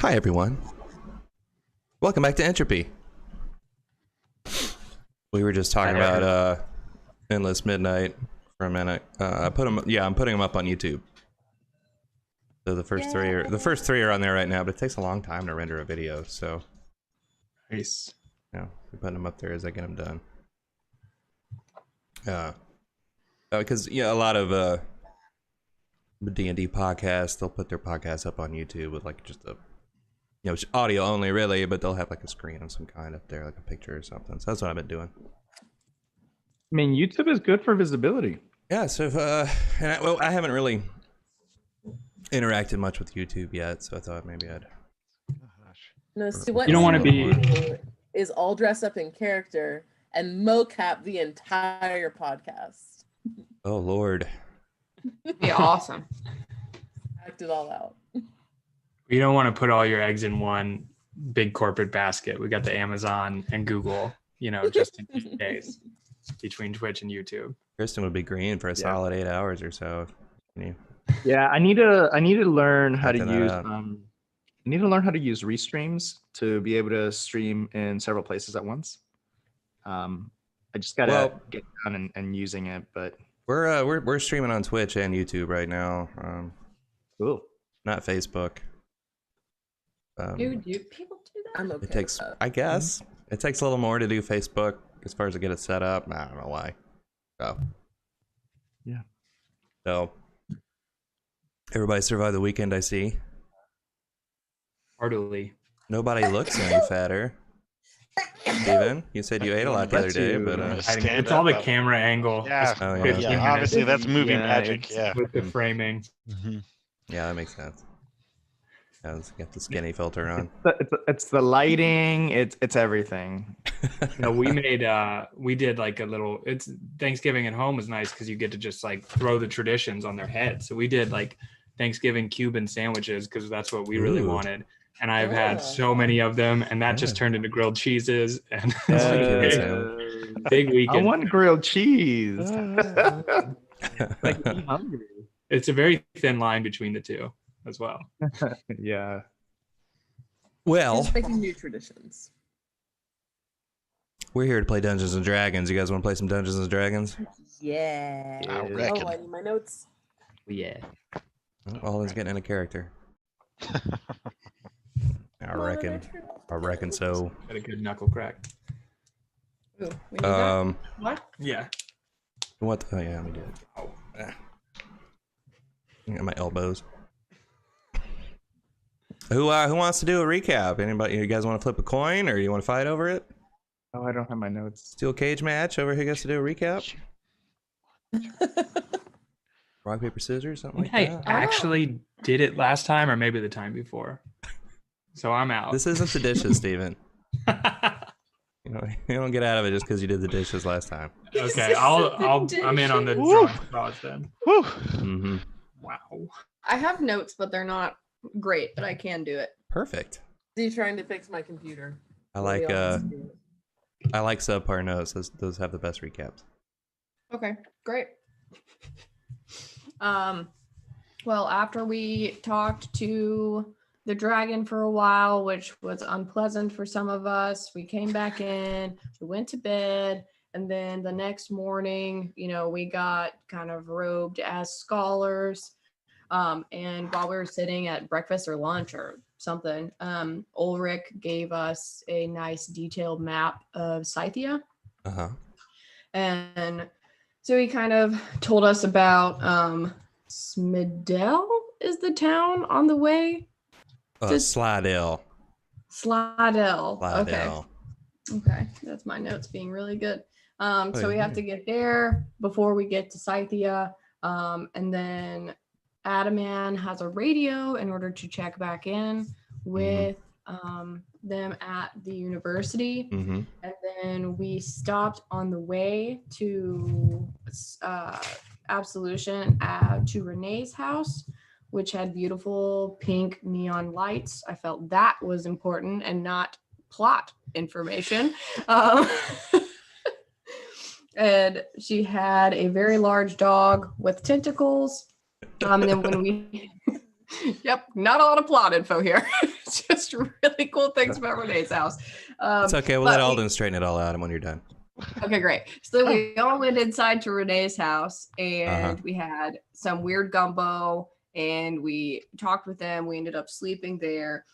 Hi, everyone. Welcome back to Entropy. We were just talking about Endless Midnight for a minute. I'm putting them up on YouTube. So the first three are on there right now, but it takes a long time to render a video. So, nice. Yeah, we're putting them up there as I get them done. Because a lot of D&D podcasts, they'll put their podcasts up on YouTube with like just a it's audio only really, but they'll have like a screen of some kind up there, like a picture or something. So that's what I've been doing. I mean, YouTube is good for visibility. Yeah, so if, I haven't really interacted much with YouTube yet, so I thought maybe I'd. No, see what you don't want to be is all dressed up in character and mocap the entire podcast. Oh Lord. Be awesome. Act it all out. You don't want to put all your eggs in one big corporate basket. We got the Amazon and Google, just in case between Twitch and YouTube. Kristen would be green for a solid 8 hours or so. Yeah, I need to learn how to use I need to learn how to use restreams to be able to stream in several places at once. I just gotta get down and using it, but we're streaming on Twitch and YouTube right now. Cool. Not Facebook. Do people do that? I'm okay. It takes, I guess, it takes a little more to do Facebook as far as to get it set up. I don't know why. So, yeah. So, everybody survived the weekend, I see. Heartily. Nobody looks any fatter. Steven, you said you ate a lot the other day, but it's all the camera angle. Yeah, obviously that's movie magic. Yeah, with the framing. Mm-hmm. Yeah, that makes sense. Let's get the skinny filter on. It's the lighting. It's everything. We did like a little. It's Thanksgiving at home is nice because you get to just like throw the traditions on their head. So we did like Thanksgiving Cuban sandwiches because that's what we really wanted. And I've had so many of them, and that just turned into grilled cheeses. And big weekend. I want grilled cheese. Like, I'm hungry. It's a very thin line between the two as well. Yeah. Well, just making new traditions. We're here to play Dungeons and Dragons. You guys want to play some Dungeons and Dragons? Yeah. I reckon. Oh, I need my notes. Yeah. Alden's getting in a character. I reckon so. Got a good knuckle crack. Ooh, we need that. What? Yeah. What? Oh yeah, we did. Oh. I got my elbows. Who wants to do a recap? Anybody? You guys want to flip a coin, or you want to fight over it? Oh, I don't have my notes. Steel cage match over here gets to do a recap. Rock paper scissors, something like that. I actually did it last time, or maybe the time before. So I'm out. This isn't the dishes, Steven. You don't get out of it just because you did the dishes last time. Okay, I'm in on the drawing draws then. Woo. Mm-hmm. Wow. I have notes, but they're not great, but I can do it. Perfect. He's trying to fix my computer. I like subpar notes. Those have the best recaps. Okay, great. Well, after we talked to the dragon for a while, which was unpleasant for some of us, we came back in, we went to bed, and then the next morning, we got kind of robed as scholars. And while we were sitting at breakfast or lunch or something, Ulrich gave us a nice detailed map of Scythia. Uh-huh. And so he kind of told us about Smidel is the town on the way. Slidell. Okay, that's my notes being really good. So we have to get there before we get to Scythia, and then Adaman has a radio in order to check back in with them at the university. Mm-hmm. And then we stopped on the way to Absolution to Renee's house, which had beautiful pink neon lights. I felt that was important and not plot information. And she had a very large dog with tentacles. And then when we, not a lot of plot info here. just really cool things about Renee's house. It's okay. We'll let Alden straighten it all out and when you're done. Okay, great. So we all went inside to Renee's house and we had some weird gumbo and we talked with them. We ended up sleeping there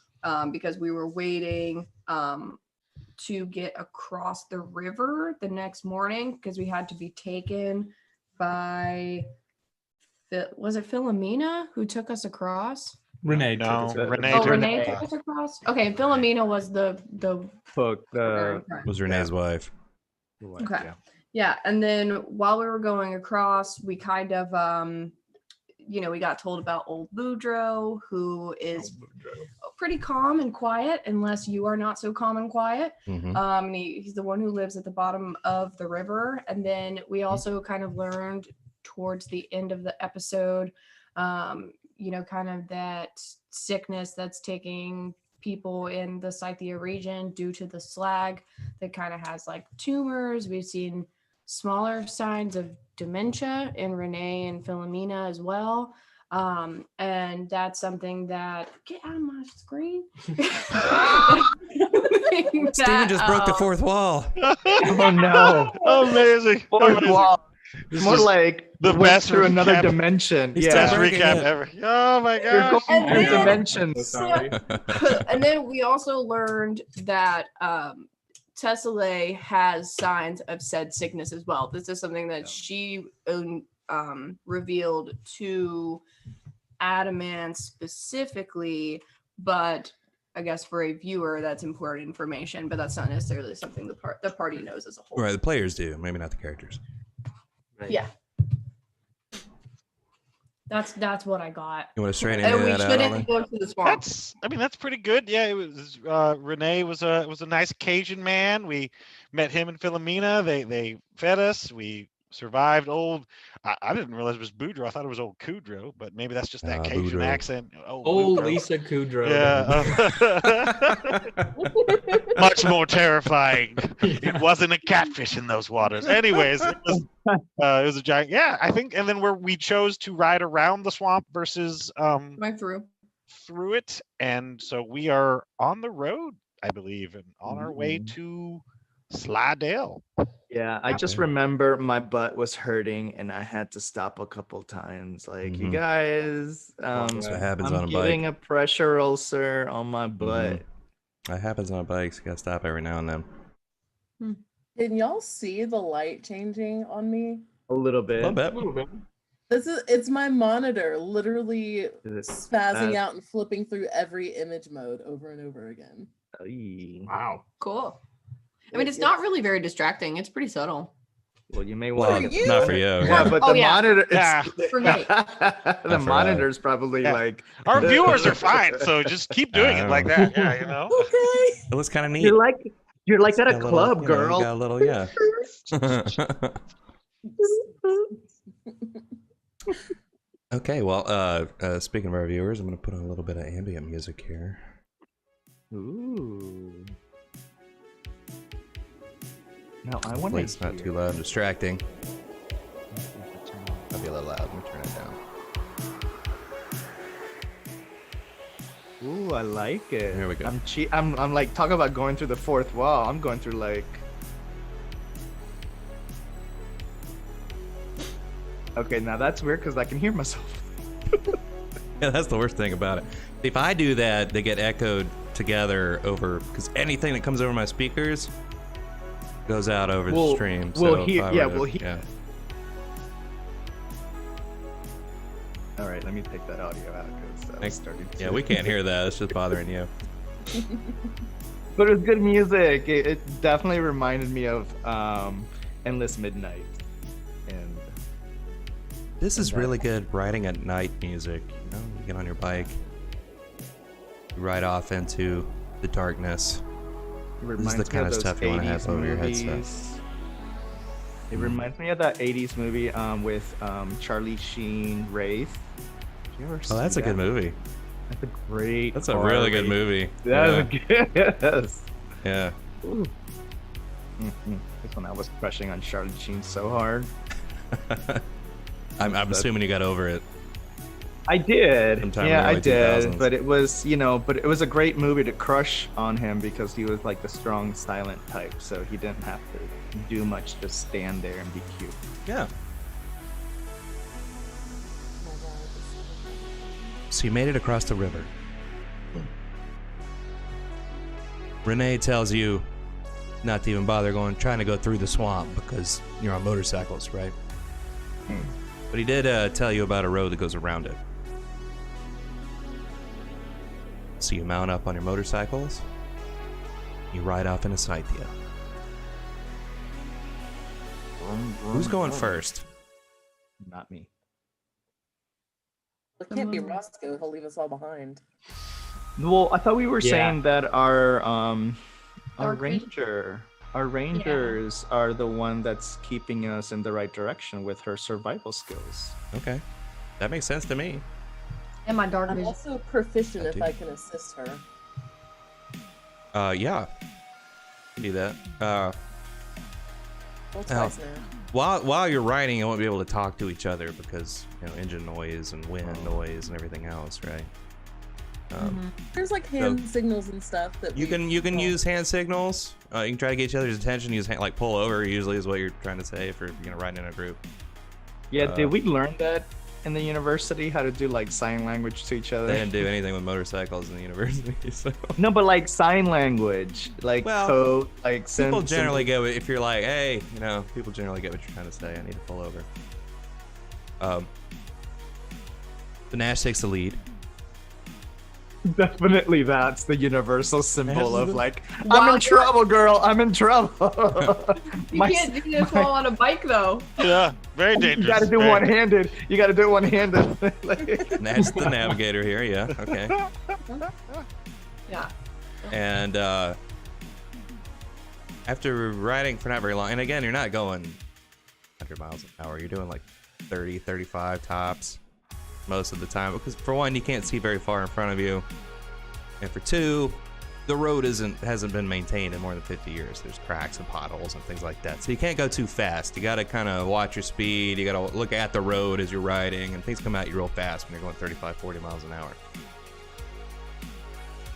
because we were waiting to get across the river the next morning because we had to be taken by, was it Philomena who took us across? Renee. Renee Took us across. Okay, Philomena was the Book. Was Renee's wife. Okay. Yeah, and then while we were going across, we kind of we got told about old Boudreaux, who is pretty calm and quiet, unless you are not so calm and quiet. And he's the one who lives at the bottom of the river. And then we also kind of learned towards the end of the episode, kind of that sickness that's taking people in the Scythia region due to the slag that kind of has like tumors. We've seen smaller signs of dementia in Renee and Philomena as well. And that's something that, get out of my screen. Steven just broke the fourth wall. Oh no. Amazing. Fourth wall. This More is like the went best through another recap. dimension. Best breaking recap it. ever. Oh my You're gosh. going through And then- dimensions. Sorry. And then we also learned that Tesselae has signs of said sickness as well. This is something that she revealed to Adamant specifically, but I guess for a viewer that's important information, but that's not necessarily something the party knows as a whole. Right, the players do, maybe not the characters. Yeah. That's what I got. You want to straighten any of We that out, shouldn't Alden? go to the swamp. That's pretty good. Yeah, it was Renee was a nice Cajun man. We met him and Philomena. They fed us. We survived old. I didn't realize it was Boudreaux. I thought it was old Kudrow, but maybe that's just that Cajun Boudreaux. accent. Oh, Boudreaux. Lisa Kudrow. Yeah. Much more terrifying. It wasn't a catfish in those waters. Anyways, it was a giant. Yeah, I think. And then we chose to ride around the swamp versus Went through. through it, and so we are on the road, I believe, and on our way to Slidell. Yeah, I just remember my butt was hurting and I had to stop a couple times. Like, you guys, That's what happens I'm on a bike. getting a pressure ulcer on my butt. That happens on bikes. You gotta stop every now and then. Can y'all see the light changing on me? A little bit. A little bit. A little bit. It's my monitor literally It's spazzing out and flipping through every image mode over and over again. Wow. Cool. I mean, it's not really very distracting. It's pretty subtle. Well, you may Well, want to. you? not for you. Yeah, but Oh, the yeah. monitor. Yeah. For me. The monitor's probably Yeah. like. Our viewers are fine, so just keep doing it like that. Yeah, you know. Okay. It looks kind of neat. You're like at a Got club, little, girl. You got a little, yeah. Okay, well, speaking of our viewers, I'm gonna put on a little bit of ambient music here. Ooh. Now I want Hopefully to. it's not too loud and distracting. Might be a little loud. Let me turn it down. Ooh, I like it. Here we go. I'm like talking about going through the fourth wall. I'm going through like. Okay, now that's weird because I can hear myself. Yeah, that's the worst thing about it. If I do that, they get echoed together over, because anything that comes over my speakers goes out over the stream. So We'll if hear. I Yeah, were to- we'll hear. yeah. All right, let me take that audio out because that was starting. Yeah, we can't hear that. It's just bothering you. But it was good music. It definitely reminded me of Endless Midnight. And This is really good riding at night music. You know, you get on your bike, you ride off into the darkness. it This is reminds the me kind of those stuff you want to have 80s over your movies. headset. It reminds me of that 80s movie with Charlie Sheen, Wraith. Did you ever Oh, that's see a good that? movie. That's a great. That's a really good movie. That's yes. Yeah. Ooh. This one I was crushing on Charlie Sheen so hard. I'm assuming you got over it. I did. Sometime Yeah, in the I early did. 2000s. But it was, but it was a great movie to crush on him because he was like the strong, silent type. So he didn't have to do much, just stand there and be cute. Yeah. Oh my God. So you made it across the river. Renee tells you not to even bother trying to go through the swamp because you're on motorcycles, right? But he did tell you about a road that goes around it. So you mount up on your motorcycles. You ride off into Scythia. Who's going first? Not me. It can't be Roscoe. He'll leave us all behind. Well, I thought we were Yeah. saying that our Dark Vision? rangers are the one that's keeping us in the right direction with her survival skills. Okay. That makes sense to me. And my dark I'm vision. also proficient if do. I can assist her. Yeah. You can do that. Well, twice now. While you're riding, you won't be able to talk to each other because, engine noise and wind noise and everything else, right? There's like hand signals and stuff that You can oh. use hand signals. You can try to get each other's attention. Use like pull over. Usually is what you're trying to say if you're riding in a group. Yeah, did we learn that in the university? How to do like sign language to each other? They didn't do anything with motorcycles in the university. So. No, but like sign language, like Well, code, like People generally get if you're like, hey, people generally get what you're trying to say. I need to pull over. The Nash takes the lead. Definitely, that's the universal symbol of like, I'm Wow, in trouble, girl. I'm in trouble. You My- can't do this while on a bike, though. Yeah, very dangerous. You gotta do very- one-handed. You gotta do it one-handed. Like- Nash the navigator here. Yeah. Okay. Yeah. And after riding for not very long, and again, you're not going 100 miles an hour. You're doing like 30, 35 tops most of the time because for one, you can't see very far in front of you, and for two, the road hasn't been maintained in more than 50 years. There's cracks and potholes and things like that, so you can't go too fast. You got to kind of watch your speed. You got to look at the road as you're riding, and things come at you real fast when you're going 35, 40 miles an hour.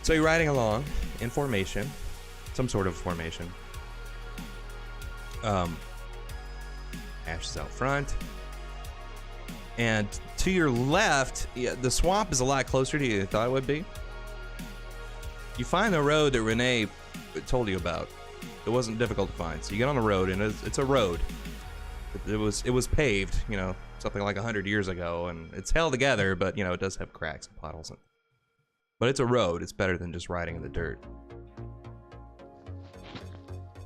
So you're riding along in formation, some sort of formation. Ash is out front. And to your left, the swamp is a lot closer to you than you thought it would be. You find the road that Renee told you about. It wasn't difficult to find. So you get on the road, and it's a road. It was paved, something like 100 years ago, and it's held together, but it does have cracks and potholes. But it's a road. It's better than just riding in the dirt.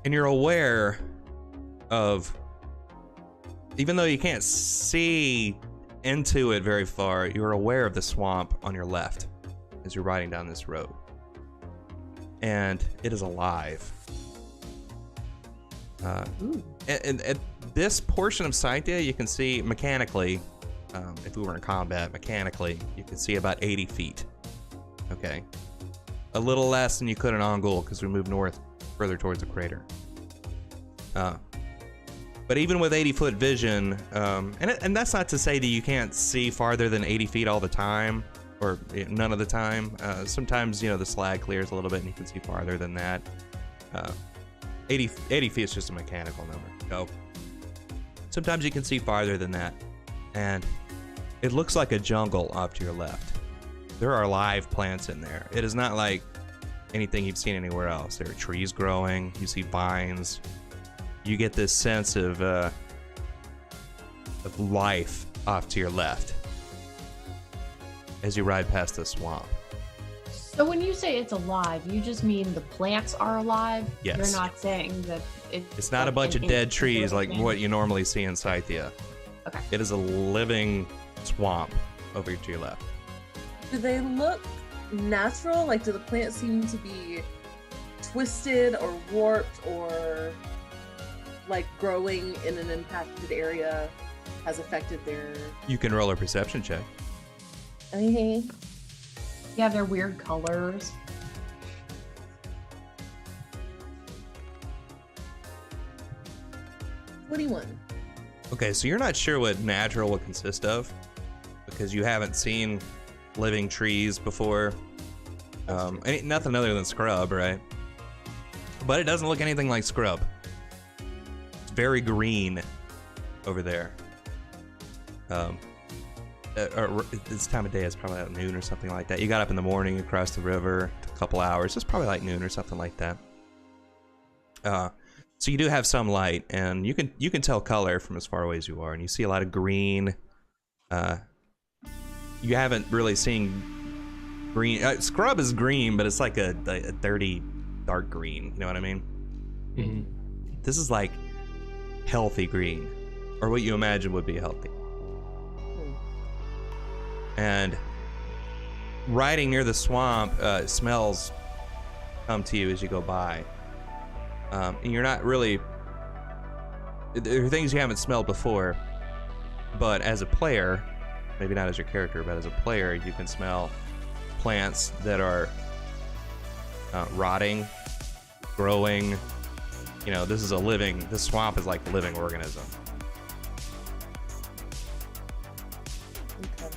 And you're aware of, even though you can't see into it very far, you're aware of the swamp on your left as you're riding down this road. And it is alive. And at this portion of Scythia, you can see mechanically, if we were in combat, mechanically, you can see about 80 feet. Okay. A little less than you could in Ongul because we moved north further towards the crater. But even with 80-foot vision, and that's not to say that you can't see farther than 80 feet all the time, or none of the time. Sometimes, the slag clears a little bit and you can see farther than that. 80 feet is just a mechanical number. So sometimes you can see farther than that. And it looks like a jungle off to your left. There are live plants in there. It is not like anything you've seen anywhere else. There are trees growing. You see vines. You get this sense of life off to your left as you ride past the swamp. So when you say it's alive, you just mean the plants are alive? Yes. You're not saying that It's not a like bunch of an dead insect or trees like anything? what you normally see in Scythia. Okay. It is a living swamp over to your left. Do they look natural? Like, do the plants seem to be twisted or warped, or like growing in an impacted area has affected their? You can roll a perception check. Okay. Yeah, they're weird colors. 21. Okay, so you're not sure what natural would consist of, because you haven't seen living trees before. Nothing other than scrub, right? But it doesn't look anything like scrub. It's very green over there. This time of day is probably at noon or something like that. You got up in the morning, you crossed the river, took a couple hours. It's probably like noon or something like that. So you do have some light, and you can tell color from as far away as you are, and you see a lot of green. You haven't really seen green. Scrub is green, but it's like a dirty, dark green. You know what I mean? Mhm. This is like healthy green, or what you imagine would be healthy. And riding near the swamp, smells come to you as you go by. And you're not really... There are things you haven't smelled before, but as a player, maybe not as your character, but as a player, you can smell plants that are rotting, growing. You know, this swamp is like a living organism. Okay.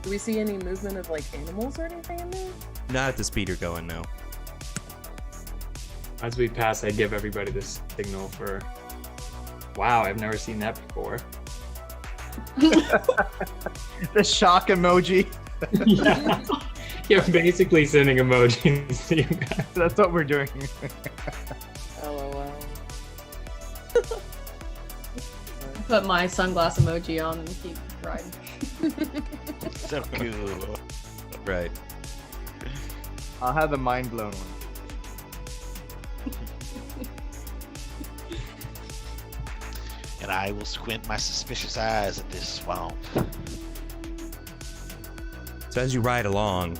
Do we see any movement of like animals or anything in there? Not at the speed you're going, no. As we pass, I give everybody this signal for, wow, I've never seen that before. The shock emoji. Yeah. You're basically sending emojis to you guys. That's what we're doing. LOL. Put my sunglass emoji on and keep riding. So cool. Right. I'll have the mind blown one. And I will squint my suspicious eyes at this swamp. So as you ride along,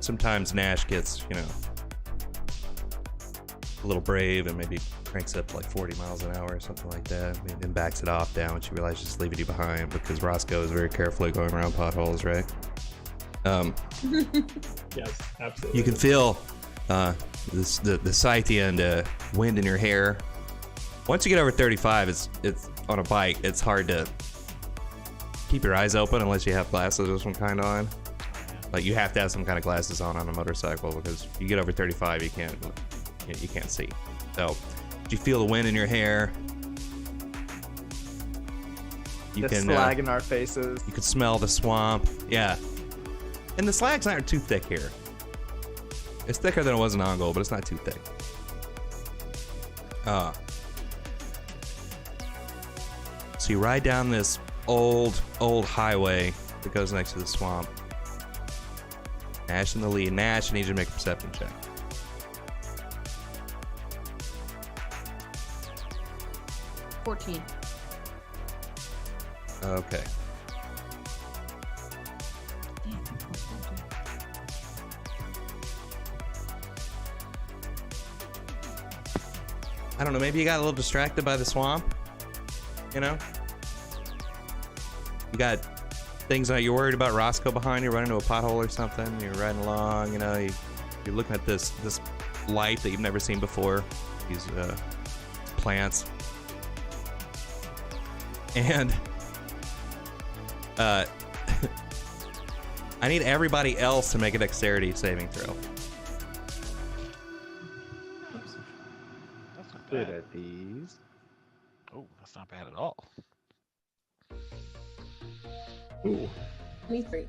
sometimes Nash gets, a little brave and maybe cranks up to like 40 miles an hour or something like that, and then backs it off down when she realizes she's leaving you behind, because Roscoe is very carefully going around potholes, right? Yes, absolutely. You can feel the Scythia and wind in your hair. Once you get over 35, it's on a bike. It's hard to keep your eyes open unless you have glasses of some kind on. Like, you have to have some kind of glasses on a motorcycle, because you get over 35, you can't see. So you feel the wind in your hair. You The can slag in our faces. you can smell the swamp. Yeah, and the slags aren't too thick here. It's thicker than it was in Ongol, but it's not too thick. So you ride down this old highway that goes next to the swamp. Nash in the lead. Nash, I need you to make a perception check. $14. Okay. I don't know, maybe you got a little distracted by the swamp, you know? You got things that you're worried about Roscoe behind you, running into a pothole or something, you're riding along, you're looking at this light that you've never seen before, these plants. And I need everybody else to make a dexterity saving throw. That's not Good bad. at these. Oh, that's not bad at all. Ooh. 23.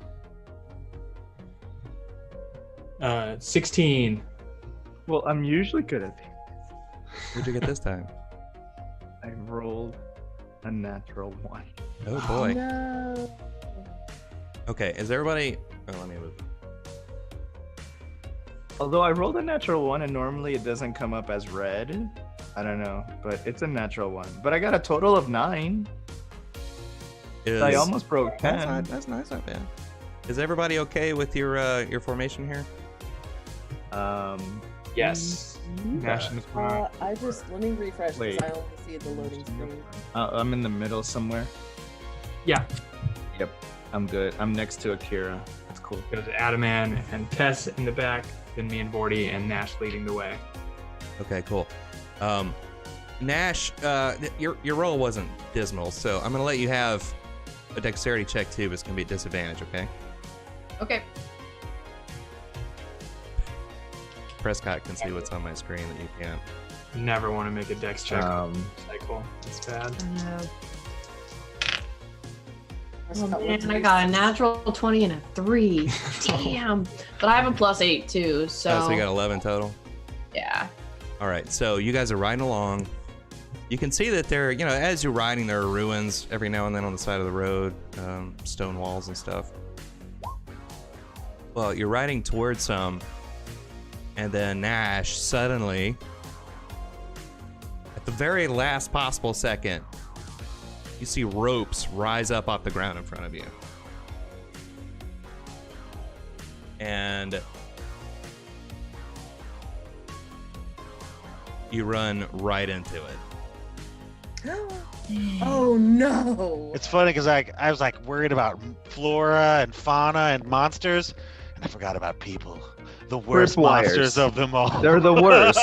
16. Well, I'm usually good at these. What'd you get this time? I rolled a natural 1. Oh boy. No. Okay, is everybody... Oh, let me move. Although I rolled a natural 1 and normally it doesn't come up as red. I don't know, but it's a natural 1. But I got a total of 9. I almost broke 10. That's not bad. Is everybody okay with your formation here? Yes. Nash in the front. Let me refresh because Wait. I only see the loading screen. I'm in the middle somewhere. Yeah. Yep, I'm good. I'm next to Akira. That's cool. There's Adaman and Tess in the back, then me and Vorty and Nash leading the way. Okay, cool. Nash, your roll wasn't dismal, so I'm gonna let you have a dexterity check too, but it's gonna be a disadvantage. Okay. Okay. Prescott can see what's on my screen that you can't. Never want to make a dex check. Cycle. It's bad. Oh, man, I got a natural 20 and a 3. Damn. But I have a +8 too, so. Oh, so you got 11 total? Yeah. All right, so you guys are riding along. You can see that there, as you're riding, there are ruins every now and then on the side of the road, stone walls and stuff. Well, you're riding towards some, and then Nash suddenly, at the very last possible second, you see ropes rise up off the ground in front of you. And you run right into it. Oh no! It's funny because I was like worried about flora and fauna and monsters, and I forgot about people. The worst monsters of them all. They're the worst.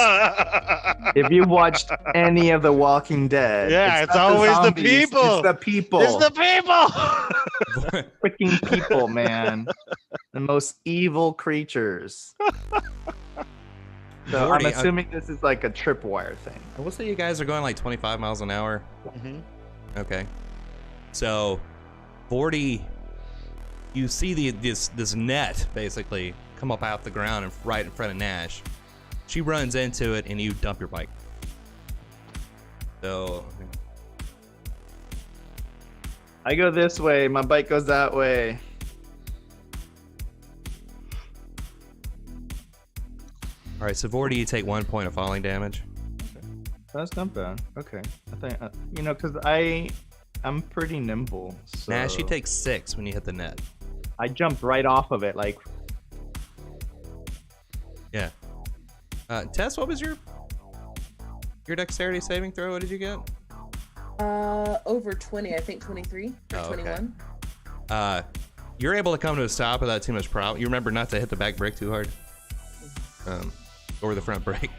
If you've watched any of The Walking Dead, yeah, it's not always the zombies, people. It's the people. It's the people. Freaking people, man. The most evil creatures. So I'm assuming this is like a tripwire thing. I will say you guys are going like 25 miles an hour. Mm-hmm. Okay. So, 40, you see this net basically come up out the ground and right in front of Nash. She runs into it and you dump your bike. So, I go this way, my bike goes that way. all right, so Vordy, you take 1 point of falling damage. That's not bad. Okay. I think, because I'm pretty nimble. So Nash, you take 6 when you hit the net. I jumped right off of it, like. Yeah. Tess, what was your dexterity saving throw? What did you get? Over 20, I think 23 or 21. You're able to come to a stop without too much problem. You remember not to hit the back brake too hard. Or the front brake.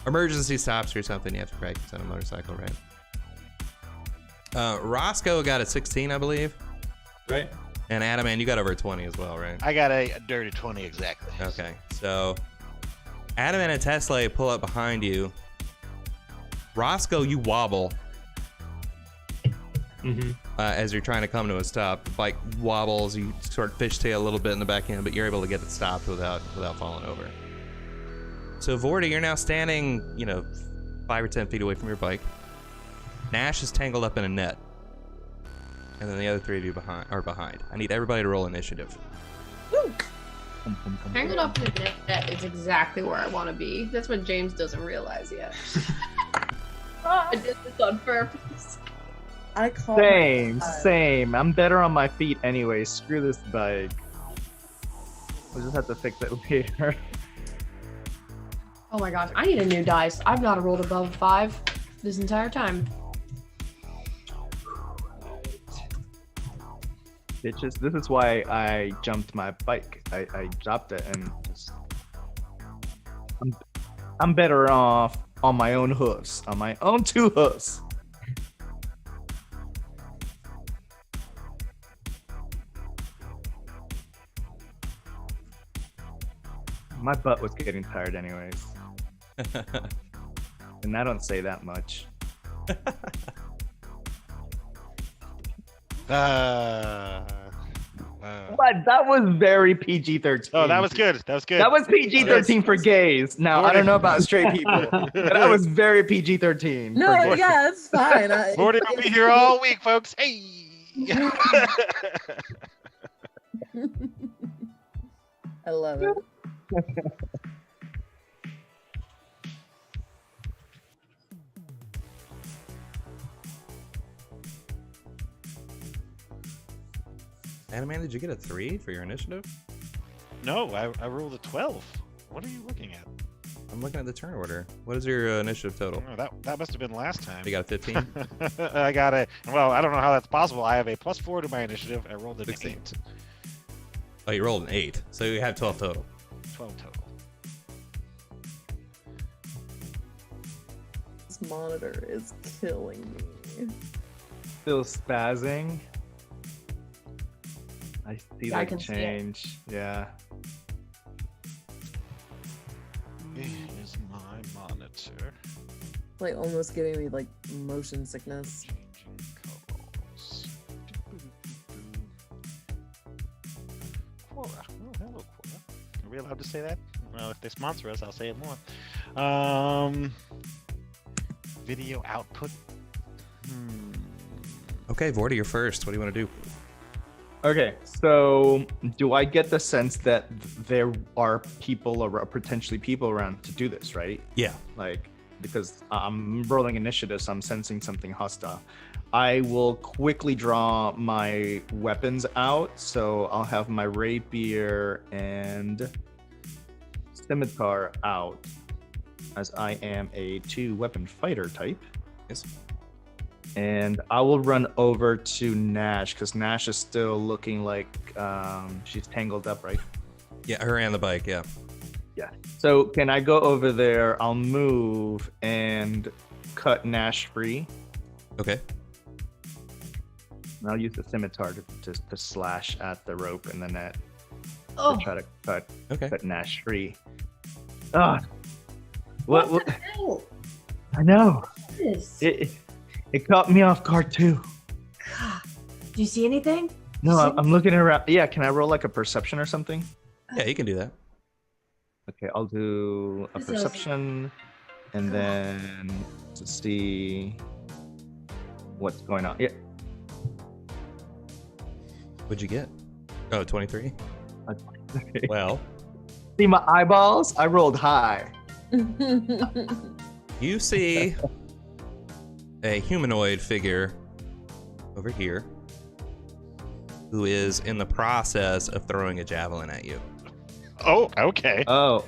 Emergency stops or something, you have to practice on a motorcycle, right? Roscoe got a 16, I believe. Right. And Adaman, you got over a 20 as well, right? I got a dirty 20 exactly. Okay, so Adaman and Tesla pull up behind you. Roscoe, you wobble as you're trying to come to a stop. The bike wobbles, you sort of fishtail a little bit in the back end, but you're able to get it stopped without falling over. So Vordy, you're now standing, 5 or 10 feet away from your bike. Nash is tangled up in a net. And then the other 3 of you are behind. I need everybody to roll initiative. Woo! Tangled up in the net is exactly where I want to be. That's what James doesn't realize yet. I did this on purpose. Same. I'm better on my feet anyway. Screw this bike. We'll just have to fix it later. Oh my gosh, I need a new dice. I've not rolled above 5 this entire time. Bitches, this is why I jumped my bike. I dropped it and just. I'm better off on my own hoofs, on my own 2 hoofs. My butt was getting tired anyways. And I don't say that much. But that was very PG-13. Oh, that was good. That was good. That was PG-13 for gays. Now, I don't know about straight people, but that was very PG-13. No, yeah, it's fine. Morty will be here all week, folks. Hey! I love it. Adaman, did you get a 3 for your initiative? No, I rolled a 12. What are you looking at? I'm looking at the turn order. What is your initiative total? Oh, that must have been last time. You got a 15? I got a. Well, I don't know how that's possible. I have a +4 to my initiative. I rolled an 16. 8. Oh, you rolled an 8. So you have 12 total. 12 total. This monitor is killing me. still spazzing. I see I that can see it. change. Yeah. Here's my monitor. Like almost giving me like motion sickness. Changing colors. Quora. Oh, hello, Quora. Are we allowed to say that? Well, if they sponsor us, I'll say it more. Video output. Okay, Vorty, you're first. What do you want to do? Okay, so do I get the sense that there are people or potentially people around to do this, right? Yeah. Like, because I'm rolling initiative, so I'm sensing something hostile. I will quickly draw my weapons out, so I'll have my rapier and scimitar out, as I am a 2-weapon fighter type. Yes. And I will run over to Nash, because Nash is still looking like she's tangled up, right? Yeah, her and the bike, yeah. Yeah. So can I go over there? I'll move and cut Nash free. Okay. And I'll use the scimitar to slash at the rope and the net Oh, to try to cut Okay. Nash free. Ah, what? the hell I know. is this? It caught me off guard too. God. Do you see anything? No, See- I'm looking around. Yeah, can I roll like a perception or something? Yeah, you can do that. Okay, I'll do a This is- perception and then to see what's going on. Yeah. What'd you get? Oh, 23? Well, See my eyeballs? I rolled high. you see a humanoid figure over here who is in the process of throwing a javelin at you. Oh, okay. Oh,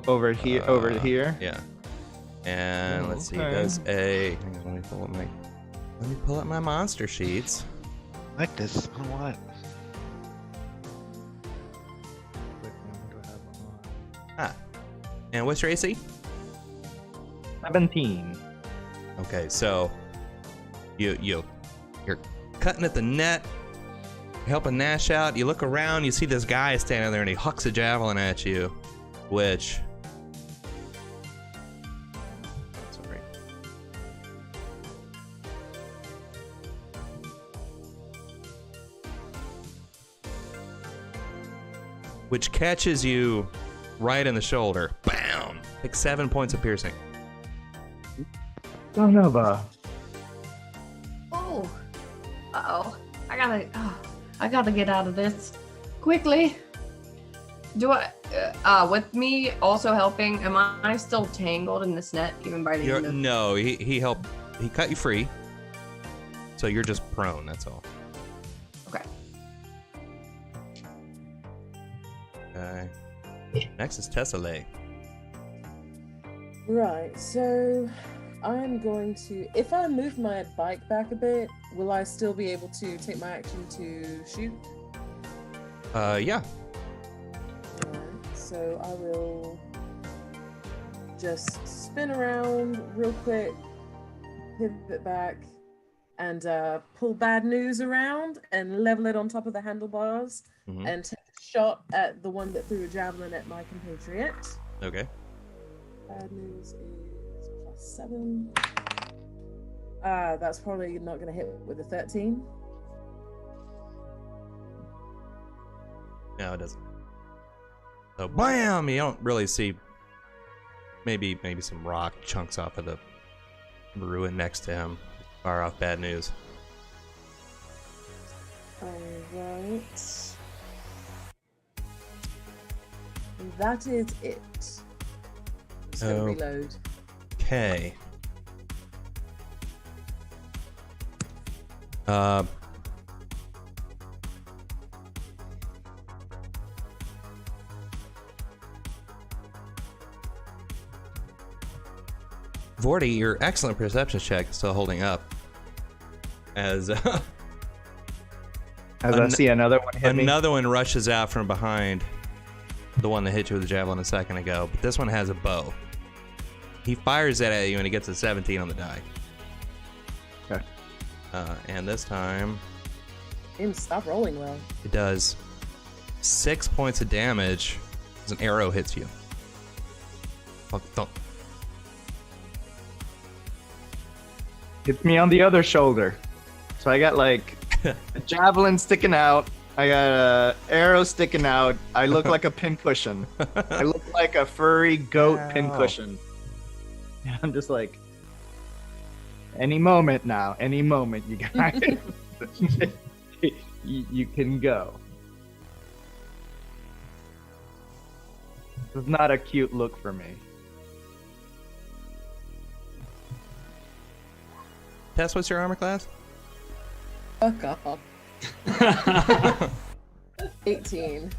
over here, over here. Yeah. And let's see, it Okay. does a. Hang on, let me pull up my monster sheets. I like this. I don't want it. And what's your AC? 17. Okay, so you're cutting at the net, helping Nash out. You look around, you see this guy standing there, and he hucks a javelin at you, which. Sorry. Which catches you right in the shoulder. Bam! Like 7 points of piercing. Don't know about. Oh. Uh-oh. I gotta get out of this quickly. Do I with me also helping, am I still tangled in this net even by the end of No, he helped. He cut you free. So you're just prone. That's all. Okay. Okay. Next is Tessellay. Right, so I'm going to. If I move my bike back a bit, will I still be able to take my action to shoot? Yeah. Alright, so I will just spin around real quick, pivot back, and pull bad news around and level it on top of the handlebars Mhm. and take a shot at the one that threw a javelin at my compatriot. Okay. Bad news is +7. That's probably not going to hit with a 13. No, it doesn't. So bam! You don't really see. Maybe some rock chunks off of the ruin next to him. Far off. Bad news. Alright. And that is it. I'm just going to Oh. reload. Okay. Vorty, your excellent perception check is still holding up. As I see another one hit me. another one rushes out from behind the one that hit you with the javelin a second ago, but this one has a bow. He fires it at you and he gets a 17 on the die. Okay. And this time, James, stop rolling well. it does 6 points of damage as an arrow hits you. Thump. Hits me on the other shoulder. So I got like a javelin sticking out. I got a arrow sticking out. I look like a pincushion. I look like a furry goat Ow. pincushion. And I'm just like, any moment now, any moment you guys, you can go. This is not a cute look for me. Tess, what's your armor class? Fuck off. 18.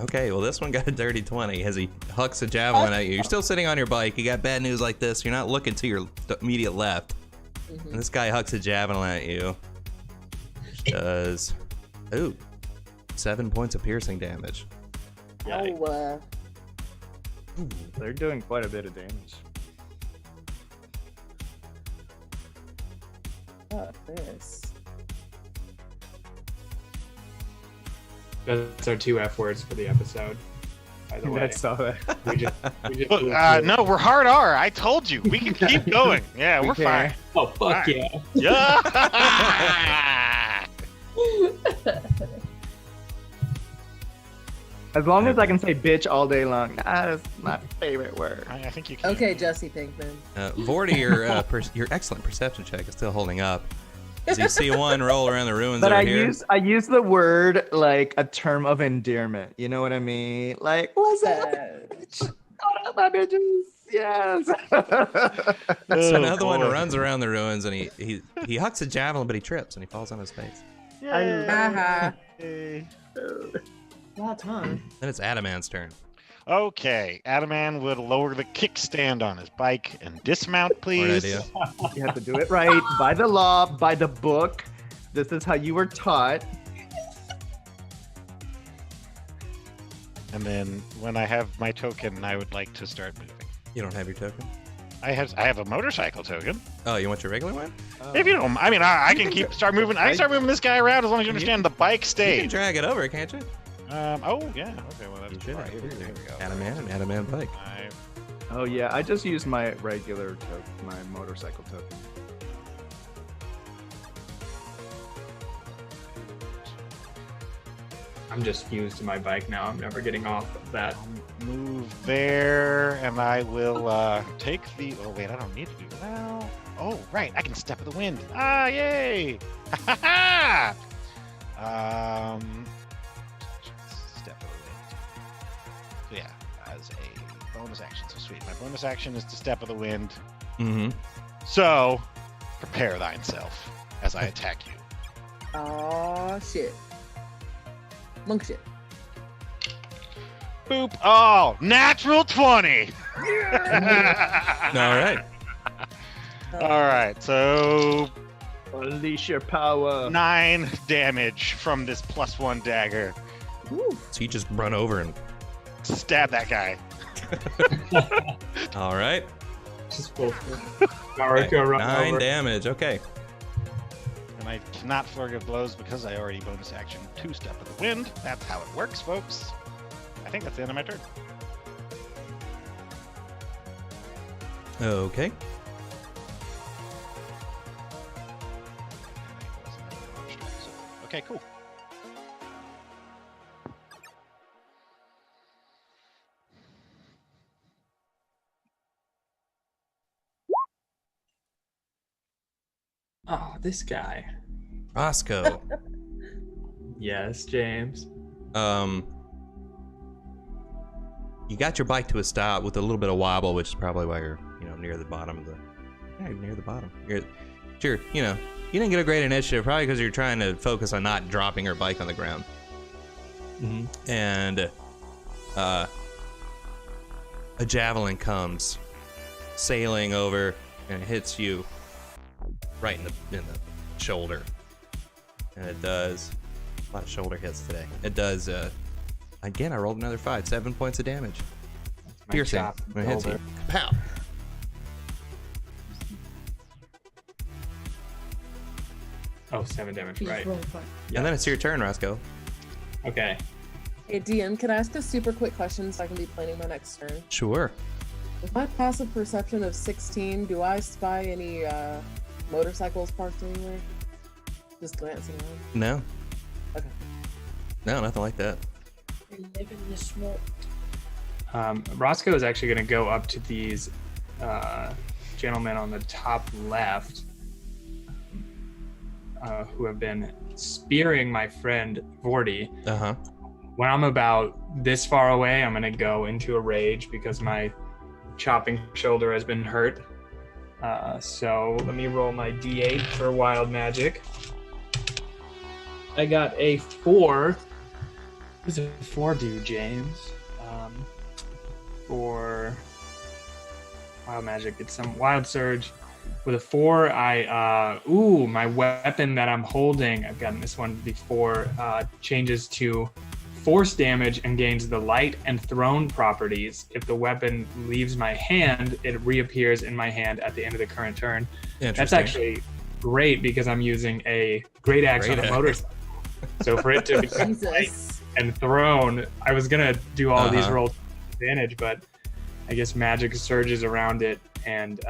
Okay, well, this one got a dirty 20 as he hucks a javelin at you. You're still sitting on your bike. You got bad news like this. You're not looking to your immediate left. And this guy hucks a javelin at you. Which does, 7 points of piercing damage. Oh, They're doing quite a bit of damage. fuck this. That's our 2 F words for the episode. By the way, That's all. we just Look, no, we're hard R. I told you. We can keep going. Yeah, we're fine. Oh fuck Alright. yeah! Yeah. As long as I can say bitch all day long, that's my favorite word. I think you can. Okay, Jesse Pinkman. Vorty, your excellent perception check is still holding up. As you see one roll around the ruins But over I here. use the word like a term of endearment. You know what I mean? Like, what's up, bitch? What up, my bitches? Yes. So another one boy. runs around the ruins and he hucks a javelin, but he trips and he falls on his face. Haha. Well done. Then it's Adaman's turn. Okay, Adaman would lower the kickstand on his bike and dismount, please. idea. You have to do it right, by the law, by the book. This is how you were taught. And then when I have my token, I would like to start moving. You don't have your token? I have a motorcycle token. Oh, you want your regular one? If you don't, I mean, I can start moving. I can start moving this guy around as long as you understand the bike You can stage. drag it over, can't you? Oh yeah. Okay, well You that's should right. have. There we go. Adaman and Adaman bike. Oh yeah, I just used my regular token, my motorcycle token. I'm just fused to my bike now. I'm never getting off of that. Move there, and I will take the. Oh wait, I don't need to do that now. Oh right, I can step of the wind. Ah, yay! Ha ha ha! Step of the wind. So yeah, as a bonus action. So sweet. My bonus action is to step of the wind. Mm-hmm. So prepare thyself as I attack you. Aw, shit. Monk shit. Boop! Oh, natural 20. All right. All right, so Unleash your power. 9 damage from this +1 dagger. So you just run over and. Stab that guy. All right. Just full. Naruto run 9 over. damage. Okay. And I cannot flurry of blows because I already bonus action 2 step of the wind. That's how it works, folks. I think that's the end of my turn. Okay. Okay, cool. Oh, this guy. Roscoe. Yes, James. You got your bike to a stop with a little bit of wobble, which is probably why you're, near the bottom of the. Yeah, you're near the bottom. Sure, you didn't get a great initiative, probably because you're trying to focus on not dropping her bike on the ground. Mm-hmm. And a javelin comes sailing over and hits you right in the shoulder. And it does a lot of shoulder hits today. It does again I rolled another 5, 7 points of damage. My Piercing. chop When it hits you. shoulder. Pow. Oh, 7 damage, He just right. rolled five. And then it's your turn, Roscoe. Okay. Hey, DM, can I ask a super quick question so I can be planning my next turn? Sure. With my passive perception of 16, do I spy any motorcycles parked anywhere? Just glancing around. No. Okay. No, nothing like that. You're living in the smoke. Roscoe is actually going to go up to these gentlemen on the top left who have been spearing my friend Vorty. Uh-huh. When I'm about this far away, I'm going to go into a rage because my chopping shoulder has been hurt. So let me roll my d8 for wild magic. I got a 4. What does a 4 do, James? For wild magic, it's some wild surge. With a 4, my weapon that I'm holding, I've gotten this one before, changes to force damage and gains the light and thrown properties. If the weapon leaves my hand, it reappears in my hand at the end of the current turn. That's actually great because I'm using a great axe on a motorcycle. So for it to be light Jesus. and thrown, I was gonna do all these rolls with advantage, but I guess magic surges around it, and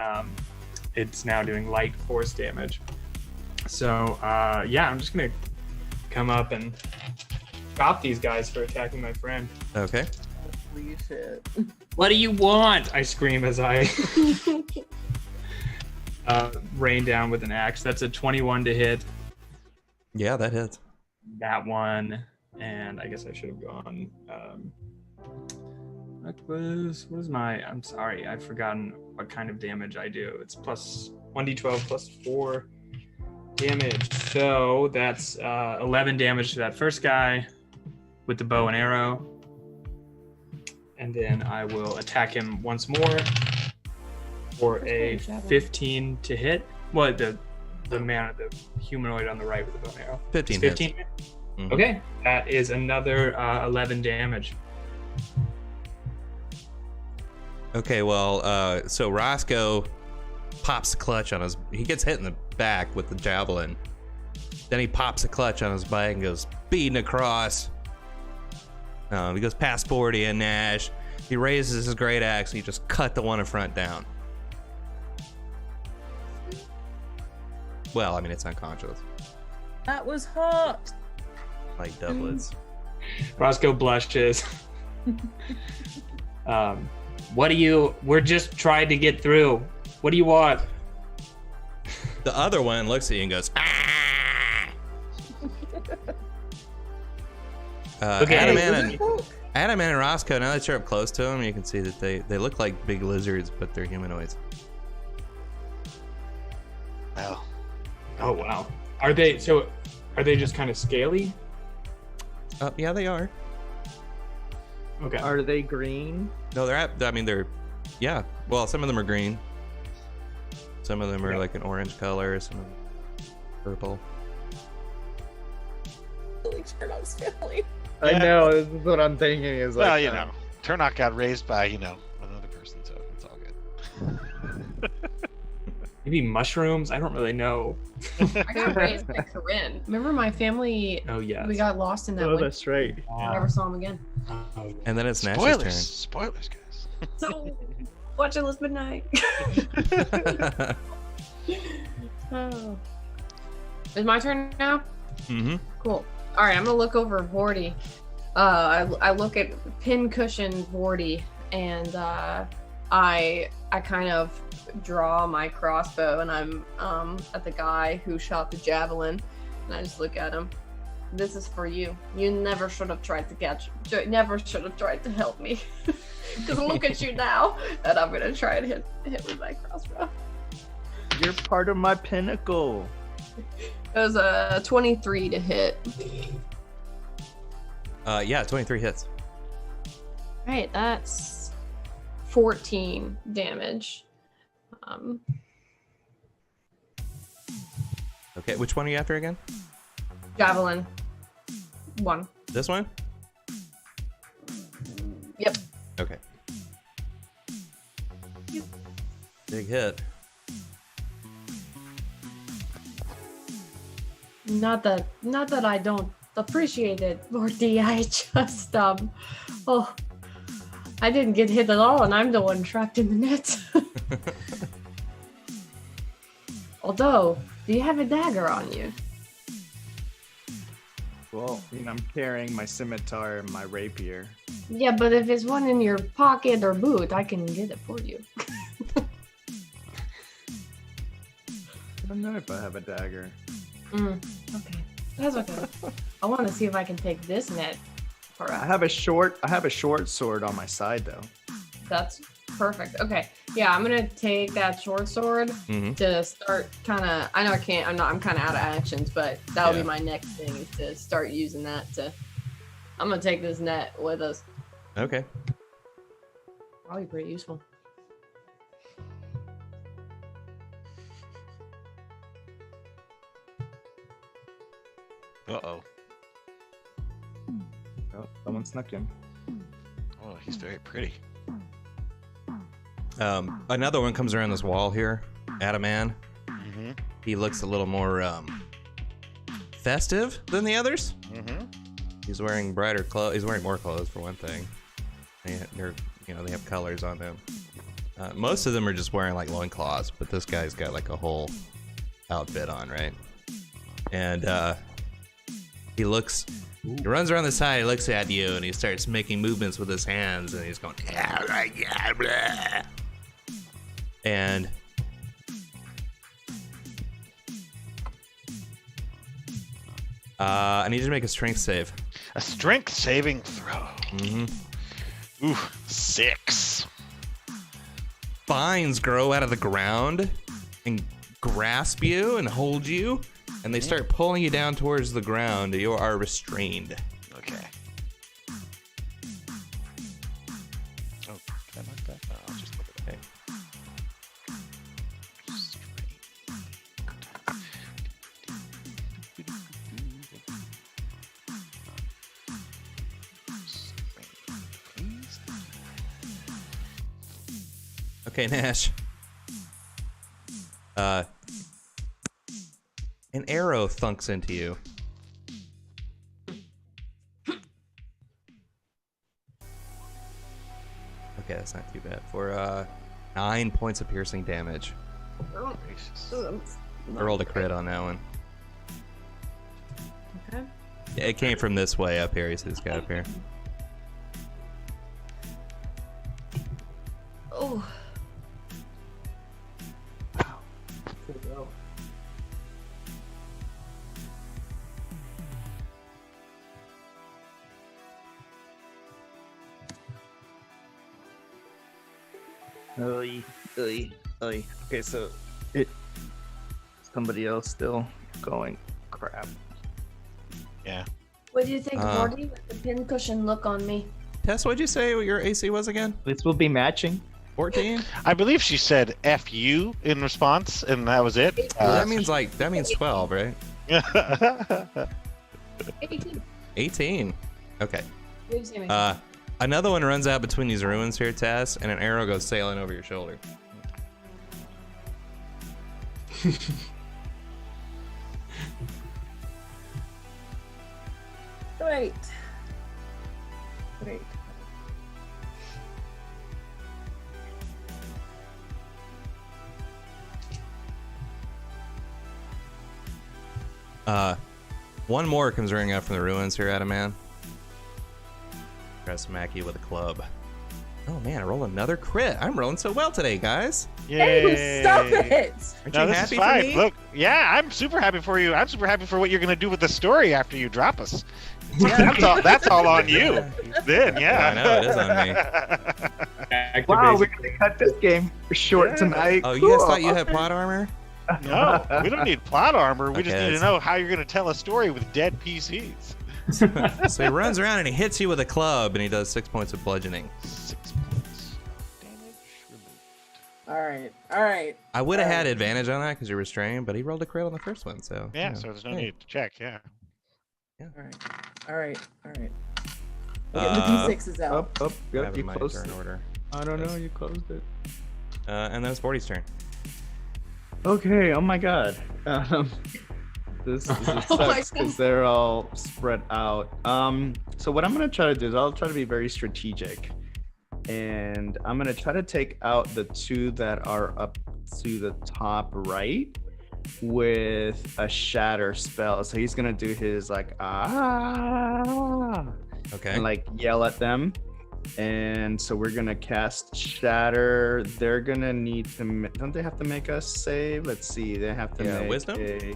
it's now doing light force damage. So I'm just gonna come up and stop these guys for attacking my friend. Okay. Holy shit. What do you want? I scream as I rain down with an axe. That's a 21 to hit. Yeah, that hits. That one, and I guess I should have gone. What was my? I'm sorry, I've forgotten what kind of damage I do. It's plus 1d12 plus 4 damage. So that's 11 damage to that first guy with the bow and arrow, and then I will attack him once more for a 15 to hit. What the man, the humanoid on the right with the bow and arrow? 15. 15. Mhm. Okay, that is another 11 damage. Okay, well, so Roscoe pops a clutch on his. He gets hit in the back with the javelin. Then he pops a clutch on his bike and goes speeding across. He goes past 40 and Nash. He raises his great axe and he just cut the one in front down. Well, I mean, it's unconscious. That was hot. Like doublets. Roscoe blushes. What do you? We're just trying to get through. What do you want? The other one looks at you and goes, ah! Okay. Adam and Roscoe, now that you're up close to them, you can see that they look like big lizards, but they're humanoids. Well, Oh wow. Are they just kind of scaly? Yeah, they are. Okay. Are they green? No, yeah. Well, some of them are green. Some of them are like an orange color, some of them purple. Really Chernok's family. I know, this is what I'm thinking is like. well, you know, Turnock got raised by, another person, so it's all good. Maybe mushrooms? I don't really know. I got raised by Corinne. Remember my family? Oh yeah. We got lost in that Oh, winter. that's right. I never saw him again. And then it's Nash's Spoilers, guys. So, watch it last midnight. turn. Oh. Is my turn now? Mm-hmm. Cool. All right, I'm gonna look over Vorty. I look at pincushion Vorty, and I kind of draw my crossbow, and I'm at the guy who shot the javelin, and I just look at him. This is for you. You never should have tried to never should have tried to help me. Because look at you now, and I'm gonna try and hit with my crossbow. You're part of my pinnacle. It was a 23 to hit. Yeah, 23 hits. Right, that's 14 damage. Okay, which one are you after again? Javelin. 1. This one? Yep. Okay. Big hit. Not that I don't appreciate it, Morty. I just oh, I didn't get hit at all, and I'm the one trapped in the net. Although, do you have a dagger on you? Well, I'm carrying my scimitar and my rapier. Yeah, but if it's one in your pocket or boot, I can get it for you. I don't know if I have a dagger. Okay, that's okay. I want to see if I can take this net. I have a short sword on my side though. That's perfect. Okay, yeah, I'm gonna take that short sword to start kind of. I know I can't. I'm kind of out of actions, but that'll be my next thing is to start using that to. I'm gonna take this net with us. Okay. Probably pretty useful. Uh-oh. Oh, someone snuck in. Oh, he's very pretty. Another one comes around this wall here. Adaman. Mm-hmm. He looks a little more festive than the others. Mm-hmm. He's wearing brighter clothes. He's wearing more clothes for one thing. They're they have colors on them. Most of them are just wearing like loincloths, but this guy's got like a whole outfit on, right? And he runs around the side, he looks at you, and he starts making movements with his hands, and he's going, yeah, blah. And I need you to make a strength save. A strength saving throw. Mm-hmm. Ooh, 6. Vines grow out of the ground and grasp you and hold you, and they start pulling you down towards the ground. You are restrained. Okay. Oh, can I mark that? No, I'll just look at it. Okay, Nash. An arrow thunks into you. Okay, that's not too bad. For 9 points of piercing damage. I rolled a crit on that one. Okay. Yeah, it came from this way up here. You see this guy up here. Oh. Oy. Okay, so somebody else still going. Crap. Yeah. What do you think, Morty, with the pincushion look on me? Tess, what'd you say your AC was again? This will be matching. 14? I believe she said F you in response, and that was it. That means 12, right? 18. 18. Okay. What do you say, Another one runs out between these ruins here, Tess, and an arrow goes sailing over your shoulder. Great. One more comes running out from the ruins here, Adaman. Try to smack you with a club. Oh man, I rolled another crit. I'm rolling so well today, guys. Hey, stop it! Aren't No, you this happy is fine. for me? Look, yeah, I'm super happy for you. I'm super happy for what you're gonna do with the story after you drop us. That's all on you. Then, yeah. I know, it is on me. Wow, we're gonna cut this game short tonight. Oh, you guys thought you had plot armor? No, we don't need plot armor. We just Okay, need to that's- know how you're gonna tell a story with dead PCs. So he runs around and he hits you with a club, and he does 6 points of bludgeoning. 6 points. Damage removed. All right. I would have had advantage on that because you're restrained, but he rolled a crit on the first one, so Yeah, so there's no need to check. Yeah. All right. Get the Uh, D6s out. Up. I Yep, have you my closed turn it. order. I don't know, you closed it. And then it's 40's turn. Okay, oh my god. This my sucks because God. they're all spread out. So what I'm gonna try to do is I'll try to be very strategic, and I'm gonna try to take out the two that are up to the top right with a shatter spell. So he's gonna do his like Okay. and like yell at them. And so we're gonna cast shatter. They're gonna need to don't they have to make us save? Let's see, they have to make wisdom? a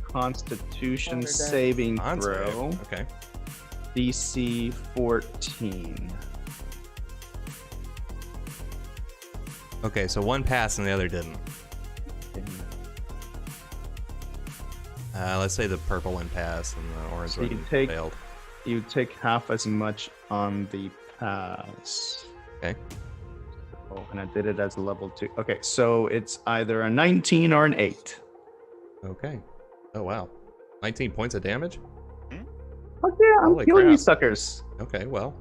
constitution Or death. saving On throw. save. Okay. DC 14. Okay, so one passed and the other didn't. Let's say the purple one passed and the orange So you one take- failed. You take half as much on the pass. Okay. Oh, and I did it as a level 2. Okay, so it's either a 19 or an 8. Okay. Oh wow. 19 points of damage? Oh yeah, I'm Holy killing crap. you suckers. Okay, well.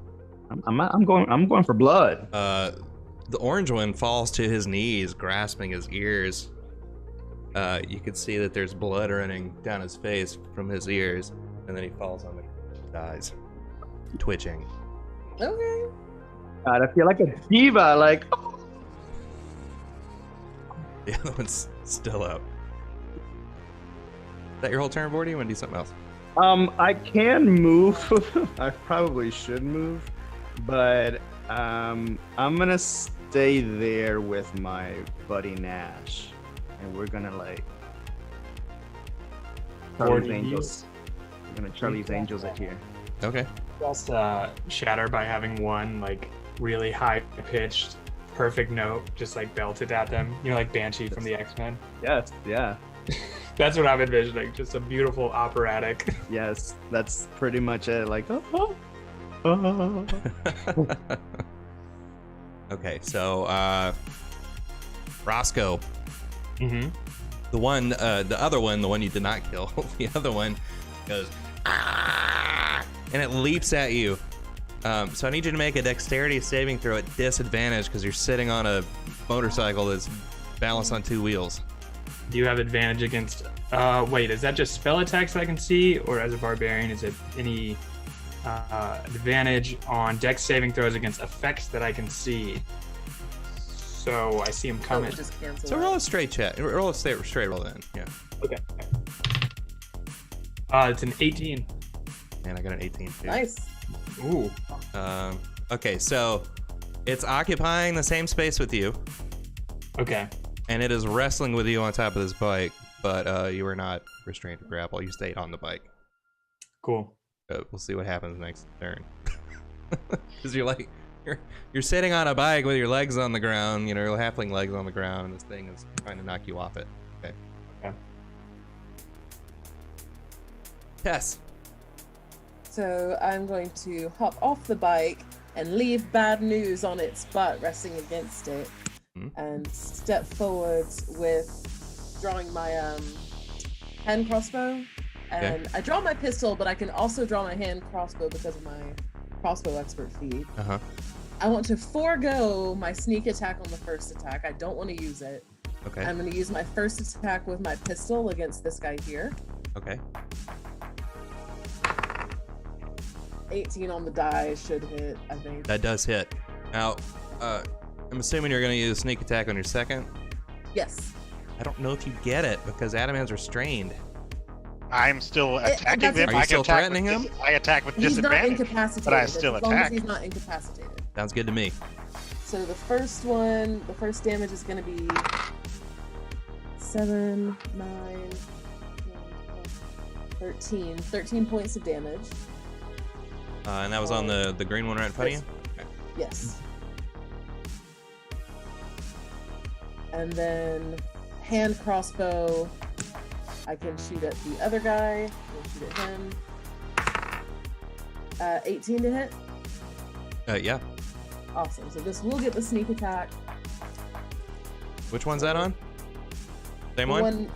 I'm going for blood. The orange one falls to his knees, grasping his ears. You can see that there's blood running down his face from his ears, and then he falls on the dies, twitching. Okay. God, I feel like a diva. Like, The other one's still up. Is that your whole turn, Bordy? You want to do something else? I can move. I probably should move, but I'm gonna stay there with my buddy Nash, and we're gonna like Charlie's Bordy, Angels. We're gonna Charlie's Angels it here. Okay. Just shatter by having one like really high pitched, perfect note just like belted at them. You know, like Banshee from the X-Men. Yes, yeah, That's what I'm envisioning. Just a beautiful operatic. yes. That's pretty much it. Like, Okay, so Roscoe, Mm-hmm. the other one, the one you did not kill, the other one goes ah, and it leaps at you. So I need you to make a dexterity saving throw at disadvantage because you're sitting on a motorcycle that's balanced on 2 wheels. Do you have advantage against? Wait, is that just spell attacks that I can see, or as a barbarian, is it any advantage on dex saving throws against effects that I can see? So I see him So coming. it just cancel. So roll a straight check. Roll a straight roll then. Yeah. Okay. It's an 18. And I got an 18 too. Nice. Ooh. Okay, so it's occupying the same space with you, Okay. and it is wrestling with you on top of this bike, but you were not restrained to grapple. You stayed on the bike. Cool. We'll see what happens next turn. Because you're sitting on a bike with your legs on the ground, you know, your halfling legs on the ground, and this thing is trying to knock you off it. Okay. Okay. Tess. So I'm going to hop off the bike and leave bad news on its butt resting against it, and step forwards with drawing my hand crossbow. And I draw my pistol, but I can also draw my hand crossbow because of my crossbow expert feat. Uh-huh. I want to forego my sneak attack on the first attack. I don't want to use it. Okay. I'm going to use my first attack with my pistol against this guy here. Okay. 18 on the die should hit, I think. That does hit. Now, I'm assuming you're going to use sneak attack on your second. Yes. I don't know if you get it because Adamant's restrained. I'm still attacking that's them. okay. Are you I can still attack threatening with him? I attack with He's not disadvantage. incapacitated. but I still as long as attack. he's not incapacitated. Sounds good to me. So the first one, the first damage is going to be 7, 9, 13. 13 points of damage. And that was on the green one right in front of you? Okay. Yes. And then hand crossbow, I can shoot at the other guy. I'll shoot at him. 18 to hit. Yeah. Awesome. So this will get the sneak attack. Which one's that on? Same The one? one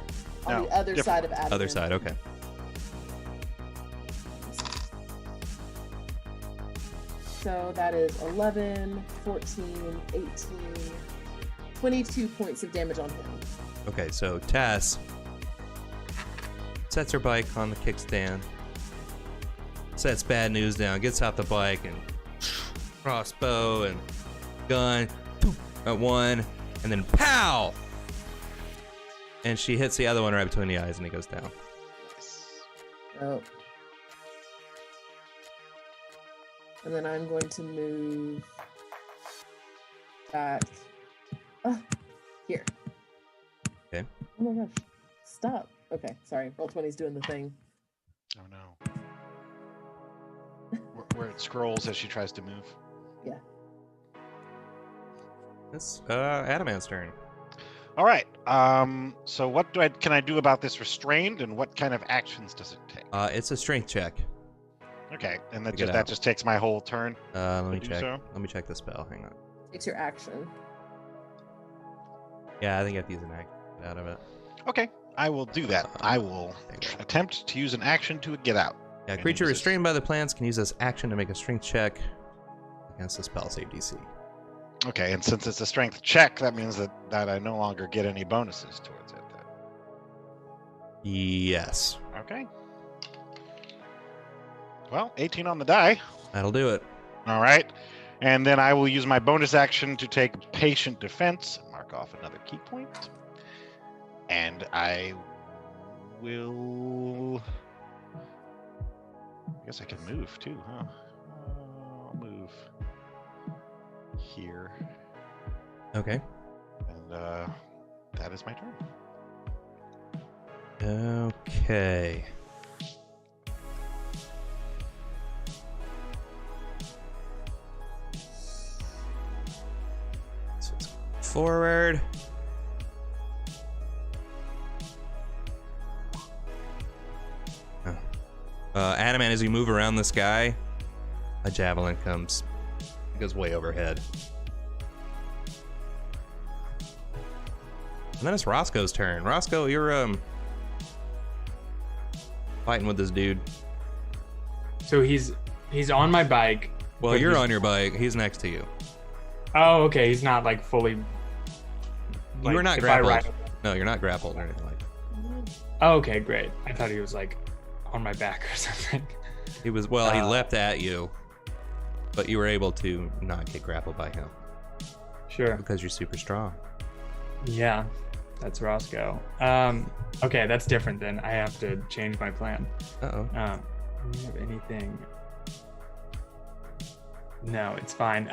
on No, the other different. side of Adam. Other side, okay. So that is 11, 14, 18, 22 points of damage on him. Okay, so Tess sets her bike on the kickstand, sets Bad News down, gets off the bike, and crossbow and gun at one, and then pow! And she hits the other one right between the eyes, and he goes down. Oh. And then I'm going to move back. Here. Okay. Oh my gosh. Stop. Okay, sorry. Roll20's doing the thing. Oh no. Where it scrolls as she tries to move. Yeah. It's Adamant's turn. All right. So what can I do about this restrained, and what kind of actions does it take? It's a strength check. Okay, and Get that out. just takes my whole turn. Let me do check. so? Let me check the spell. Hang on. It's your action. Yeah, I think I have to use an action to get out of it. Okay, I will do that. I will attempt to use an action to get out. Yeah, And creature use this- restrained by the plants can use this action to make a strength check against the spell save DC. Okay, and since it's a strength check, that means that I no longer get any bonuses towards it. Yes. Okay. Well, 18 on the die. That'll do it. All right. And then I will use my bonus action to take patient defense, mark off another key point. And I will. I guess I can move too, huh? I'll move here. Okay. And that is my turn. Okay. So it's forward. Adamant, as you move around this guy, a javelin comes. It goes way overhead. And then it's Roscoe's turn. Roscoe, you're fighting with this dude. So he's on my bike. Well, but you're he's- on your bike. He's next to you. Oh, okay. He's not like fully. You were not if I grappled. ride- No, you're not grappled or anything like that. Oh, okay, great. I thought he was like on my back or something. He was, well, he Uh, leapt at you, but you were able to not get grappled by him Sure. because you're super strong. Yeah, that's Roscoe. Okay, that's different then. I have to change my plan. Uh-oh. Do you have anything? No, it's fine.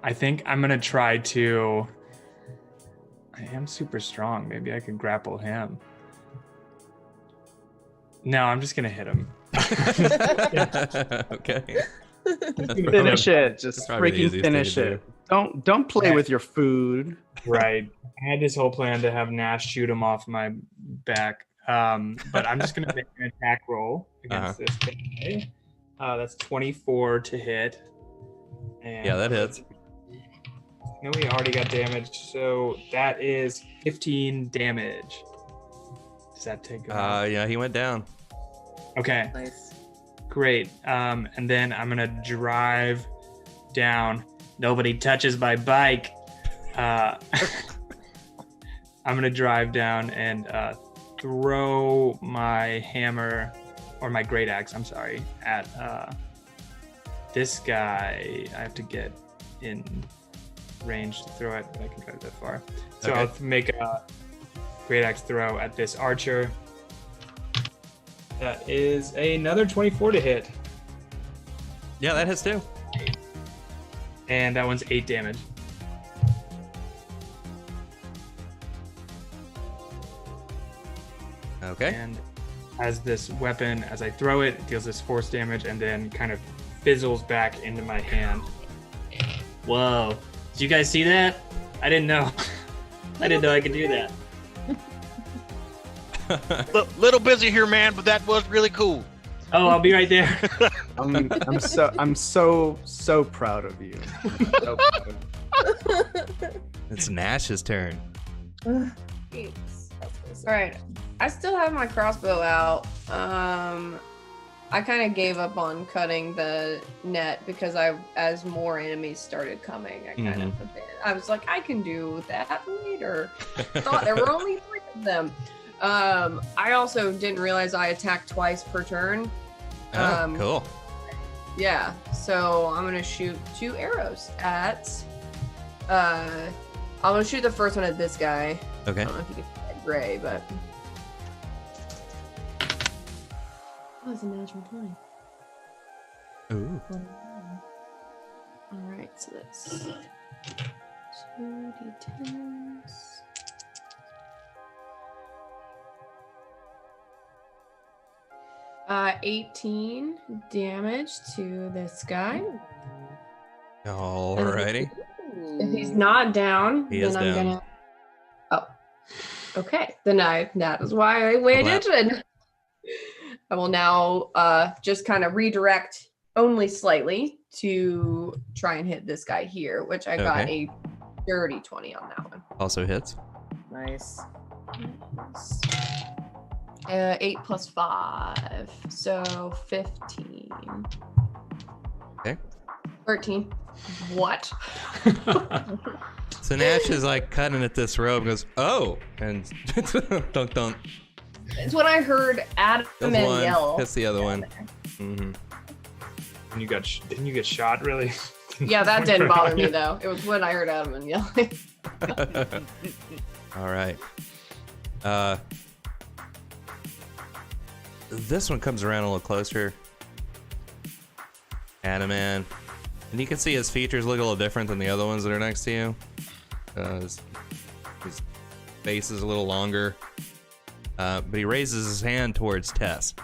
I think I'm gonna try to. I am super strong. Maybe I could grapple him. No, I'm just gonna hit him. Okay. Finish it. Just That's probably the freaking easiest thing finish to it. Don't play Yeah. with your food. Right. I had this whole plan to have Nash shoot him off my back. But I'm just gonna make an attack roll against this guy. That's 24 to hit. And Yeah, that hits. No, we already got damage, so that is 15 damage. Does that take him out? Yeah, he went down. Okay, Nice. great. And then I'm gonna drive down. Nobody touches my bike. I'm gonna drive down and throw my hammer or my great axe. I'm sorry, at this guy. I have to get in range to throw it, but I can drive that far. So Okay. I'll make a great axe throw at this archer. That is another 24 to hit, Yeah, that hits too. and that one's 8 damage. Okay. And as this weapon, as I throw it, it deals this force damage and then kind of fizzles back into my hand. Whoa. Did you guys see that? I didn't know. I didn't know I could do that. Little busy here, man, but that was really cool. Oh, I'll be right there. I'm so proud of you. So proud of you. It's Nash's turn. Thanks. All right, I still have my crossbow out. I kind of gave up on cutting the net because as more enemies started coming, I kind of I was like, I can do that later. Thought there were only 3 of them. I also didn't realize I attacked twice per turn. Oh, cool. Yeah, so I'm gonna shoot 2 arrows at. I'm gonna shoot the first one at this guy. Okay. I don't know if you can see that gray, but. Oh, it's a natural 20. Ooh. All right, so that's 2d10s. Uh, 18 damage to this guy. Alrighty. If he's not down, He then is I'm down. gonna. Oh, okay. Then that is why I waited, and I will now just kind of redirect only slightly to try and hit this guy here, which I got Okay. a dirty 20 on that one. Also hits. Nice. 8 plus 5, so 15. Okay. 13. What? So Nash is like cutting at this rope and goes, oh, and dunk dunk. It's when I heard Adam Kills and one, yell. hits the other one. Mm-hmm. And you got didn't you get shot really? Yeah, that didn't bother me though. It was when I heard Adam and yelling. All right. This one comes around a little closer. Adaman. And you can see his features look a little different than the other ones that are next to you. His face is a little longer. But he raises his hand towards Tess.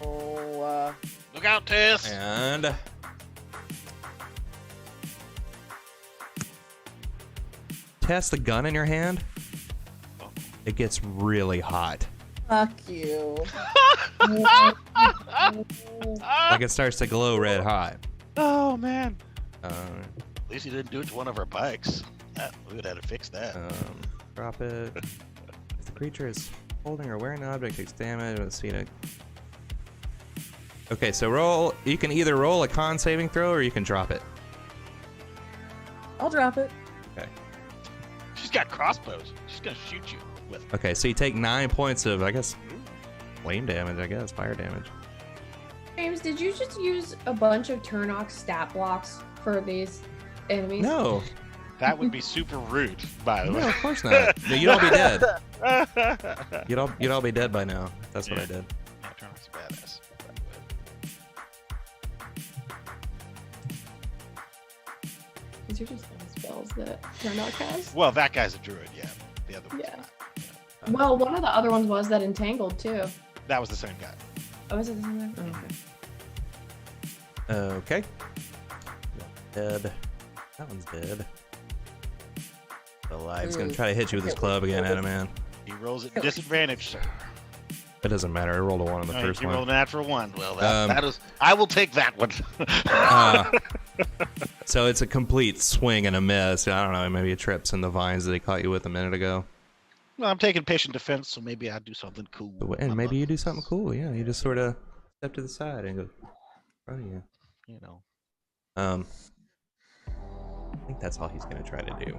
Oh, Look out, Tess. And Tess, the gun in your hand, it gets really hot. fuck you. Like it starts to glow red hot. Oh man. Uh, At least he didn't do it to one of our bikes. We would have had to fix that. Drop it. If the creature is holding or wearing an object, takes damage. Let's see it. Okay, so roll. You can either roll a con saving throw or you can drop it. I'll drop it. Okay. She's got crossbows. She's gonna shoot you with. Okay, so you take 9 points of, I guess, flame damage. I guess fire damage. James, did you just use a bunch of Turnox stat blocks for these enemies? No, That would be super rude, by the no, way. of course not. No, you'd all be dead. You'd all be dead by now. That's what I did. Yeah, Turnock's badass. These are just the spells that Turnox has. Well, that guy's a druid, yeah. The other one's Yeah. not. Well, one of the other ones was that entangled too. That was the same guy. Oh, is it the same one? Oh, okay. Okay. Dead. That one's dead. Still alive. He's gonna try to hit you with his club again, Adaman. He rolls at disadvantage, sir. It doesn't matter. I rolled a 1 on the first He one. rolled a natural 1. Well, Um, that is. I will take that one. So it's a complete swing and a miss. I don't know. Maybe it trips in the vines that he caught you with a minute ago. Well, I'm taking patient defense, so maybe I'll do something cool. And maybe you do something cool. Yeah, you just sort of step to the side and go, oh yeah. You know. I think that's all he's gonna try to do.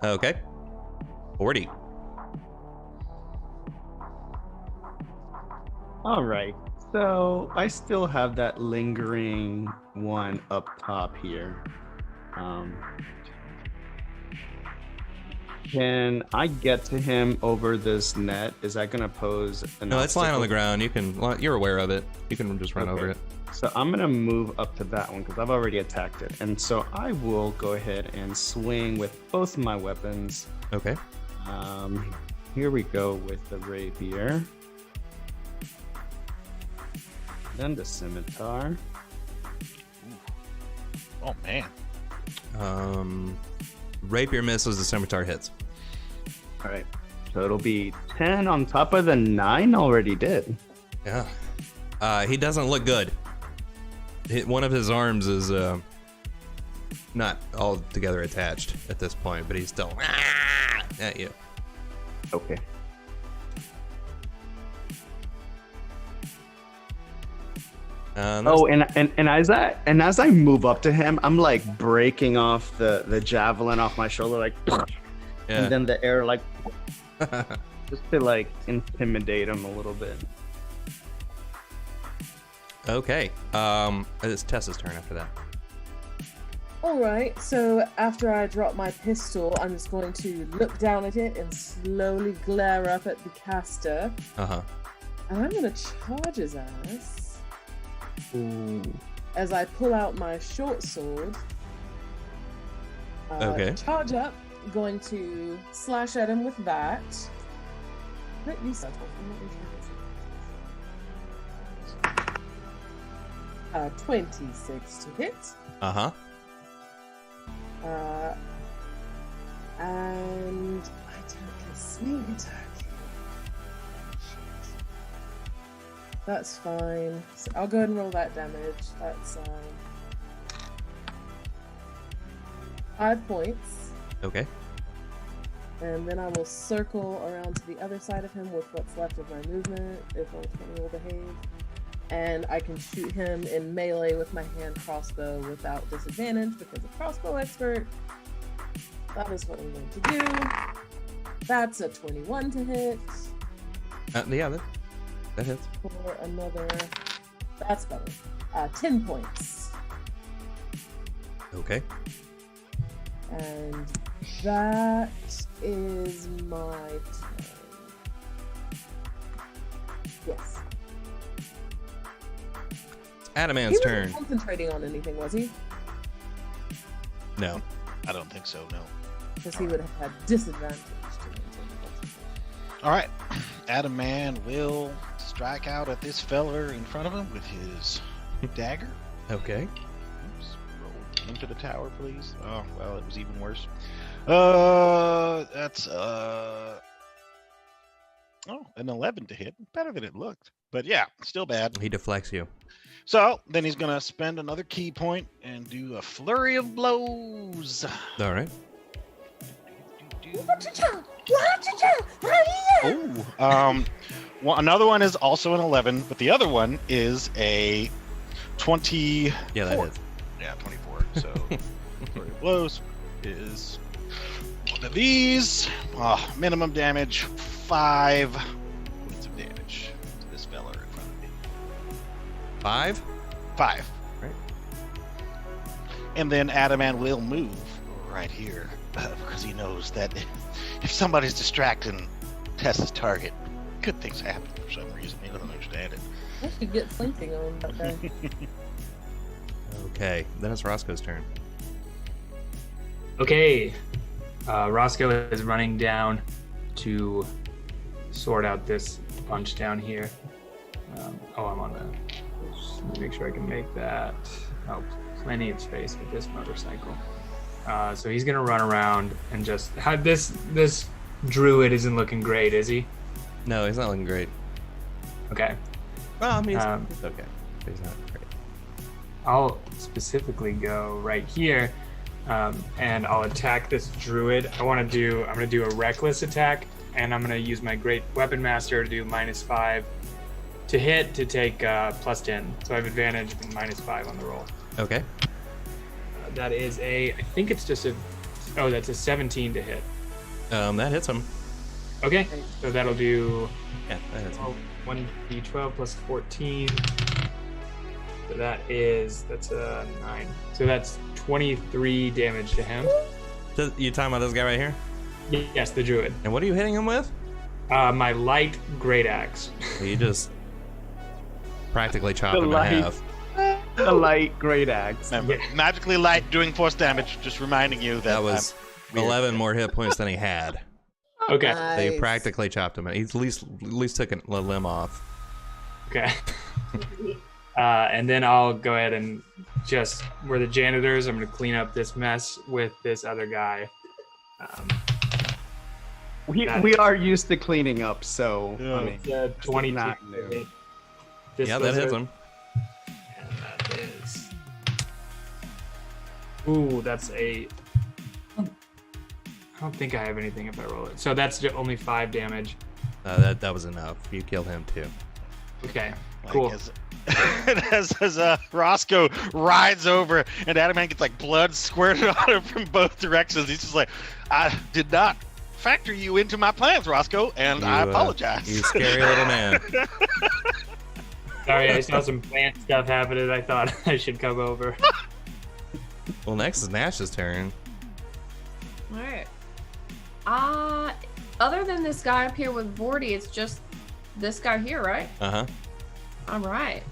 Okay. 40. All right. So I still have that lingering one up top here. Can I get to him over this net? Is that going to pose an No, it's lying on the obstacle? ground. You can. Well, you're aware of it. You can just run over it. So I'm going to move up to that one because I've already attacked it. And so I will go ahead and swing with both my weapons. Okay. Here we go with the rapier. Then the scimitar. Oh man. Rapier misses. The scimitar hits. All right. So it'll be 10 on top of the 9 already did. Yeah. He doesn't look good. One of his arms is not all together attached at this point, but he's still at you. Okay. Oh, and as I move up to him, I'm like breaking off the javelin off my shoulder, like, Yeah. And then the air like just to like intimidate him a little bit. Okay. It's Tessa's turn after that. Alright, so after I drop my pistol, I'm just going to look down at it and slowly glare up at the caster. Uh-huh. And I'm gonna charge his ass Ooh. as I pull out my short sword. Okay. Charge up, going to slash at him with that. Let me settle. 26 to hit. Uh-huh. And I don't get sneak attack. That's fine. So I'll go ahead and roll that damage. That's 5 points. Okay. And then I will circle around to the other side of him with what's left of my movement, if all 20 will behave. And I can shoot him in melee with my hand crossbow without disadvantage because a crossbow expert. That is what I'm going to do. That's a 21 to hit. Yeah, that hits. For another. That's better. 10 points. Okay. And that is my turn. Yes. Adamant's He wasn't turn. concentrating on anything, was he? No. I don't think so. No. Because he would have had disadvantage to maintain concentration. All right. Adam Man will strike out at this feller in front of him with his dagger. Okay. Oops. Roll into the tower, please. Oh, well, it was even worse. That's an 11 to hit. Better than it looked. But yeah, still bad. He deflects you. So then he's gonna spend another key point and do a flurry of blows. All right. Oh, another one is also an 11, but the other one is a 20. Yeah, that hits. Yeah, 24. So flurry of blows is one of these. Minimum damage 5 points of damage to this fella in front of me. 5? 5. Right. And then Adaman will move right here because he knows that if somebody's distracting Tessa's target, good things happen for some reason. He doesn't understand it. I should get flanking on that guy. Okay. Then it's Roscoe's turn. Okay. Roscoe is running down to sort out this bunch down here. I'm on the. Let me make sure I can make that. Oh, plenty of space with this motorcycle. So he's gonna run around and just. This druid isn't looking great, is he? No, he's not looking great. Okay. Well, I mean, it's okay. He's not great. I'll specifically go right here, and I'll attack this druid. I'm gonna do a reckless attack, and I'm gonna use my great weapon master to do -5 to hit to take +10. So I have advantage and -5 on the roll. Okay. That is I think it's just that's a 17 to hit. That hits him. Okay, so that'll do Yeah, that hits him. 1d12 plus 14. So that's a 9. So that's 23 damage to him. You talking about this guy right here? Yes, the druid. And what are you hitting him with? My light great axe. You just practically chopped him in light. half. The light great axe. Remember, magically light doing force damage, just reminding you That was I'm weird. 11 more hit points than he had. Okay. So you Nice. practically chopped him. He at least took a limb off. Okay. And then I'll go ahead and just we're the janitors. I'm going to clean up this mess with this other guy. We are used to cleaning up, so Yeah. I mean, It's a 22 not to new. hit. This Yeah, that was hits a- him. And that is. Ooh, that's a. I don't think I have anything if I roll it. So that's only 5 damage. That was enough. You killed him too. Okay, Like, cool. as Roscoe rides over and Adaman gets like blood squirted on him from both directions. He's just like, I did not factor you into my plans, Roscoe, and I apologize. You scary little man. Sorry, I saw some plant stuff happening. I thought I should come over. Well, next is Nash's turn. All right. Other than this guy up here with Vorty, it's just this guy here, right? Uh-huh. All right.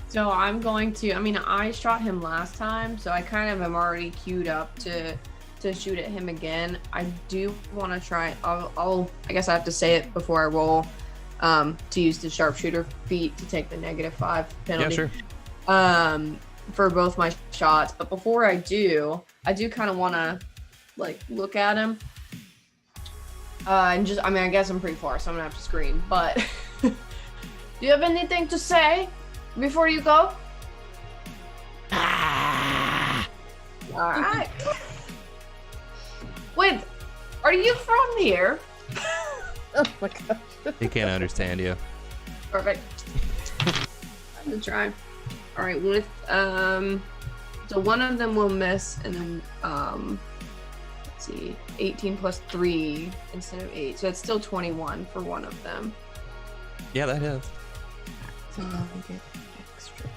So I'm going to, I mean, I shot him last time, so I kind of am already queued up to shoot at him again. I do want to try, I guess I have to say it before I roll, to use the sharpshooter feat to take the -5 penalty. Yeah, sure. For both my shots. But before I do kind of want to like look at him. And just, I mean, I guess I'm pretty far, so I'm gonna have to scream, but do you have anything to say before you go? All right. Wait, are you from here? Oh my gosh. He can't understand you. Perfect. I'm gonna try. All right, with so one of them will miss, and then let's see, 18 plus 3 instead of 8, so it's still 21 for one of them. Yeah, that is. So I'll get extra.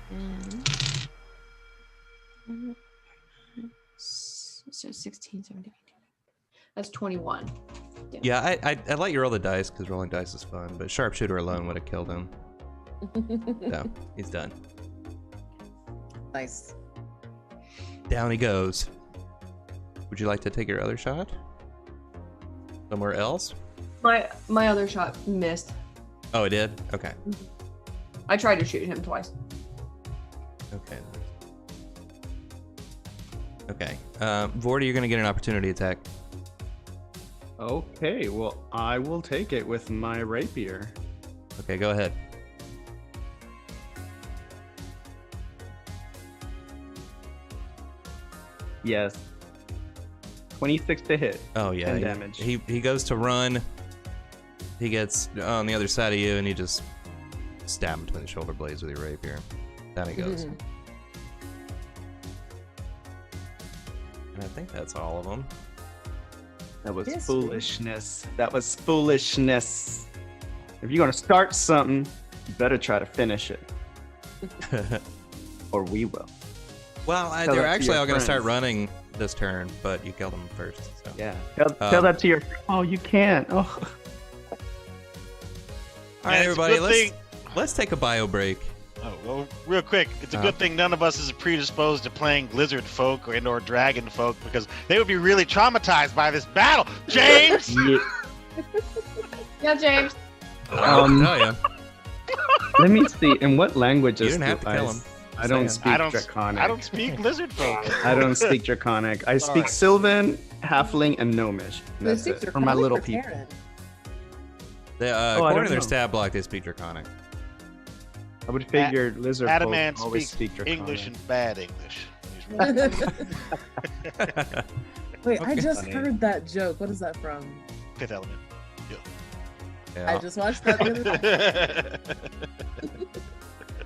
And so 16, 17, 18. That's 21. Yeah, I let you roll the dice because rolling dice is fun, but sharpshooter alone would have killed him. So he's done. Nice. Down he goes. Would you like to take your other shot? Somewhere else? My other shot missed. Oh, it did? Okay. I tried to shoot him twice. Okay. Okay. Vorty, you're gonna get an opportunity attack. Okay, well, I will take it with my rapier. Okay, go ahead. Yes. 26 to hit. Oh yeah, 10 damage. He goes to run. He gets on the other side of you, and you just stab him between the shoulder blades with your rapier. Down he goes. Mhm. And I think that's all of them. That was Yes, foolishness. That was foolishness. If you're gonna start something, you better try to finish it, or we will. Well, Tell they're that to actually your all going to start friends. running this turn, but you killed them first. So. Yeah. Tell that to your. Oh, you can't. Oh. All right, And it's a everybody, good let's take a bio break. Oh, well, real quick, it's a good thing none of us is predisposed to playing lizard folk or dragon folk because they would be really traumatized by this battle. James! Yeah. Yeah, James. Oh yeah. Let me see. In what languages You didn't have to do kill him. I don't Say speak I don't, Draconic. I don't speak lizard folk. I don't speak Draconic. I speak Alright. Sylvan, Halfling, and Gnomish. That's Speak it. For my Draconic little or people. Terran? According don't to their know. stat block, they speak Draconic. I would figure lizard Adaman folk always speaks speak Draconic. English and bad English. Wait, I Okay. just Funny. heard that joke. What is that from? Fifth Element. Yeah. I just watched that the other day.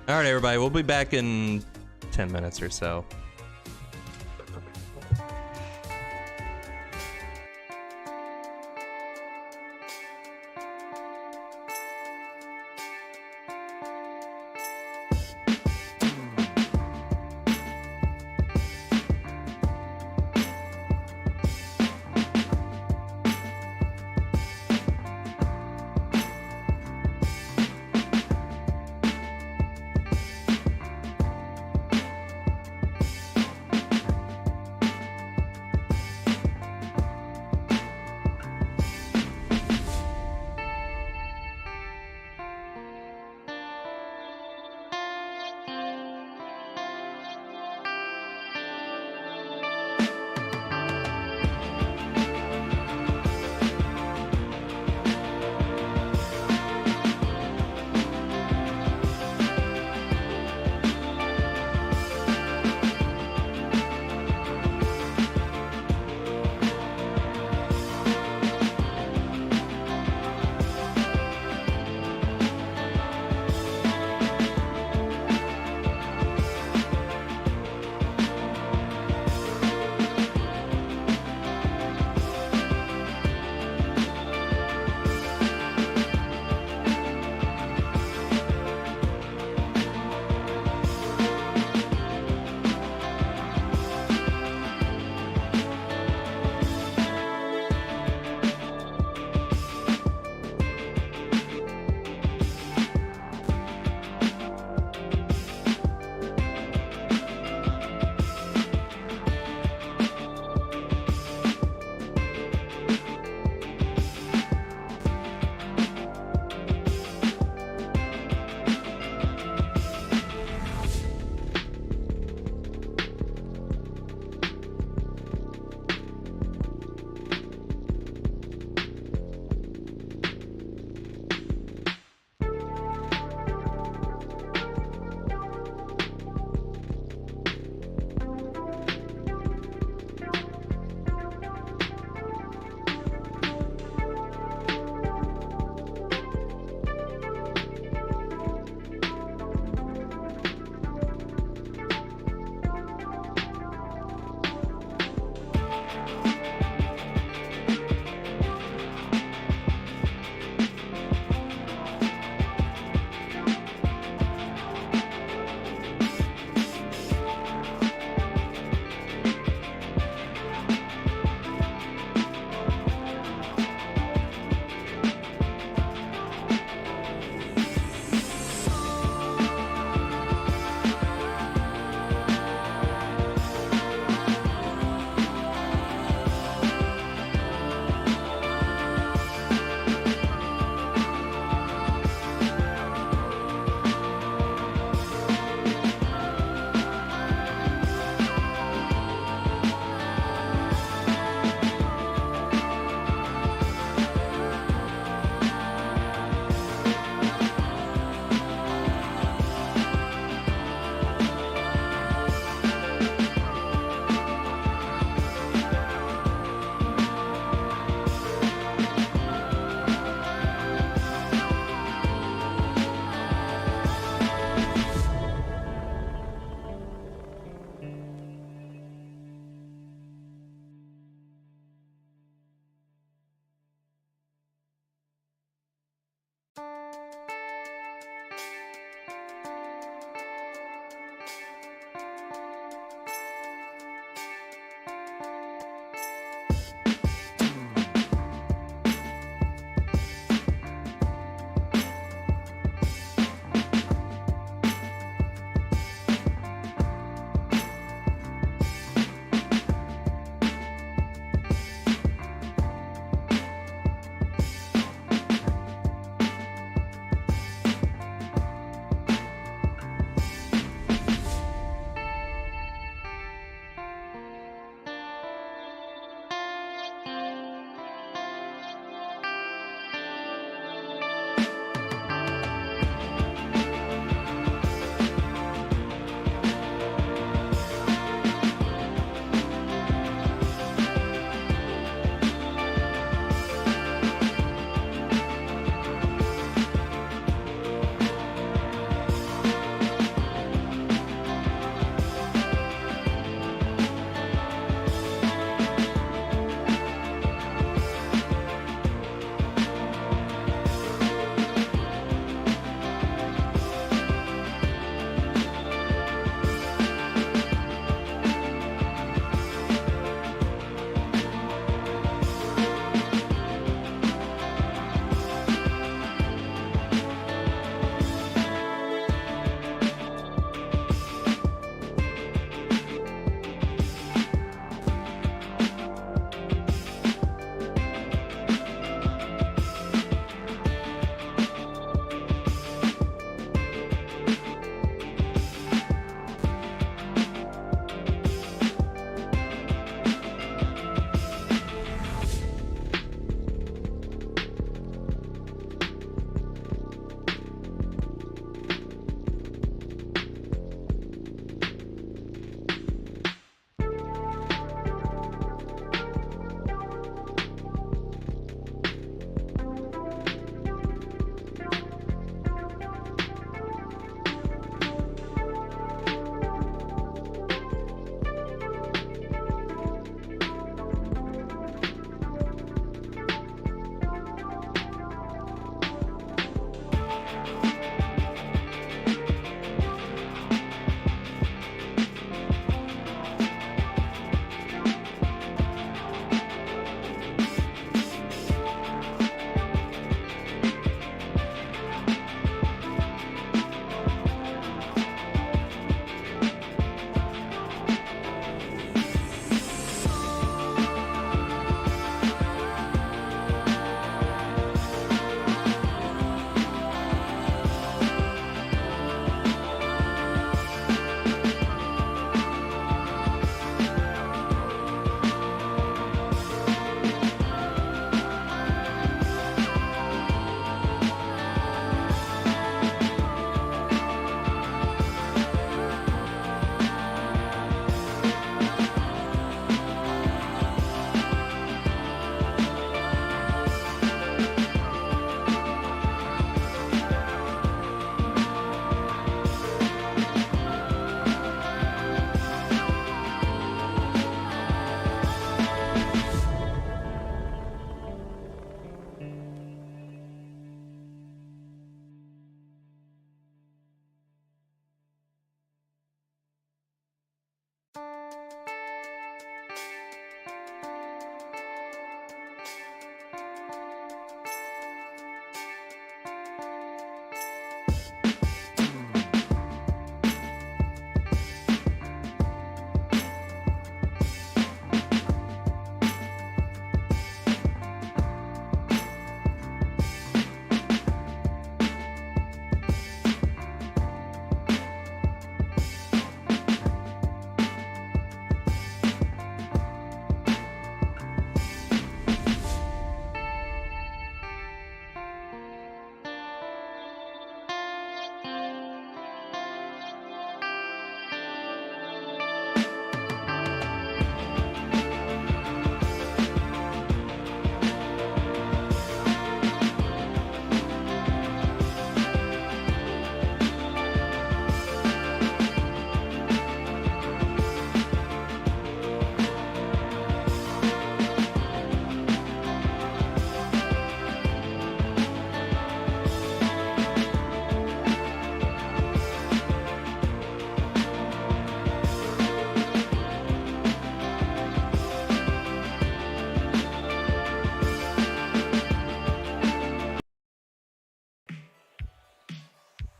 All right, everybody, we'll be back in 10 minutes or so.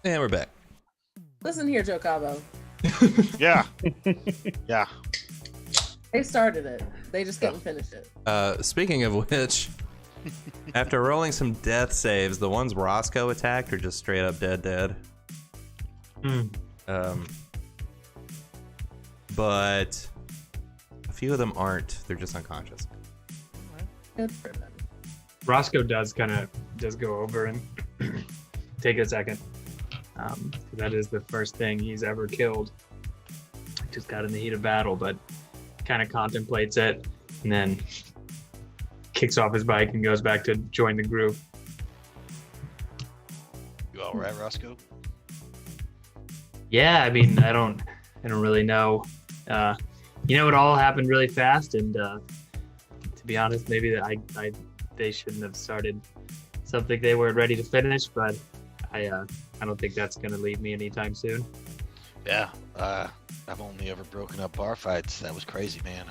And we're back. Listen here, Joe Cabo. Yeah. Yeah. They started it. They just couldn't finish it. Speaking of which, after rolling some death saves, the ones Roscoe attacked are just straight up dead. But a few of them aren't. They're just unconscious. Good for them. Roscoe does go over and take a second. That is the first thing he's ever killed. Just got in the heat of battle, but kind of contemplates it and then kicks off his bike and goes back to join the group. You all right, Roscoe? Yeah, I mean, I don't really know. It all happened really fast, and to be honest, maybe they shouldn't have started something they weren't ready to finish, but I don't think that's going to leave me anytime soon. Yeah. I've only ever broken up bar fights. That was crazy, man.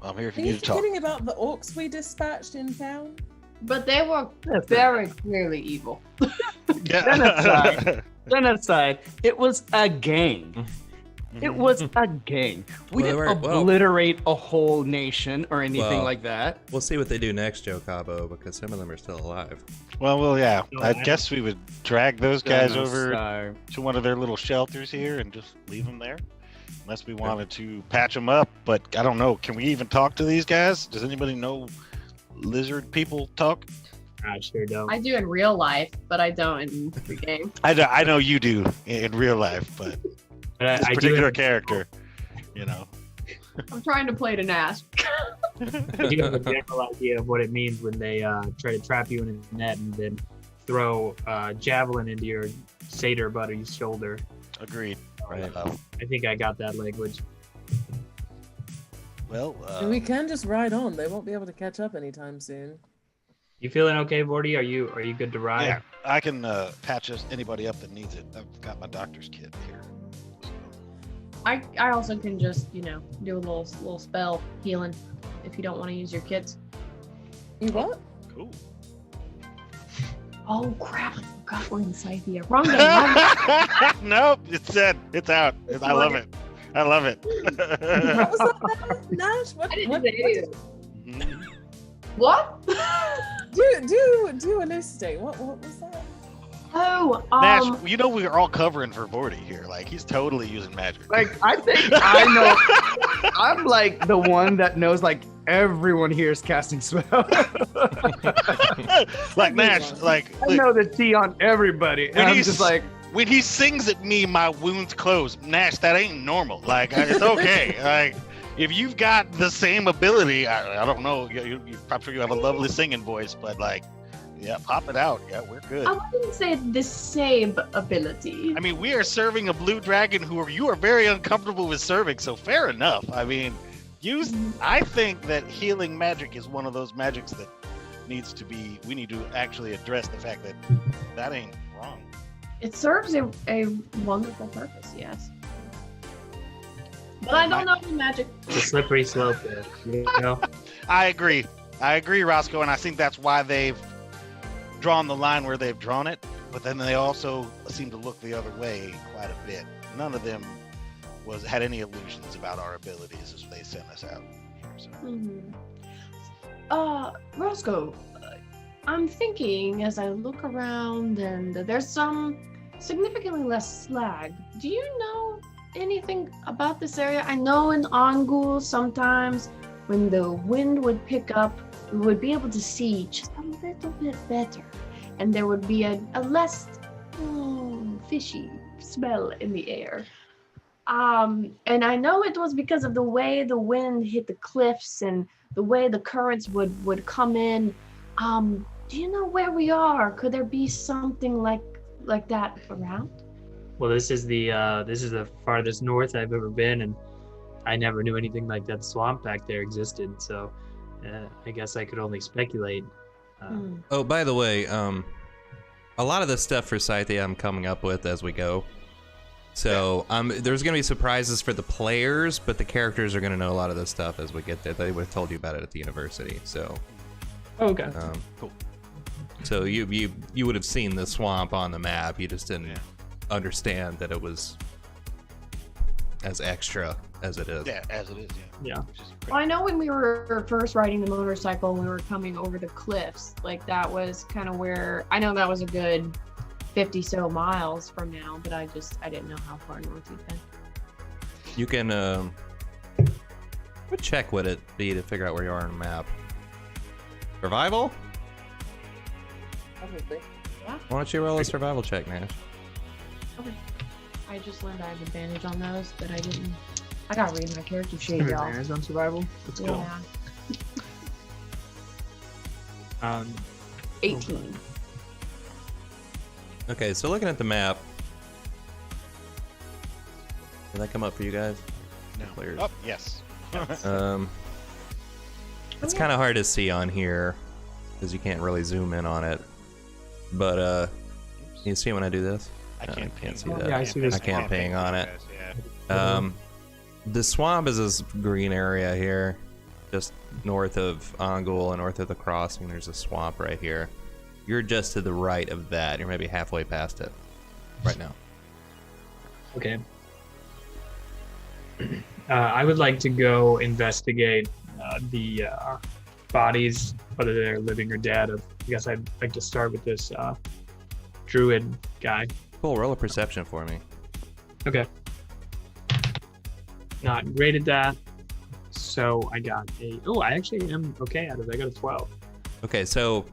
I'm here if Are you you need to talk. forgetting about the orcs we dispatched in town? But they were very clearly evil. Yeah. Genocide. It was a gang. It was a gang. We Well, didn't well- obliterate a whole nation or anything Well- like that. We'll see what they do next, Joe Cabo, because some of them are still alive. Well, yeah. No, I I- guess we would drag those guys over Genocide. to one of their little shelters here and just leave them there. Unless we wanted to patch them up, but I don't know. Can we even talk to these guys? Does anybody know lizard people talk? I sure don't. I do in real life, but I don't in the game. I know you do in real life, but But this I do particular have, character, you know. I'm trying to play to Nash. I do have a general idea of what it means when they try to trap you in a net and then throw a javelin into your satyr buddy's shoulder. Agreed. Right. I think I got that language. Well, And we can just ride on. They won't be able to catch up anytime soon. You feeling okay, Vorty? Are you good to ride? yeah, I can patch anybody up that needs it. I've got my doctor's kit here. I also can just, do a little spell healing if you don't want to use your kits. You what? Cool. Oh crap, I forgot we're in Scythia. Wrong game. Nope, it's set. It's out. I love it. I love it. What was that, Nash? What? I didn't What? say it. Mhm. What? Do elucidate. What was that? Oh, Nash, you know we're all covering for Vorty here. Like he's totally using magic. Like, I think I know. I'm like the one that knows, like, everyone here is casting spells. like Nash, like I know the T on everybody. And When I'm he's- just like, when he sings at me, my wounds close. Nash, that ain't normal. Like it's okay. Like if you've got the same ability, I don't know. I'm sure you have a lovely singing voice, but like, yeah, pop it out. Yeah, we're good. I wouldn't say the same ability. I mean, we are serving a blue dragon who you are very uncomfortable with serving, so fair enough. I mean, I think that healing magic is one of those magics that we need to actually address the fact that ain't wrong. It serves a wonderful purpose, yes. But I don't know the magic. It's a slippery slope there. You know? I agree, Roscoe, and I think that's why they've drawn the line where they've drawn it, but then they also seem to look the other way quite a bit. None of them had any illusions about our abilities as they sent us out here. So. Roscoe, I'm thinking as I look around and there's some significantly less slag. Do you know anything about this area? I know in Angul sometimes when the wind would pick up, we would be able to see just a little bit better. And there would be a less fishy smell in the air. And I know it was because of the way the wind hit the cliffs and the way the currents would come in. Do you know where we are? Could there be something like that around? Well, this is the farthest north I've ever been, and I never knew anything like that swamp back there existed. So I guess I could only speculate. Oh, by the way, a lot of the stuff for Scythia I'm coming up with as we go. So there's going to be surprises for the players, but the characters are going to know a lot of this stuff as we get there. They would have told you about it at the university. So Okay. Cool. So you would have seen the swamp on the map. You just didn't Yeah. understand that it was as extra as it is. Yeah, as it is. Yeah. Yeah. Which is Well, I know when we were first riding the motorcycle, we were coming over the cliffs. Like that was kind of where I know that was a good 50 so miles from now, but I didn't know how far north you'd been. You can what check would it be to figure out where you are on the map? Survival? Probably. Why don't you roll a survival check, Nash? I just learned I have advantage on those, but I didn't. I gotta read my character sheet, y'all. Advantage on survival. That's cool. Yeah. 18. Okay, so looking at the map, did that come up for you guys? No. Players. Oh, yes. It's kind of hard to see on here because you can't really zoom in on it. But you see when I do this? I No, can't, can't see ping. that. Yeah, I see this. I can't ping on it. Yeah. The swamp is this green area here, just north of Angul and north of the crossing. There's a swamp right here. You're just to the right of that. You're maybe halfway past it right now. Okay. I would like to go investigate the bodies, whether they're living or dead. I guess I'd like to start with this druid guy. Cool, roll a perception for me. Okay. Not great at that. So I got I actually am okay at it. I got a 12. Okay, so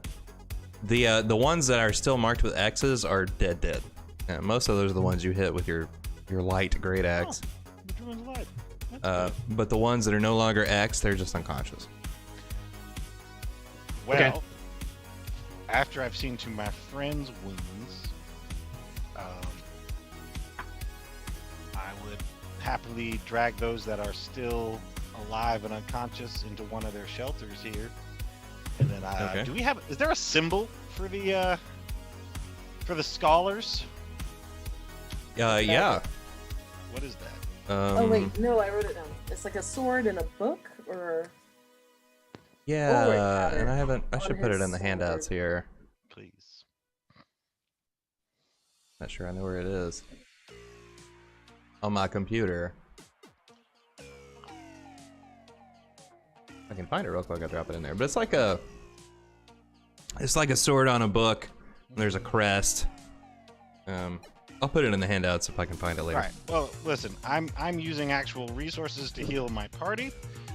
the ones that are still marked with X's are dead. Most of those are the ones you hit with your light great axe. The druid's alive. That's good. But the ones that are no longer X, they're just unconscious. Well, Okay. after I've seen to my friend's wounds, I would happily drag those that are still alive and unconscious into one of their shelters here. And then, Okay. do we have? Is there a symbol for the scholars? Yeah. What is that? Oh wait, no, I wrote it down. It's like a sword in a book, or Yeah, Oh, wait, and I haven't. I on should put it his in the handouts sword. here. Please. Not sure I know where it is. On my computer. I can find it real quick. I'll drop it in there. But it's like a sword on a book. There's a crest. I'll put it in the handouts if I can find it later. All right. Well, listen. I'm using actual resources to heal my party.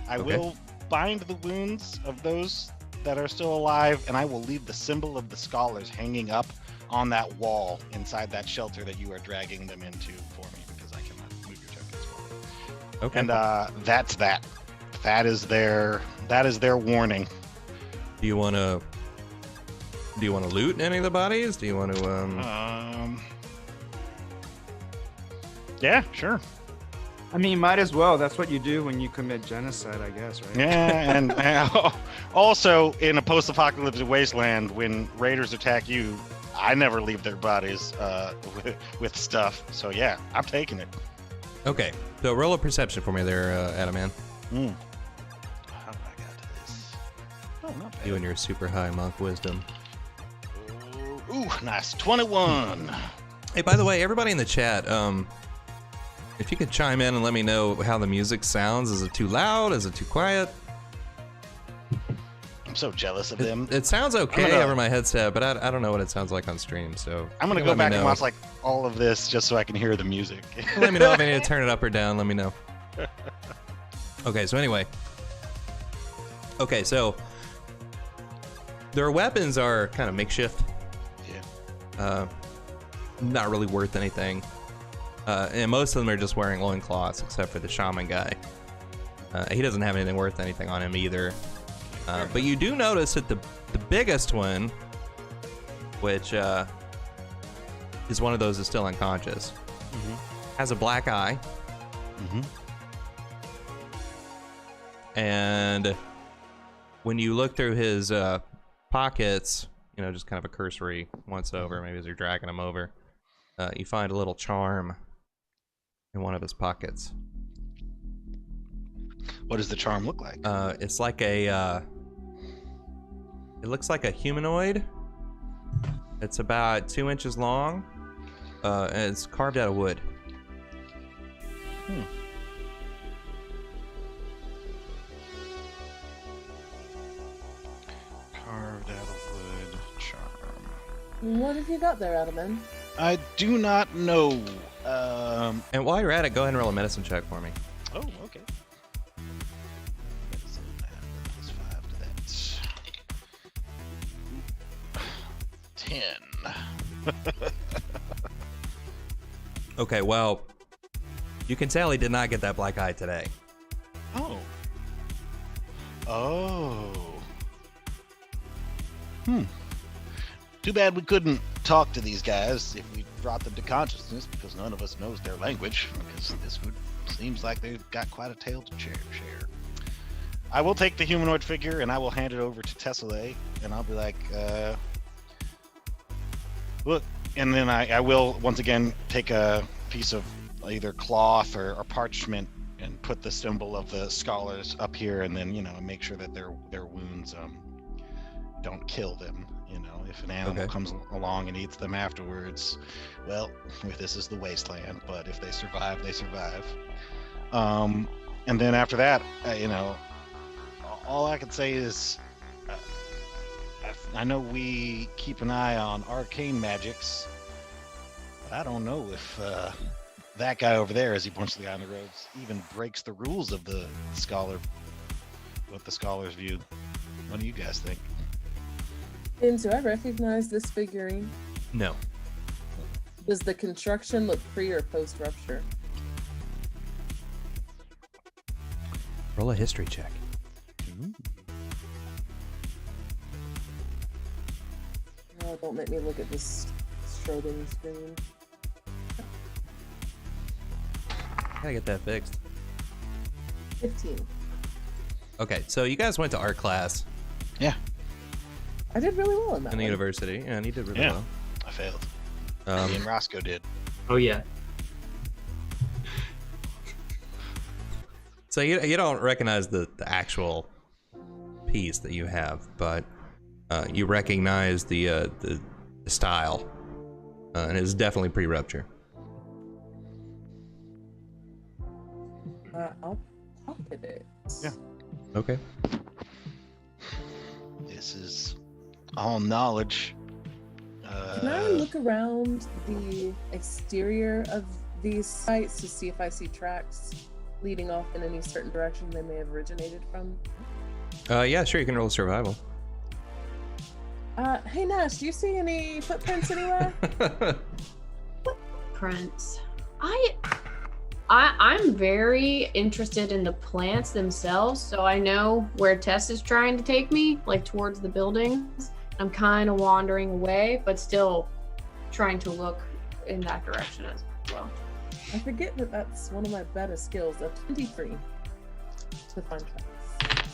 I Okay. will bind the wounds of those that are still alive, and I will leave the symbol of the scholars hanging up on that wall inside that shelter that you are dragging them into for me, because I cannot move your tokens for me. Okay. And that's that. That is their warning. Do you want to loot any of the bodies? Do you want to Yeah, sure. I mean, might as well. That's what you do when you commit genocide, I guess, right? Yeah, and also in a post-apocalyptic wasteland, when raiders attack you, I never leave their bodies with stuff. So yeah, I'm taking it. Okay. So roll a perception for me there, Adaman. How did I get to this? Oh, not bad. You and your super high monk wisdom. Ooh, nice. 21. Hey, by the way, everybody in the chat, if you could chime in and let me know how the music sounds. Is it too loud? Is it too quiet? I'm so jealous of them. It sounds okay gonna- over my headset, but I don't know what it sounds like on stream. So I'm gonna you go let me back and know. watch like all of this just so I can hear the music. Let me know if I need to turn it up or down. Let me know. Okay, so anyway. Okay, so their weapons are kind of makeshift. Yeah. Not really worth anything. And most of them are just wearing loincloths, except for the shaman guy. He doesn't have anything worth anything on him either. But you do notice that the biggest one, which is one of those that's still unconscious, has a black eye. And when you look through his pockets, you know, just kind of a cursory once over, maybe as you're dragging him over, you find a little charm in one of his pockets. What does the charm look like? It's like a it looks like a humanoid It's about 2 inches long. And it's carved out of wood. Carved out of wood, charm. What have you got there, Adamant? I do not know. And while you're at it, go ahead and roll a medicine check for me. Oh, okay. Medicine, plus 5 to that. 10. Okay, well, you can tell he did not get that black eye today. Oh. Oh. Too bad we couldn't talk to these guys if we brought them to consciousness, because none of us knows their language, because this would seems like they've got quite a tale to share. I will take the humanoid figure and I will hand it over to Tessellay, and I'll be like, look, and then I will once again take a piece of either cloth or parchment and put the symbol of the scholars up here, and then make sure that their wounds don't kill them. If an animal comes along and eats them afterwards, well, this is the wasteland. But if they survive, they survive. And then after that, all I can say is, I know we keep an eye on arcane magics, but I don't know if that guy over there, as he points to the guy on the roads, even breaks the rules of the scholar. What the scholars view. What do you guys think? Do I recognize this figurine? No. Does the construction look pre or post rupture? Roll a history check. Oh, don't make me look at this strobing screen. Gotta get that fixed. 15. Okay, so you guys went to art class Yeah, I did really well in that in the one. university, and you did really Yeah. well. I failed. Um, Me and Roscoe did. Oh yeah. So you don't recognize the actual piece that you have, but you recognize the style, and it's definitely pre-rupture. I'll pocket it. Yeah. Okay. This is all knowledge. Can I look around the exterior of these sites to see if I see tracks leading off in any certain direction they may have originated from? Yeah, sure. You can roll survival. Hey Nash, do you see any footprints anywhere? Prince. I'm very interested in the plants themselves, so I know where Tess is trying to take me, like towards the buildings. I'm kind of wandering away, but still trying to look in that direction as well. I forget that that's one of my better skills. A 23 to find tracks.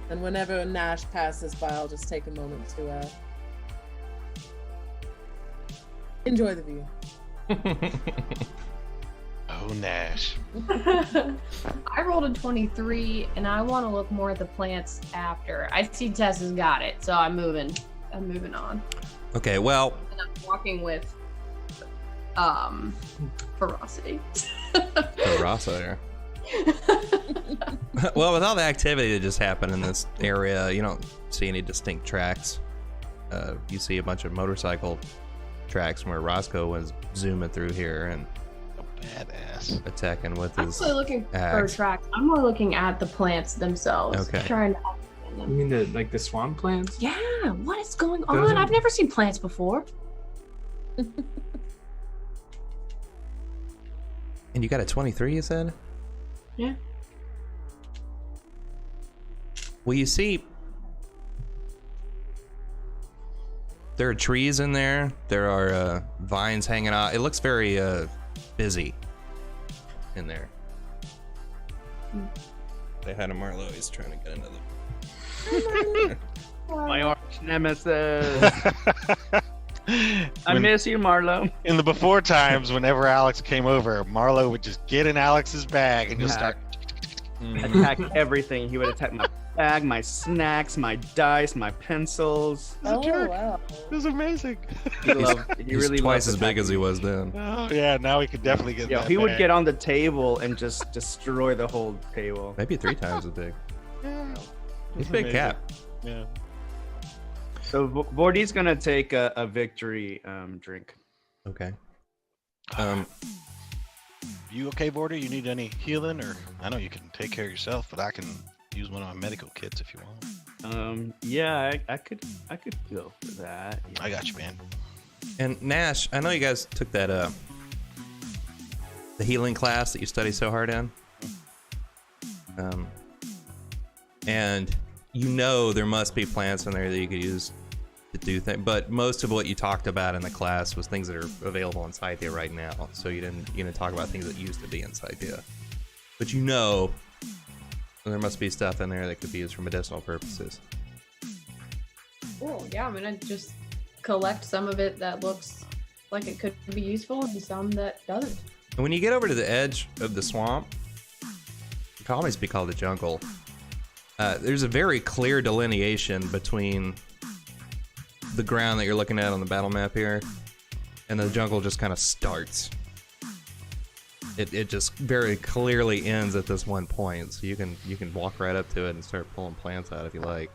And whenever Nash passes by, I'll just take a moment to enjoy the view. Oh, Nash. I rolled a 23, and I want to look more at the plants after. I see Tess has got it, so I'm moving on. Okay, well, And I'm walking with ferocity. Rasa there. Well, with all the activity that just happened in this area, you don't see any distinct tracks. You see a bunch of motorcycle tracks where Roscoe was zooming through here and Badass. attacking with I'm his really looking for axe. tracks. I'm more looking at the plants themselves. Okay. Trying to understand You them. mean the swamp plants? Yeah, what is going Those on? are- I've never seen plants before. And you got a 23, you said? Yeah. Well, you see, there are trees in there. There are vines hanging out. It looks very busy in there. They had a Marlowe. He's trying to get another. My arch nemesis. I miss you, Marlo. In the before times, whenever Alex came over, Marlo would just get in Alex's bag and just start attack everything. He would attack my bag, my snacks, my dice, my pencils. Oh wow. It was amazing. He He's really twice loved as big as he attacking. was then. Oh yeah, now we could definitely get. Yo, that he would back. get on the table and just destroy the whole table. Maybe 3 times as big. Yeah. He's a big Amazing. cat. Yeah. So Vordy's gonna take a victory drink. Okay. You okay, Border? You need any healing, or I know you can take care of yourself, but I can use one of my medical kits if you want. Yeah, I could go for that. Yeah. I got you, man. And Nash, I know you guys took that the healing class that you study so hard in. And you know there must be plants in there that you could use to do things, but most of what you talked about in the class was things that are available in Scythia right now. So you didn't talk about things that used to be in Scythia. But you know there must be stuff in there that could be used for medicinal purposes. Cool. Yeah, I'm gonna just collect some of it that looks like it could be useful and some that doesn't. And when you get over to the edge of the swamp, it can always be called the jungle. There's a very clear delineation between the ground that you're looking at on the battle map here, and the jungle just kind of starts. It just very clearly ends at this one point, so you can walk right up to it and start pulling plants out if you like.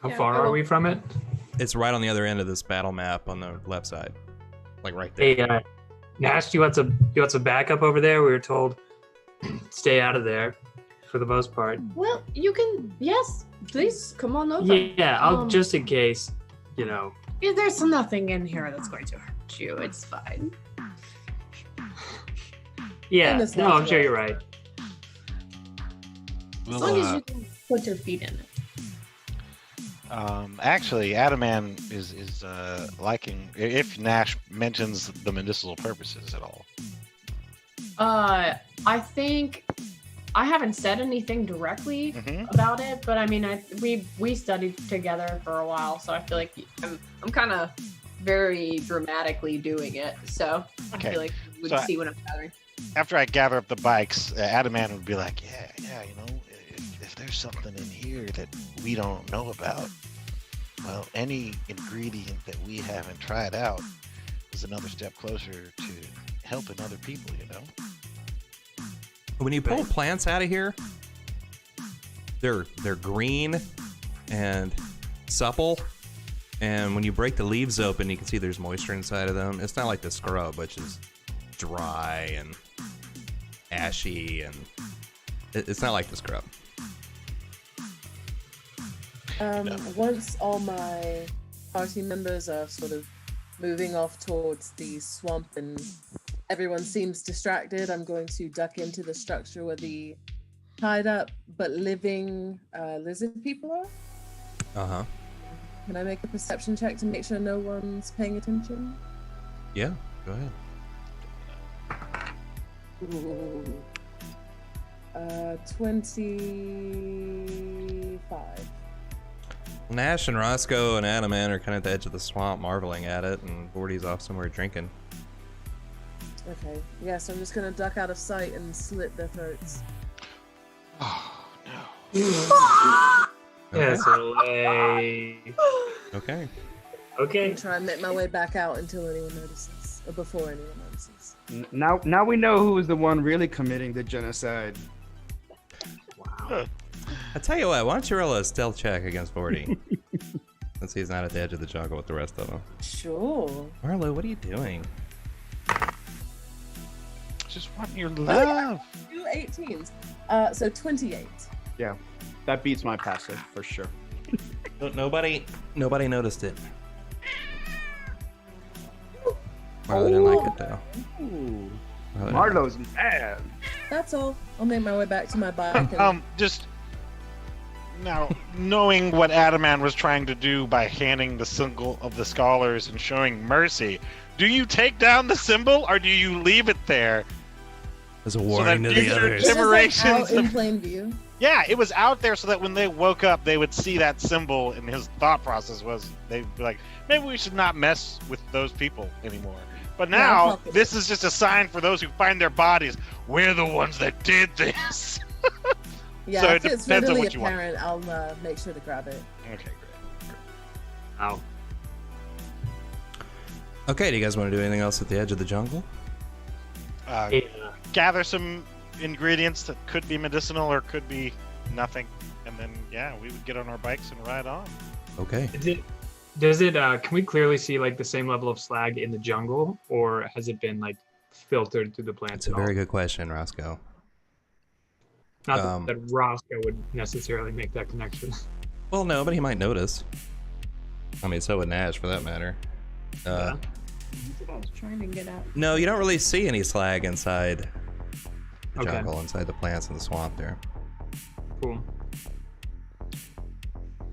How Yeah, far I are will- we from it? It's right on the other end of this battle map on the left side, like right there. Hey, Nash, you want some backup over there? We were told stay out of there for the most part. Well, you can. Yes, please come on over. Yeah, I'll just in case, you know. There's nothing in here that's going to hurt you. It's fine. Yeah, Goodness no, knows I'm sure what. you're right. As Well, long as you can put your feet in it. actually, Adaman is liking if Nash mentions the medicinal purposes at all. I think I haven't said anything directly Mm-hmm. about it, but I mean, we studied together for a while, so I feel like I'm kind of very dramatically doing it. So Okay. I feel like you would So see what I'm gathering. After I gather up the bikes, Adaman would be like, yeah, you know, if there's something in here that we don't know about, well, any ingredient that we haven't tried out is another step closer to helping other people, you know? When you pull plants out of here, they're green and supple, and when you break the leaves open, you can see there's moisture inside of them. It's not like the scrub, which is dry and ashy, and it's not like the scrub. Once all my party members are sort of moving off towards the swamp and everyone seems distracted, I'm going to duck into the structure where the tied up but living lizard people are. Uh-huh. Can I make a perception check to make sure no one's paying attention? Yeah, go ahead. Ooh. 25. Nash and Roscoe and Adaman are kind of at the edge of the swamp marveling at it, and Vordy's off somewhere drinking. Okay. Yeah, so I'm just gonna duck out of sight and slit their throats. Oh, no. Okay. Yes, away. Okay. Okay. And try and make my way back out until anyone notices, or before anyone notices. Now we know who is the one really committing the genocide. Wow. I tell you what, why don't you roll a stealth check against Vordy? Since he's not at the edge of the jungle with the rest of them. Sure. Marlo, what are you doing? Just want your love. 2 18s. So 28. Yeah, that beats my passive for sure. Nobody noticed it. Marlo didn't like it though. Ooh, Marlo didn't Marlo's mad. That's all. I'll make my way back to my bike. And Just now, knowing what Adaman was trying to do by handing the symbol of the scholars and showing mercy, do you take down the symbol or do you leave it there? There's a warning to the future others. It was, like, generations out in of- plain view. Yeah, it was out there so that when they woke up, they would see that symbol, and his thought process was they'd be like, maybe we should not mess with those people anymore. But Yeah, now, I'll this is just a sign for those who find their bodies. We're the ones that did this. Yeah, So if it it's depends on readily what you want. apparent, I'll make sure to grab it. Okay, great. Ow. Okay, do you guys want to do anything else at the edge of the jungle? Yeah. Gather some ingredients that could be medicinal or could be nothing, and then we would get on our bikes and ride on. Okay. Does it can we clearly see like the same level of slag in the jungle, or has it been like filtered through the plants? It's a very good question, Roscoe. Not Um, that Roscoe would necessarily make that connection. Well, no, but he might notice. I mean, so would Nash, for that matter. Yeah. That's what I was trying to get at. No, you don't really see any slag inside the Okay. jungle, inside the plants in the swamp there. Cool.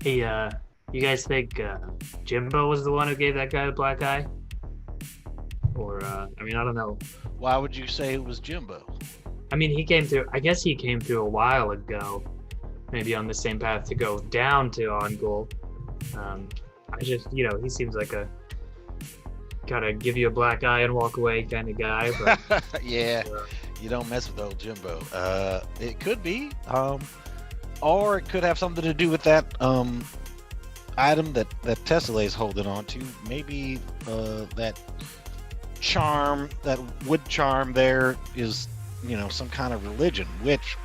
Hey, you guys think Jimbo was the one who gave that guy the black eye? Or, I mean, I don't know. Why would you say it was Jimbo? I mean, he came through, I guess he came through a while ago, maybe on the same path to go down to Ongol. I just, he seems like a kind of give you a black eye and walk away kind of guy. But Yeah, you don't mess with old Jimbo. It could be, or it could have something to do with that item that Tesselae is holding on to. Maybe that charm, that wood charm there is, some kind of religion. Which,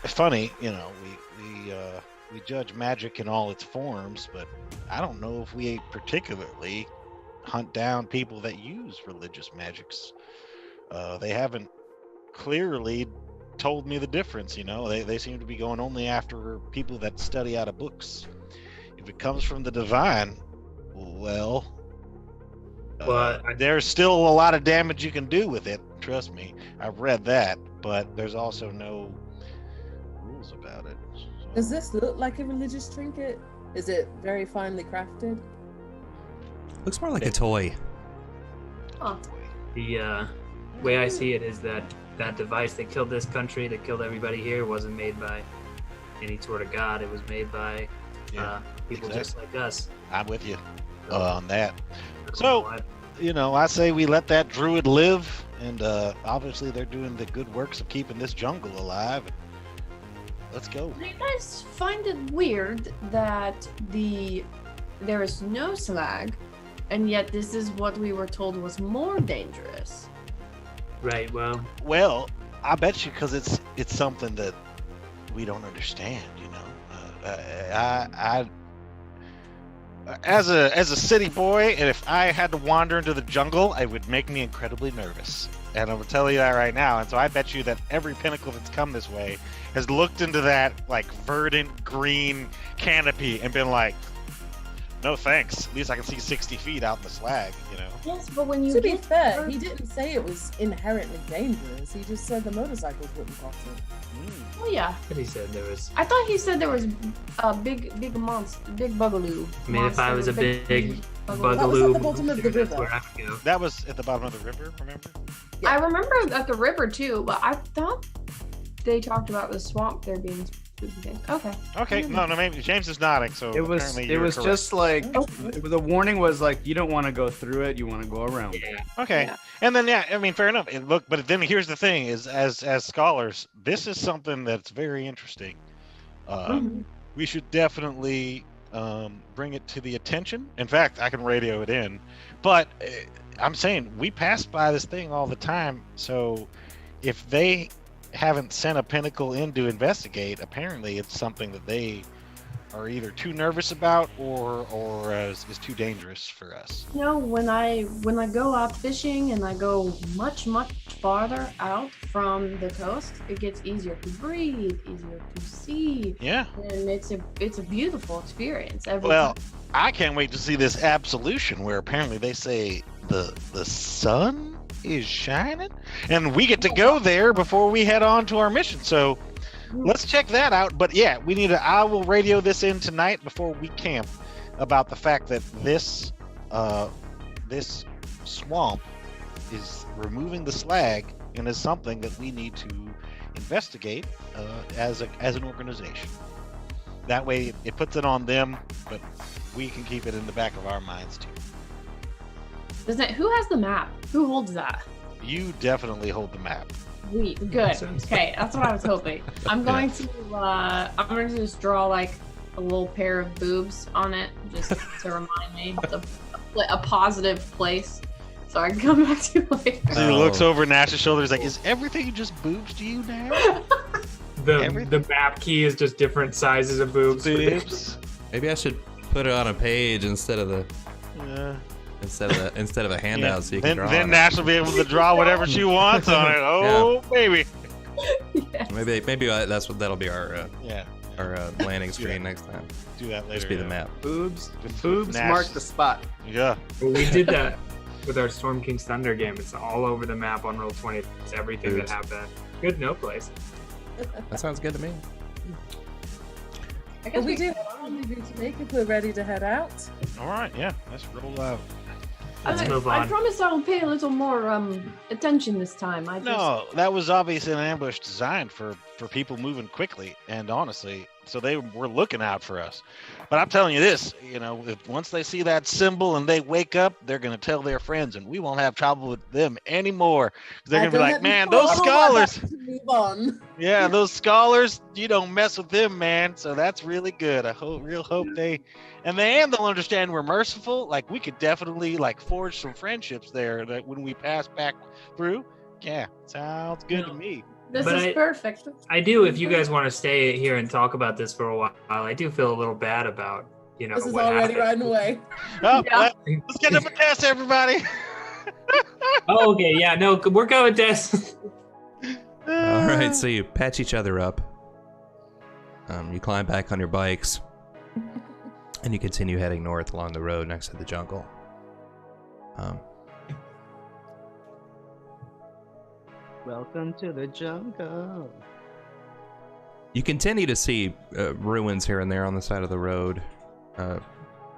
funny, we judge magic in all its forms, but I don't know if we particularly hunt down people that use religious magics. They haven't clearly told me the difference. They seem to be going only after people that study out of books. If it comes from the divine, well, there's still a lot of damage you can do with it. Trust me, I've read that, but there's also no rules about it. So. Does this look like a religious trinket? Is it very finely crafted? Looks more like a toy. the way I see it is that device that killed this country, that killed everybody here, wasn't made by any sort of god. It was made by people just like us. I'm with you on that. So, I say we let that druid live, and obviously they're doing the good works of keeping this jungle alive. Let's go. Do you guys find it weird that there is no slag, and yet this is what we were told was more dangerous? Right. Well, I bet you because it's something that we don't understand. I as a city boy, and if I had to wander into the jungle, it would make me incredibly nervous. And I will tell you that right now. And so I bet you that every pinnacle that's come this way has looked into that like verdant green canopy and been like, no thanks. At least I can see 60 feet out in the slag, Yes, but when you To be get fair, hurt- he didn't say it was inherently dangerous. He just said the motorcycles wouldn't cross it. Oh yeah, But he said there was. I thought he said there was a big monster, big bugaloo. I mean, if I was a big That was bugaloo, at the bottom of the that's river. where I would go. That was at the bottom of the river, remember? Yeah. I remember at the river too, but I thought they talked about the swamp there being spooky things. Okay. Okay, no, maybe James is nodding, so It was apparently it you're was correct. just like Oh. the warning was like you don't want to go through it, you want to go around. Yeah. Okay, Yeah. and then I mean, fair enough. Look, but then here's the thing: is as scholars, this is something that's very interesting. We should definitely bring it to the attention. In fact, I can radio it in. But I'm saying we pass by this thing all the time. So if they haven't sent a pinnacle in to investigate, apparently it's something that they are either too nervous about or is too dangerous for us. When I go out fishing and I go much farther out from the coast, it gets easier to breathe, easier to see, Yeah. and it's a beautiful experience. Every Well, time. I can't wait to see this absolution where apparently they say the sun is shining, and we get to go there before we head on to our mission. So let's check that out. But yeah, I will radio this in tonight before we camp about the fact that this swamp is removing the slag and is something that we need to investigate as an organization. That way it puts it on them, but we can keep it in the back of our minds too. Who has the map? Who holds that? You definitely hold the map. Sweet, good. Okay, that's what I was hoping. I'm going to just draw like a little pair of boobs on it, just to remind me a positive place, so I can come back to like. So he looks over Nash's shoulder. He's like, "Is everything just boobs to you now?" The map key is just different sizes of boobs. Maybe I should put it on a page instead of the instead of a handout, so you can draw. Then on Nash will be able to draw whatever she wants on it. Oh, baby. Yes. Maybe that'll be our Yeah. our landing screen next time. Do that later. Just be the map. Boobs Nash. mark the spot. Yeah. Well, we did that with our Storm King's Thunder game. It's all over the map on Roll20. It's everything Boobs. that happened. Good no place. That sounds good to me. I guess Well, we we do have a movie to make if we're ready to head out. All right. Yeah. Let's roll out. Let's move I on. promise I will pay a little more attention this time. No, that was obviously an ambush designed for people moving quickly, and honestly, so they were looking out for us. But I'm telling you this, if once they see that symbol and they wake up, they're gonna tell their friends, and we won't have trouble with them anymore. 'Cause they're gonna be like, "Man, those scholars, Move on. yeah, those scholars, you don't mess with them, man." So that's really good. I hope they'll understand we're merciful. Like we could definitely forge some friendships there that when we pass back through. Yeah, sounds good to me. This But is perfect. I do, if you guys want to stay here and talk about this for a while, I do feel a little bad about, This is what already happened. riding away. Oh, Yeah. let's get up a test, everybody. Oh, okay, yeah, no, we're going, Des. All right, so you patch each other up. You climb back on your bikes, and you continue heading north along the road next to the jungle. Welcome to the jungle. You continue to see ruins here and there on the side of the road. I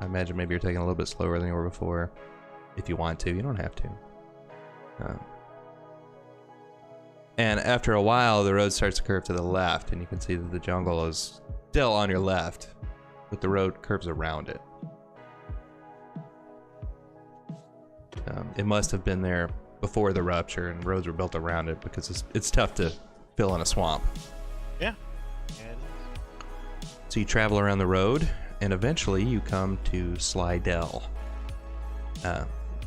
imagine maybe you're taking a little bit slower than you were before. If you want to, you don't have to. And after a while, the road starts to curve to the left, and you can see that the jungle is still on your left, but the road curves around it. It must have been there before the rupture, and roads were built around it because it's tough to fill in a swamp. Yeah. So you travel around the road, and eventually you come to Slidell.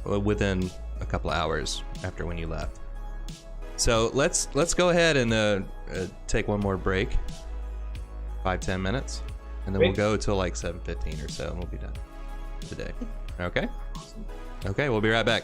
Within a couple of hours after when you left. So let's go ahead and take one more break, 5-10 minutes, and then we'll go till like 7:15 or so, and we'll be done for the day. Okay. Okay, we'll be right back.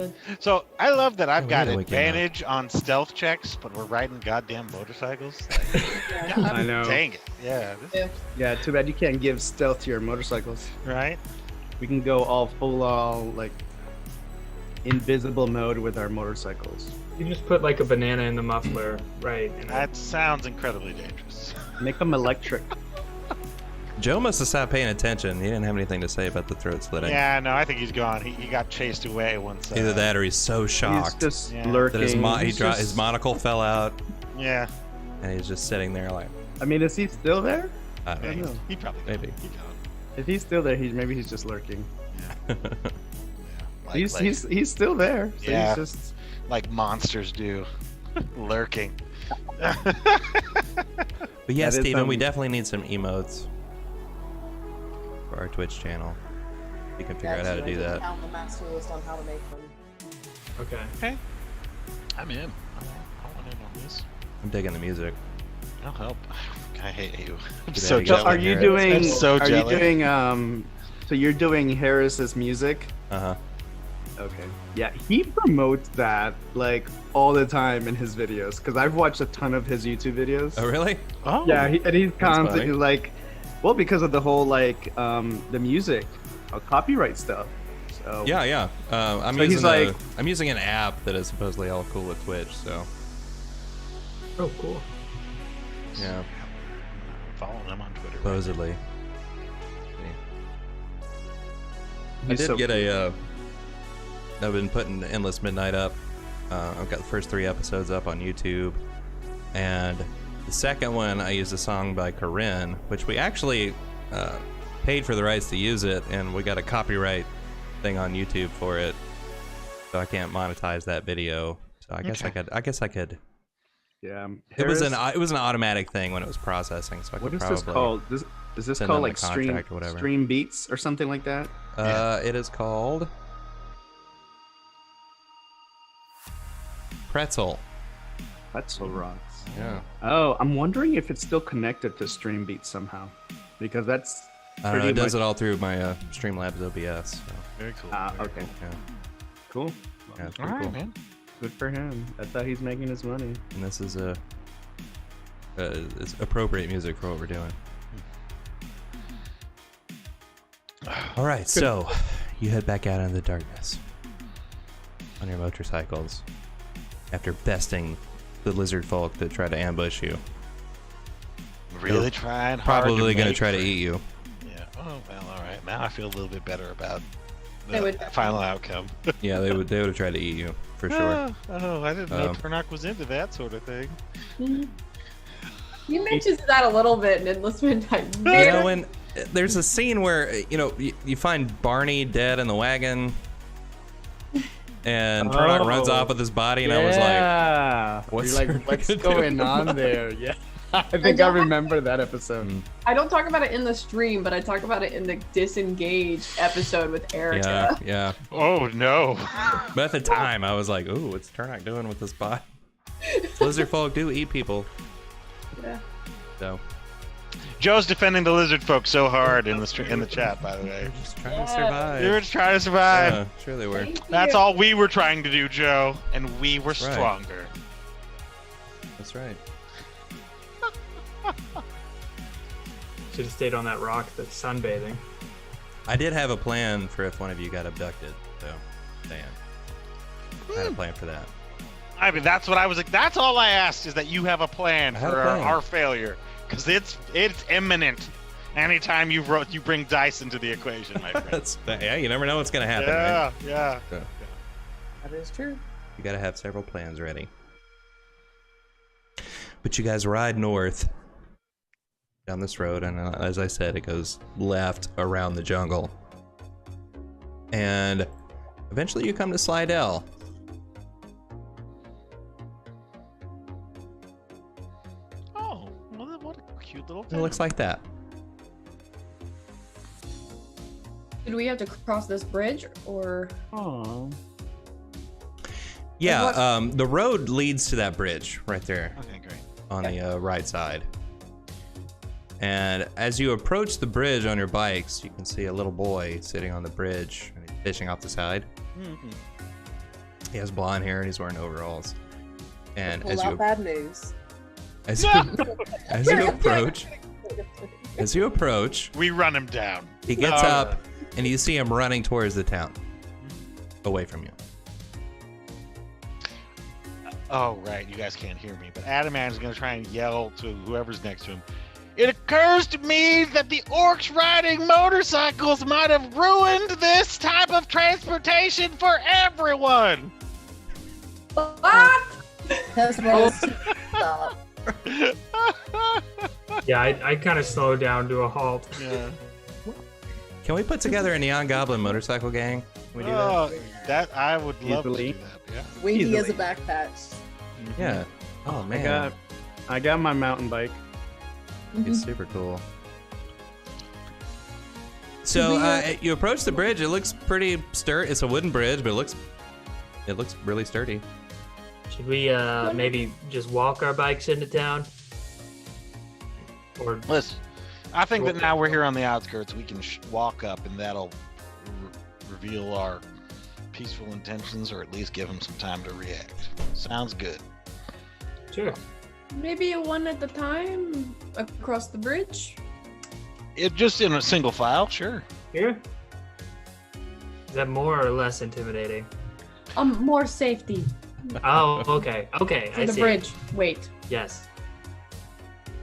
good. So I love that I've Yeah, we got need to wake him up. advantage on stealth checks, but we're riding goddamn motorcycles. Yeah. God I know. Dang it. Yeah. Yeah. Yeah, too bad you can't give stealth to your motorcycles. Right. We can go all like invisible mode with our motorcycles. You just put like a banana in the muffler, right? And That sounds incredibly dangerous. Make them electric. Joe must have stopped paying attention. He didn't have anything to say about the throat slitting. Yeah, no, I think he's gone. He got chased away once. Either that or he's so shocked He's just Yeah. lurking. that He's his just- monocle fell out Yeah. and he's just sitting there like, I mean, is he still there? I don't I know. don't know. He probably Maybe. He gone. If he's still there, maybe he's just lurking. Yeah. Like, He's still there. So Yeah. he's just like monsters do, lurking. But yeah, That is, Steven, we um, definitely need some emotes for our Twitch channel. You can figure out how to do that. Found the master list on how to make them. okay. I'm in. I want in on this. I'm digging the music. I'll help. I hate you. I'm Get so out of jealous. here. Are you I'm doing? so are jealous. you doing? So you're doing Harris's music? Uh huh. Okay. Yeah, he promotes that like all the time in his videos because I've watched a ton of his YouTube videos. Oh really? Oh. Yeah, and he's constantly funny. like, well, because of the whole like the music, copyright stuff. So Yeah, yeah. I'm So he's using like- I'm using an app that is supposedly all cool with Twitch. So Oh, cool. yeah, Following him on Twitter. supposedly. I he's did so get cool. I've been putting Endless Midnight up. I've got the first 3 episodes up on YouTube, and the second one I used a song by Corinne, which we actually paid for the rights to use it, and we got a copyright thing on YouTube for it, so I can't monetize that video. So I guess Okay. I could. Yeah. It was an Harris- automatic thing when it was processing, so I What could is probably. this called? Is this send called them like the contract stream or whatever. stream beats or something like that? It is called Pretzel. Pretzel rocks. Yeah. Oh, I'm wondering if it's still connected to stream beats somehow, because that's pretty It does much- it all through my Streamlabs OBS. So, Very cool. Ah, very okay. yeah, cool. yeah, it's All pretty right, cool. man. Good for him. That's how he's making his money. And this is it's appropriate music for what we're doing. All right, so you head back out into the darkness on your motorcycles after besting the lizard folk that try to ambush you. Really trying hard. Probably going to make try to friends. eat you. Yeah. Oh well. All right. Now I feel a little bit better about They the would- final outcome. Yeah, they would have tried to eat you for sure. Oh, I didn't know Um, Turnock was into that sort of thing. He mentions that a little bit in Endless Midnight. You know, when there's a scene where you find Barney dead in the wagon, and Turnock runs off with his body, and I was like, yeah. what's You're Turnock like, what's gonna do? going on there? Yeah. I think I remember that episode. I don't talk about it in the stream, but I talk about it in the disengaged episode with Erica. yeah. Oh no. But at the time, I was like, ooh, what's Turnock doing with this body? Lizard folk do eat people, Yeah. so Joe's defending the lizard folk so hard in the chat. By the way, just trying to Yeah. survive. they were just trying to survive. Yeah, sure they were. Thank That's you. all we were trying to do, Joe, and we were That's right. stronger. That's right. Should have stayed on that rock that's sunbathing. I did have a plan for if one of you got abducted, so Dan. I had a plan for that. I mean, that's what I was like. That's all I asked is that you have a plan I have for a plan. our failure, because it's imminent. Anytime you bring dice into the equation, my friend. That's yeah. You never know what's gonna happen, yeah, right? yeah. That is true. You gotta have several plans ready. But you guys ride north down this road, and as I said, it goes left around the jungle, and eventually you come to Slidell. Oh, well, what a cute little It town. looks like that. Did we have to cross this bridge or? Oh. Yeah, what- the road leads to that bridge right there Okay, great. on the right side. And as you approach the bridge on your bikes, you can see a little boy sitting on the bridge and he's fishing off the side. Mm-hmm. He has blonde hair and he's wearing overalls. And Pull out bad news. as you approach, We run him down. he gets up and you see him running towards the town, away from you. Oh, right. You guys can't hear me. But Adaman's going to try and yell to whoever's next to him. It occurs to me that the orcs riding motorcycles might have ruined this type of transportation for everyone. What? That's stop. Yeah, I kind of slow down to a halt. Yeah. Can we put together a Neon Goblin motorcycle gang? Can we do that? Oh, that I would love Easily. to do that. Yeah. Winky as a Easily. back patch. Yeah. Oh I man, got my mountain bike. it's super cool. So you approach the bridge. It looks pretty sturdy. It's a wooden bridge, but it looks really sturdy. Should we maybe just walk our bikes into town? Or Listen, I think that now we're here on the outskirts, we can walk up and that'll reveal our peaceful intentions, or at least give them some time to react. Sounds good. sure. Maybe a one at a time across the bridge. It just in a single file, sure. Here. Is that more or less intimidating? More safety Oh, okay. Okay, for I the see. bridge. Wait. Yes.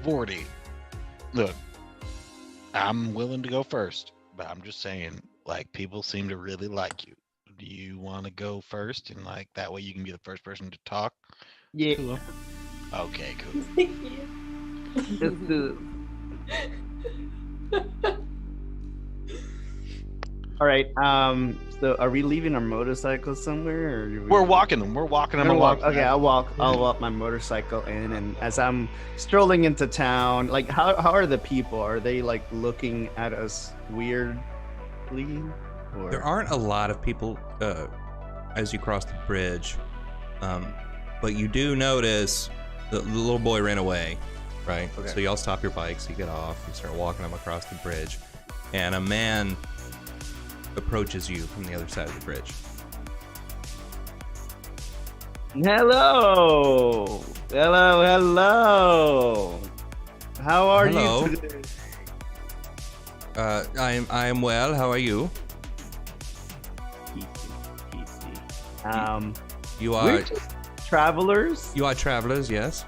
Vorty, look, I'm willing to go first, but I'm just saying, like, people seem to really like you. Do you want to go first, and like that way you can be the first person to talk Yeah. to them? Okay, cool. Let's do All right. So are we leaving our motorcycle somewhere, or are we... We're walking them. We're walking them I'm gonna along. walk. Okay, I'll walk my motorcycle in, and as I'm strolling into town, like, how are the people? Are they like looking at us weirdly? Or... There aren't a lot of people as you cross the bridge, but you do notice the little boy ran away, right? Okay. So y'all stop your bikes, you get off, you start walking them across the bridge, and a man approaches you from the other side of the bridge. Hello, hello. How are Hello. you today? I am well. How are you? Easy. You We're are just travelers. travelers, yes.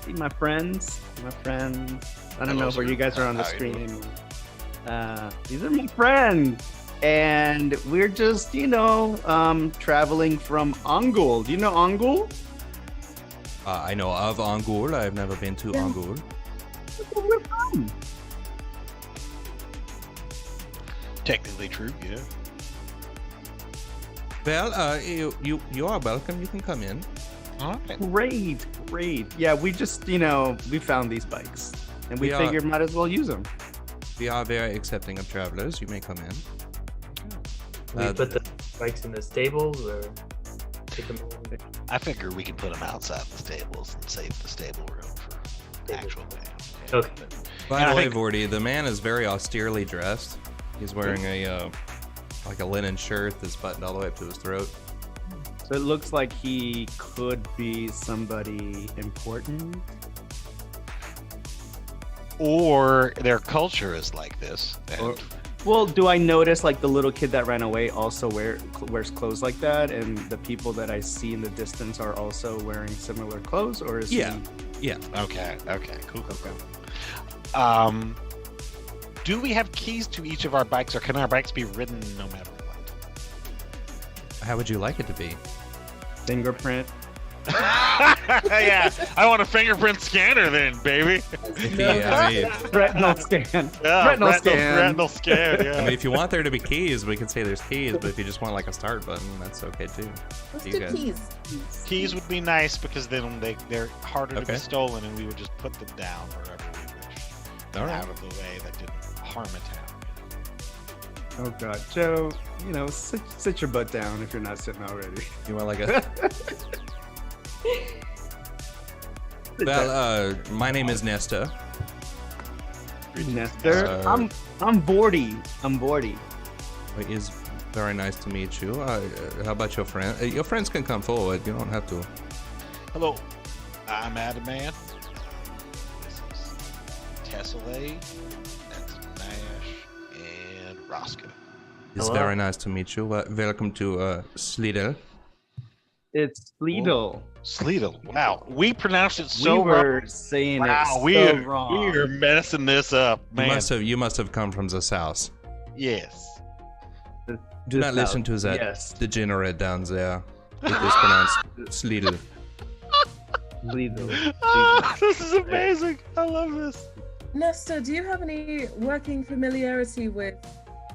See my friends. I don't Hello, know where sir. you guys are on the How you screen doing? anymore. These are my friends. And we're just, traveling from Angul. Do you know Angul? I know of Angul. I've never been to Angul. That's where we're from. Technically true, yeah. Well, you are welcome. You can come in. All right. Great. Yeah, we just, we found these bikes. And we We are- figured might as well use them. We are very accepting of travelers. You may come in. We put the bikes in the stables or take them over? I figure we can put them outside the stables and save the stable room for actual band. Okay. By And the I way, think- Vorty, the man is very austerely dressed. He's wearing a like a linen shirt that's buttoned all the way up to his throat. So it looks like he could be somebody important. Or their culture is like this. And Or- Well, do I notice like the little kid that ran away also wears clothes like that, and the people that I see in the distance are also wearing similar clothes, or is Yeah. he... okay, cool. Okay. Do we have keys to each of our bikes, or can our bikes be ridden no matter what? How would you like it to be? Fingerprint. Yeah, I want a fingerprint scanner then, baby. Retinal scan. Yeah, Retinal scan. retinal scan. Yeah. I mean, if you want there to be keys, we can say there's keys. But if you just want like a start button, that's okay too. Let's You do guys- keys. Keys would be nice because then they're harder to Okay. be stolen, and we would just put them down wherever we wish, All right. out of the way that didn't harm a town. Oh God, Joe. Sit your butt down if you're not sitting already. You want like a? Well, my name is Nesta. Nestor. Uh, I'm Bordy. Wait, is Very nice to meet you. How about your friend? Your friends can come forward. You don't have to. Hello, I'm Adamant. This is Tessellay. That's Nash and Roscoe. It's Hello. very nice to meet you. Welcome to Slidel. It's Sleedle. Sleedle. Wow, we pronounced it so we were wrong. saying Wow, it we're so wrong. we're messing this up, man. You must have come from the south. Yes. Do not listen to that Yes. degenerate down there. It is pronounced Slidel. Sleedle. This is amazing. I love this. Nestor, do you have any working familiarity with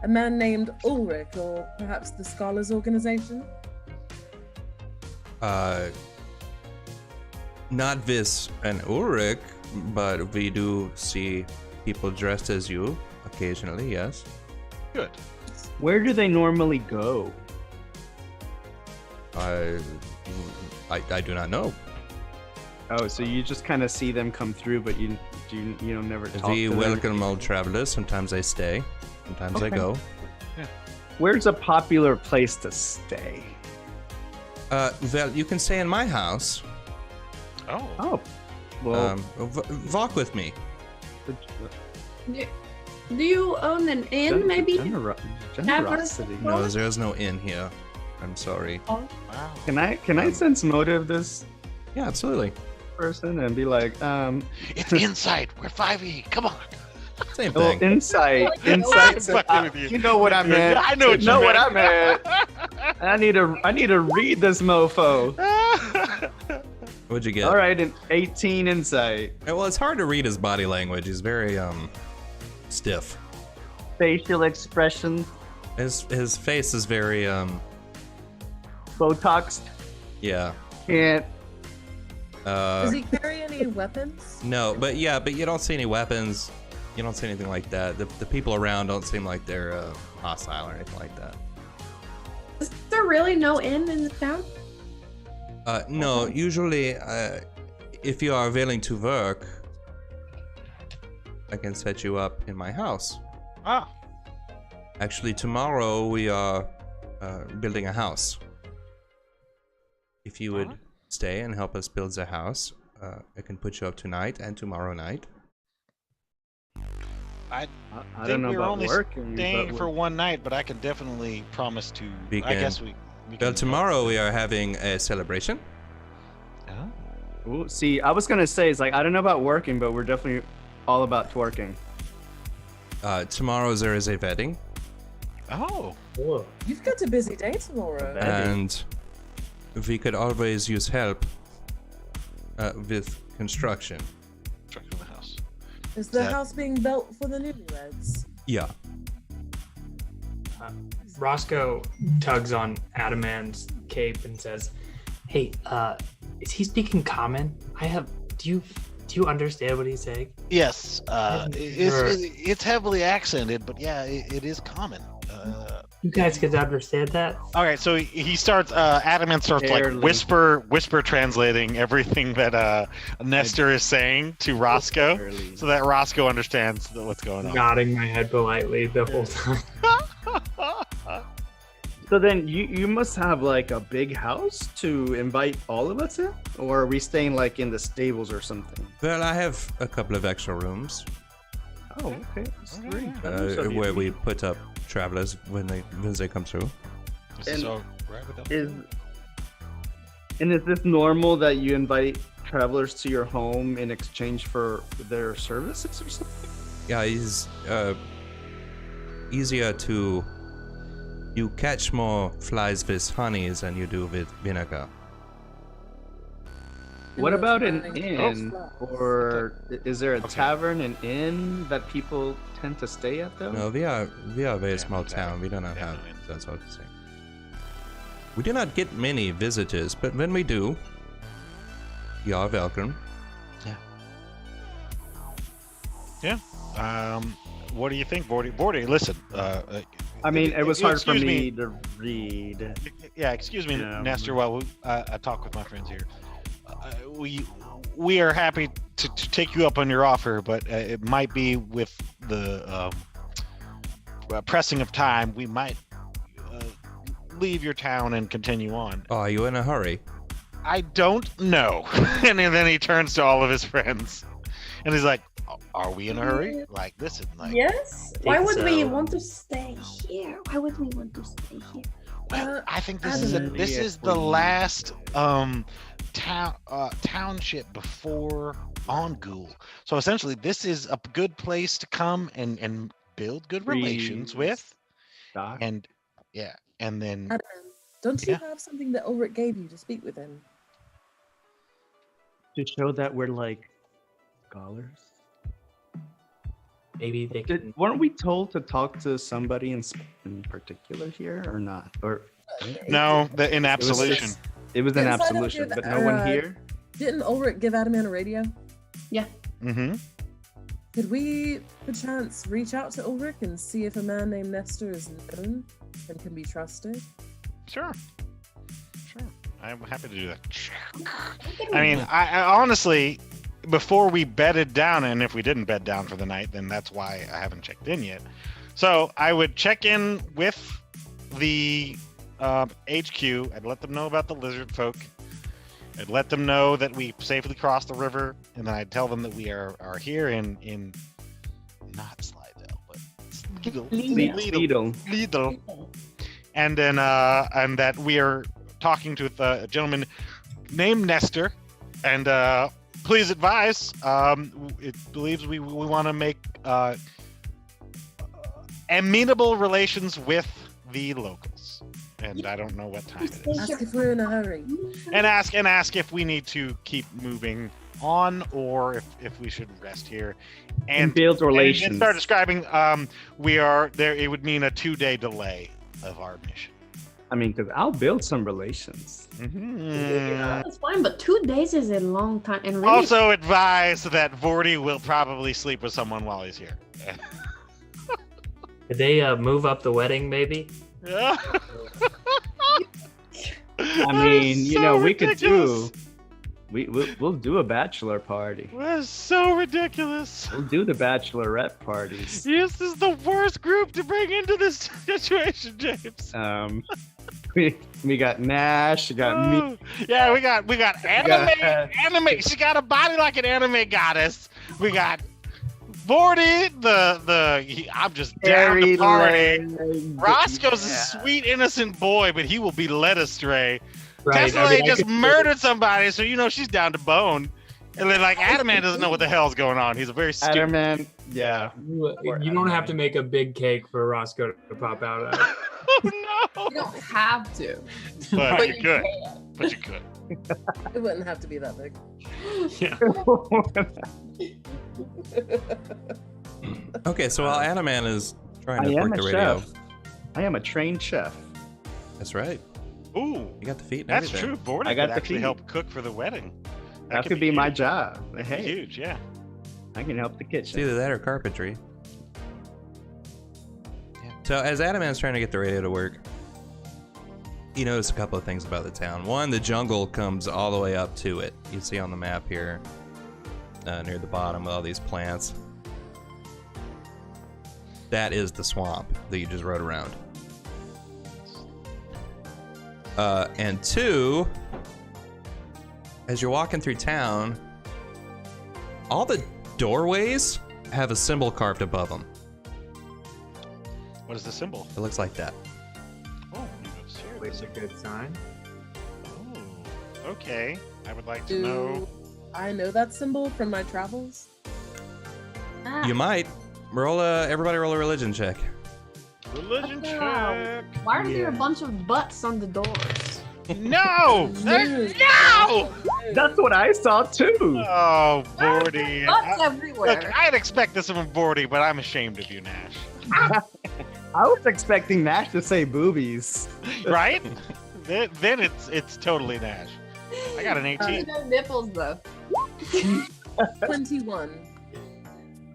a man named Ulrich or perhaps the Scholars Organization? Not this and Ulrich, but we do see people dressed as you occasionally, yes. Good. Where do they normally go? I do not know. Oh, so you just kind of see them come through, but you never talk We to them? welcome old travelers. Sometimes they stay, sometimes they Okay. go. Where's a popular place to stay? Well, you can stay in my house. Oh. Oh, well, Walk with me. Do you own an inn, maybe? Generosity. No, there's no inn here. I'm sorry. Wow. Can I sense motive this Yeah, absolutely. person and be like, It's insight. We're 5e. Come on. Same well, thing. insight. I'm said, fucking with you. you know what I meant. I know what you what I meant. meant. I need to read this mofo. What'd you get? All right, an 18 insight. Well, it's hard to read his body language. He's very stiff. Facial expression, His face is very Botox. yeah. Can't. Does he carry any weapons? No, but you don't see any weapons. You don't see anything like that. The people around don't seem like they're hostile or anything like that. Is there really no inn in the town? No, usually if you are willing to work, I can set you up in my house. Ah. Actually, tomorrow we are building a house. If you would stay and help us build the house, I can put you up tonight and tomorrow night. I I think don't know we're about only working. staying but for one night, but I can definitely promise to. I guess we Well, can tomorrow we are having a celebration. Oh. Ooh, see, I was gonna say, it's like I don't know about working, but we're definitely all about twerking. Tomorrow there is a wedding, Oh. Whoa. You've got a busy day tomorrow. and we could always use help with construction. Construction of the house. Is the that- house being built for the newlyweds? Yeah. Roscoe tugs on Adamant's cape and says, "Hey, is he speaking common? Do you understand what he's saying?" Yes. Sure. It's heavily accented, but yeah, it is common. You guys can understand that? All right, so he starts. Adamant starts Barely. like whisper translating everything that Nestor is saying to Roscoe, Barely. so that Roscoe understands what's going on. Nodding my head politely the whole time. So then you must have like a big house to invite all of us in, or are we staying like in the stables or something? Well, I have a couple of extra rooms Oh, okay. That's great. where we put up travelers when they come through. Is this And all right with them? Is this normal that you invite travelers to your home in exchange for their services or something? Yeah, it's easier to. You catch more flies with honey than you do with vinegar. What about an Fine. inn, Oh, or is there a Okay. tavern, an inn that people tend to stay at though? No, we are a very small exactly. town. We do not have Yeah. that sort of thing. We do not get many visitors, but when we do, you are welcome. What do you think, Bordy? Bordy, listen. I mean, it was hard for excuse me to read. Yeah, excuse me, Yeah. Nestor. While I talk with my friends here, we are happy to take you up on your offer, but it might be with the pressing of time. We might leave your town and continue on. Oh, are you in a hurry? I don't know. And then he turns to all of his friends, and he's like, "Are we in a hurry? Like, listen, like, Yes. Why Think would we so. want to stay here? Why would we want to stay here? well, I think this I is don't know. this is the last township before Ongul. So essentially, this is a good place to come and build good relations with, Doc? and yeah, and then Adam, don't you Yeah. have something that Ulrich gave you to speak with him? To show that we're like scholars. Maybe they can. Weren't we told to talk to somebody in particular here or not? Or no, in it was absolution. just- it was an Didn't Scythia absolution, give but no one here. Didn't Ulrich give Adaman a radio? Mm-hmm. Could we, perchance, reach out to Ulrich and see if a man named Nestor is known and can be trusted? Sure. I'm happy to do that. I mean, I honestly, before we bedded down, and if we didn't bed down for the night, then that's why I haven't checked in yet. So I would check in with the HQ. I'd let them know about the lizard folk. I'd let them know that we safely crossed the river, and then I'd tell them that we are here in not Slidell, but Lidl. And then and that we are talking to a gentleman named Nestor, and please advise. It believes we want to make amenable relations with the locals, and I don't know what time it is. Ask if we're in a hurry. And ask if we need to keep moving on or if we should rest here. And build relations. And start describing. We are there. It would mean a 2-day delay of our mission. I mean, because I'll build some relations. Mhm. That's fine, but 2 days is a long time. And really, Also advise that Vorty will probably sleep with someone while he's here. Could they move up the wedding, maybe? I mean, you know, we could do. We'll do a bachelor party. That's so ridiculous. We'll do the bachelorette parties. This is the worst group to bring into this situation, James. We got Nash. We got me. Oh, yeah, we got anime. She got a body like an anime goddess. We got Vorty, I'm just down to party. Roscoe's a sweet, innocent boy, but he will be led astray. Right. Tessellay just murdered somebody, so you know she's down to bone. And then like Adaman doesn't know what the hell's going on. He's a very stupid. Adamant, yeah. You don't have to make a big cake for Roscoe to pop out of. Oh no! you don't have to. But you could. But you could. It wouldn't have to be that big. Yeah. Okay, so while Adaman is trying I to am work a the radio, chef. I am a trained chef. that's right. Ooh, You got the feet. And that's everything. true. Vorty I got could the actually feet. help cook for the wedding. That could be my huge. job. That'd be Hey, huge, yeah. I can help the It's kitchen. either that or carpentry. So as Adaman's trying to get the radio to work, you notice a couple of things about the town. One, the jungle comes all the way up to it. You see on the map here, near the bottom with all these plants. That is the swamp that you just rode around. And two, as you're walking through town, all the doorways have a symbol carved above them. What is the symbol? It looks like that. Oh, Always a good sign. Oh, okay. I would like to know. Do I know that symbol from my travels? You might. Everybody roll a religion check. Religion Wow. check. Why are there a bunch of butts on the doors? No! There's no! That's what I saw too. Oh, Vorty. Butts everywhere. Look, I'd expect this from Vorty, but I'm ashamed of you, Nash. I was expecting Nash to say boobies. Right? then it's totally Nash. I got an 18. No nipples though. 21.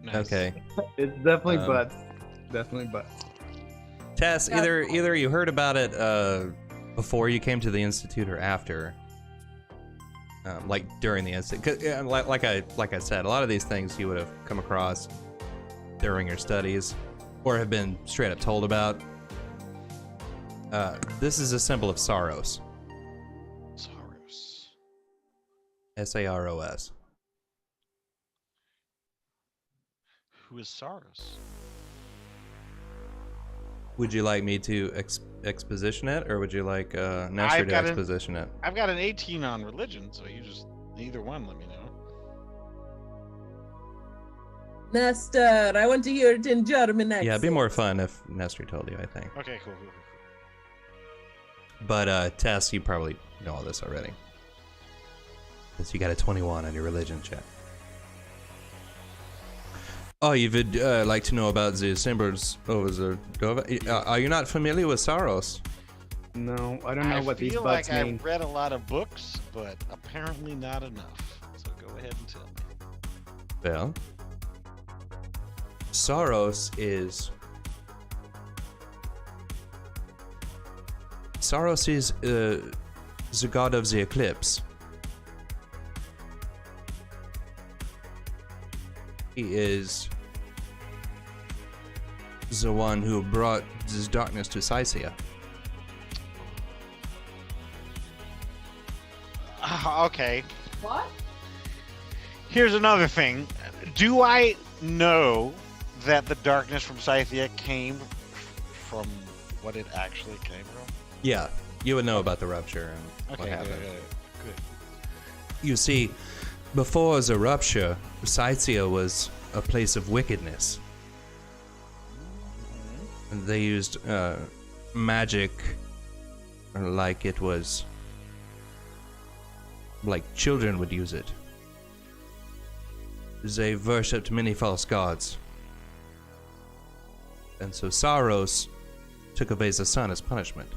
Nice. Okay. It's definitely Um, butts. Definitely butts. Tess, either you heard about it before you came to the institute or after, like during the institute. Like I said, a lot of these things you would have come across during your studies, or have been straight up told about. This is a symbol of Saros. Saros. Saros. Who is Saros? Would you like me to exposition it, or would you like Nestor to exposition it? I've got an 18 on religion, so you just either one. Let me know. Nestor, I want to hear it in German accent. Yeah, it'd be more fun if Nestor told you, I think. Okay, cool. But Tess, you probably know all this already. Because you got a 21 on your religion check. Oh, you would like to know about the symbols of the Dova? Are you not familiar with Saros? No, I don't know what these bugs I feel like mean. I've read a lot of books, but apparently not enough. So go ahead and tell me. Well, Saros is the god of the eclipse. He is the one who brought this darkness to Scythia. Okay. What? Here's another thing. Do I know that the darkness from Scythia came from what it actually came from? Yeah, you would know about the rupture and what happened. Good. You see, before the rupture, Scythia was a place of wickedness. They used magic like it was like children would use it. They worshipped many false gods. And so Saros took away the sun as punishment.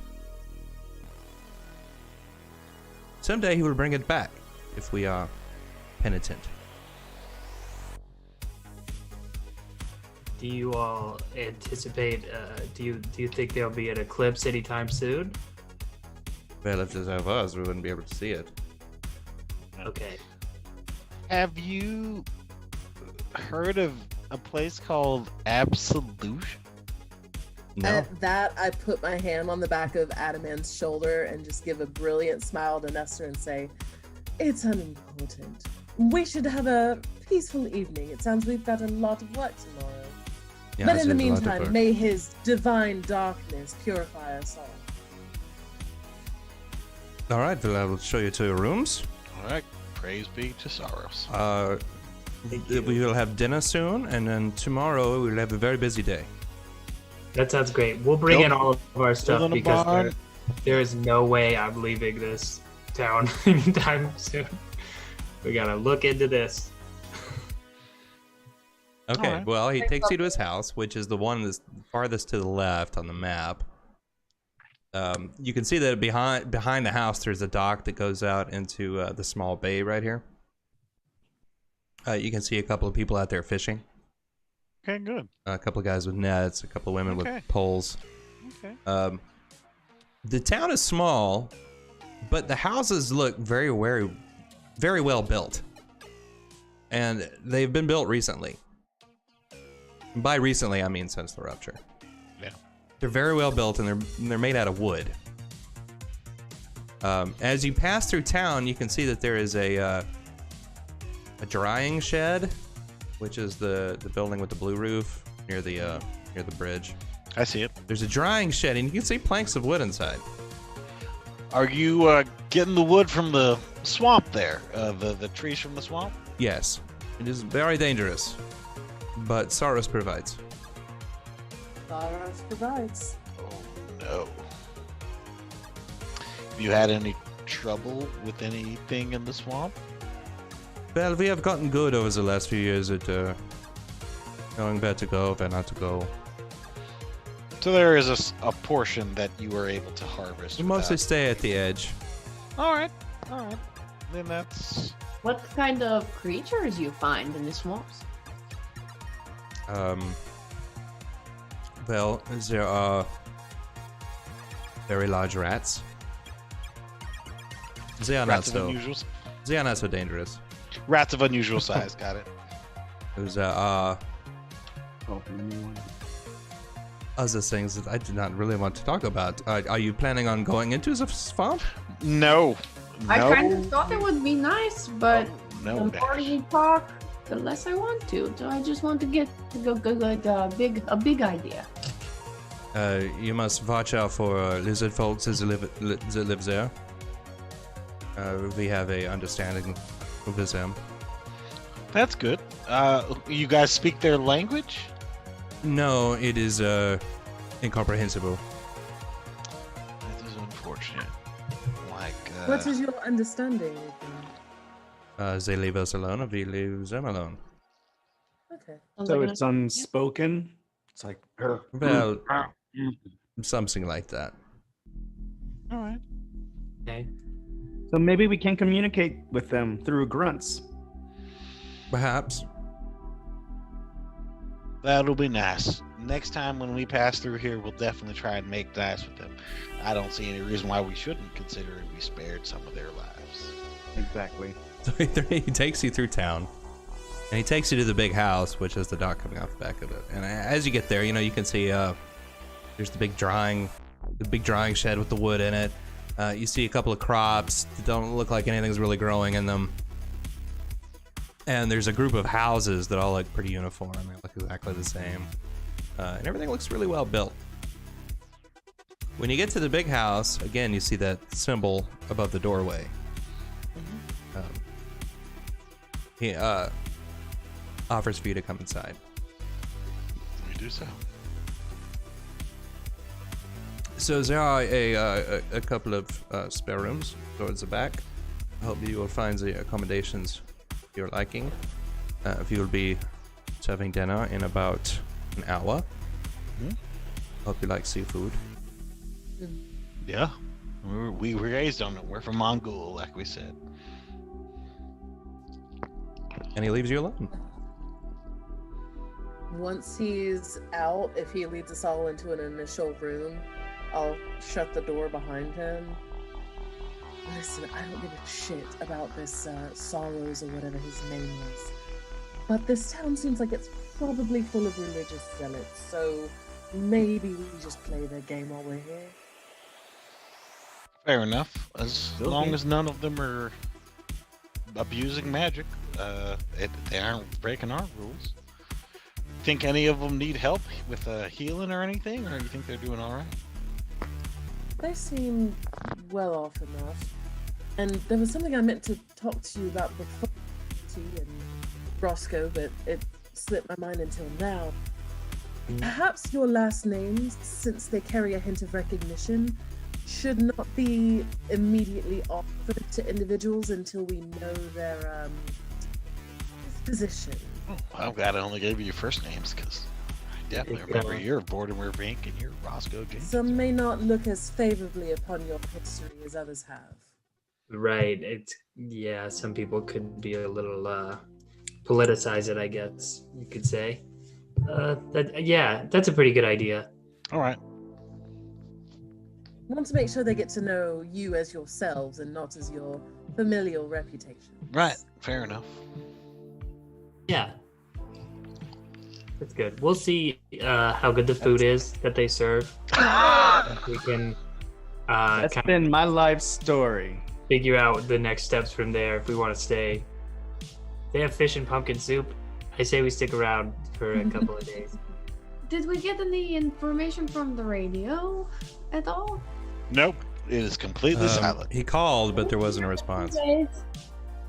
Someday he will bring it back if we are penitent. Do you all anticipate? Do you think there'll be an eclipse anytime soon? Well, if there was, we wouldn't be able to see it. Okay. Have you heard of a place called Absolution? No. At that, I put my hand on the back of Adaman's shoulder and just give a brilliant smile to Nestor and say, "It's unimportant. We should have a peaceful evening. It sounds we've got a lot of work tomorrow. Yeah, But this in the is a lot of meantime, work. may his divine darkness purify us all." All right, well, I will show you to your rooms. All right. Praise be to Saros. We will have dinner soon, and then tomorrow we will have a very busy day. That sounds great. We'll bring in all of our stuff Building a because barn. there is no way I'm leaving this town anytime soon. We gotta look into this. Okay, Alright. well, he takes you to his house, which is the one that's farthest to the left on the map. You can see that behind the house, there's a dock that goes out into the small bay right here. You can see a couple of people out there fishing. Okay, good. A couple of guys with nets, a couple of women Okay. with poles. Okay. The town is small, but the houses look very well built. And they've been built recently. By recently, I mean since the rupture. Yeah. They're very well built, and they're made out of wood. As you pass through town, you can see that there is a drying shed, which is the building with the blue roof near the bridge. I see it. There's a drying shed, and you can see planks of wood inside. Are you getting the wood from the swamp there? The trees from the swamp? Yes, it is very dangerous, but Saros provides. Saros provides. Oh no. Have you had any trouble with anything in the swamp? Well, we have gotten good over the last few years at knowing where to go, where not to go. So there is a portion that you were able to harvest. We mostly stay at the edge. All right. Then that's What kind of creatures you find in the swamps? Well, there are very large rats. They are rats not of unusual. so dangerous. Rats of unusual size. Got it. There's other things that I did not really want to talk about. Are you planning on going into the swamp? No. I No. kind of thought it would be nice, but No, the more Dash. we talk, the less I want to. So I just want to get to like a big idea. You must watch out for lizard folks that live there. We have a understanding with them. That's good. You guys speak their language? No, it is incomprehensible. That is unfortunate. Like, What is your understanding of them? They leave us alone, or we leave them alone. Okay. Sounds So like it's unspoken. It's like Well, something like that. all right. Okay. So maybe we can communicate with them through grunts. Perhaps. That'll be nice. Next time when we pass through here, we'll definitely try and make nice with them. I don't see any reason why we shouldn't, considering we spared some of their lives. Exactly. So he takes you through town, and he takes you to the big house, which is the dock coming off the back of it. And as you get there, you can see there's the big drying shed with the wood in it. You see a couple of crops that don't look like anything's really growing in them. And there's a group of houses that all look pretty uniform. They look exactly the same. And everything looks really well built. When you get to the big house, again, you see that symbol above the doorway. He offers for you to come inside. We do so. So there are a couple of spare rooms towards the back. I hope you will find the accommodations you're liking. If you will be serving dinner in about an hour. Hope you like seafood. Yeah. We were raised on it. We're from Mongol, like we said. And he leaves you alone. Once he's out, if he leads us all into an initial room, I'll shut the door behind him. Listen, I don't give a shit about this Sorrows or whatever his name is. But this town seems like it's probably full of religious zealots, so maybe we just play their game while we're here. Fair enough. As long as none of them are abusing magic, they aren't breaking our rules. Think any of them need help with healing or anything, or you think they're doing all right? They seem well off enough. And there was something I meant to talk to you about before, T and Roscoe, but it slipped my mind until now. Perhaps your last names, since they carry a hint of recognition, should not be immediately offered to individuals until we know their disposition. Oh, I'm glad I only gave you your first names, because I definitely remember you're Mortimer Vink and you're Roscoe James. Some may not look as favorably upon your history as others have. Right. Some people could be a little politicize it, I guess you could say. That's a pretty good idea. All right. I want to make sure they get to know you as yourselves and not as your familial reputation. Right. Fair enough. Yeah. That's good. We'll see how good the food is that they serve. We can That's kind been my life story. of figure out the next steps from there if we want to stay. They have fish and pumpkin soup. I say we stick around for a couple of days. Did we get any information from the radio at all? Nope. It is completely silent. He called, but there wasn't a response.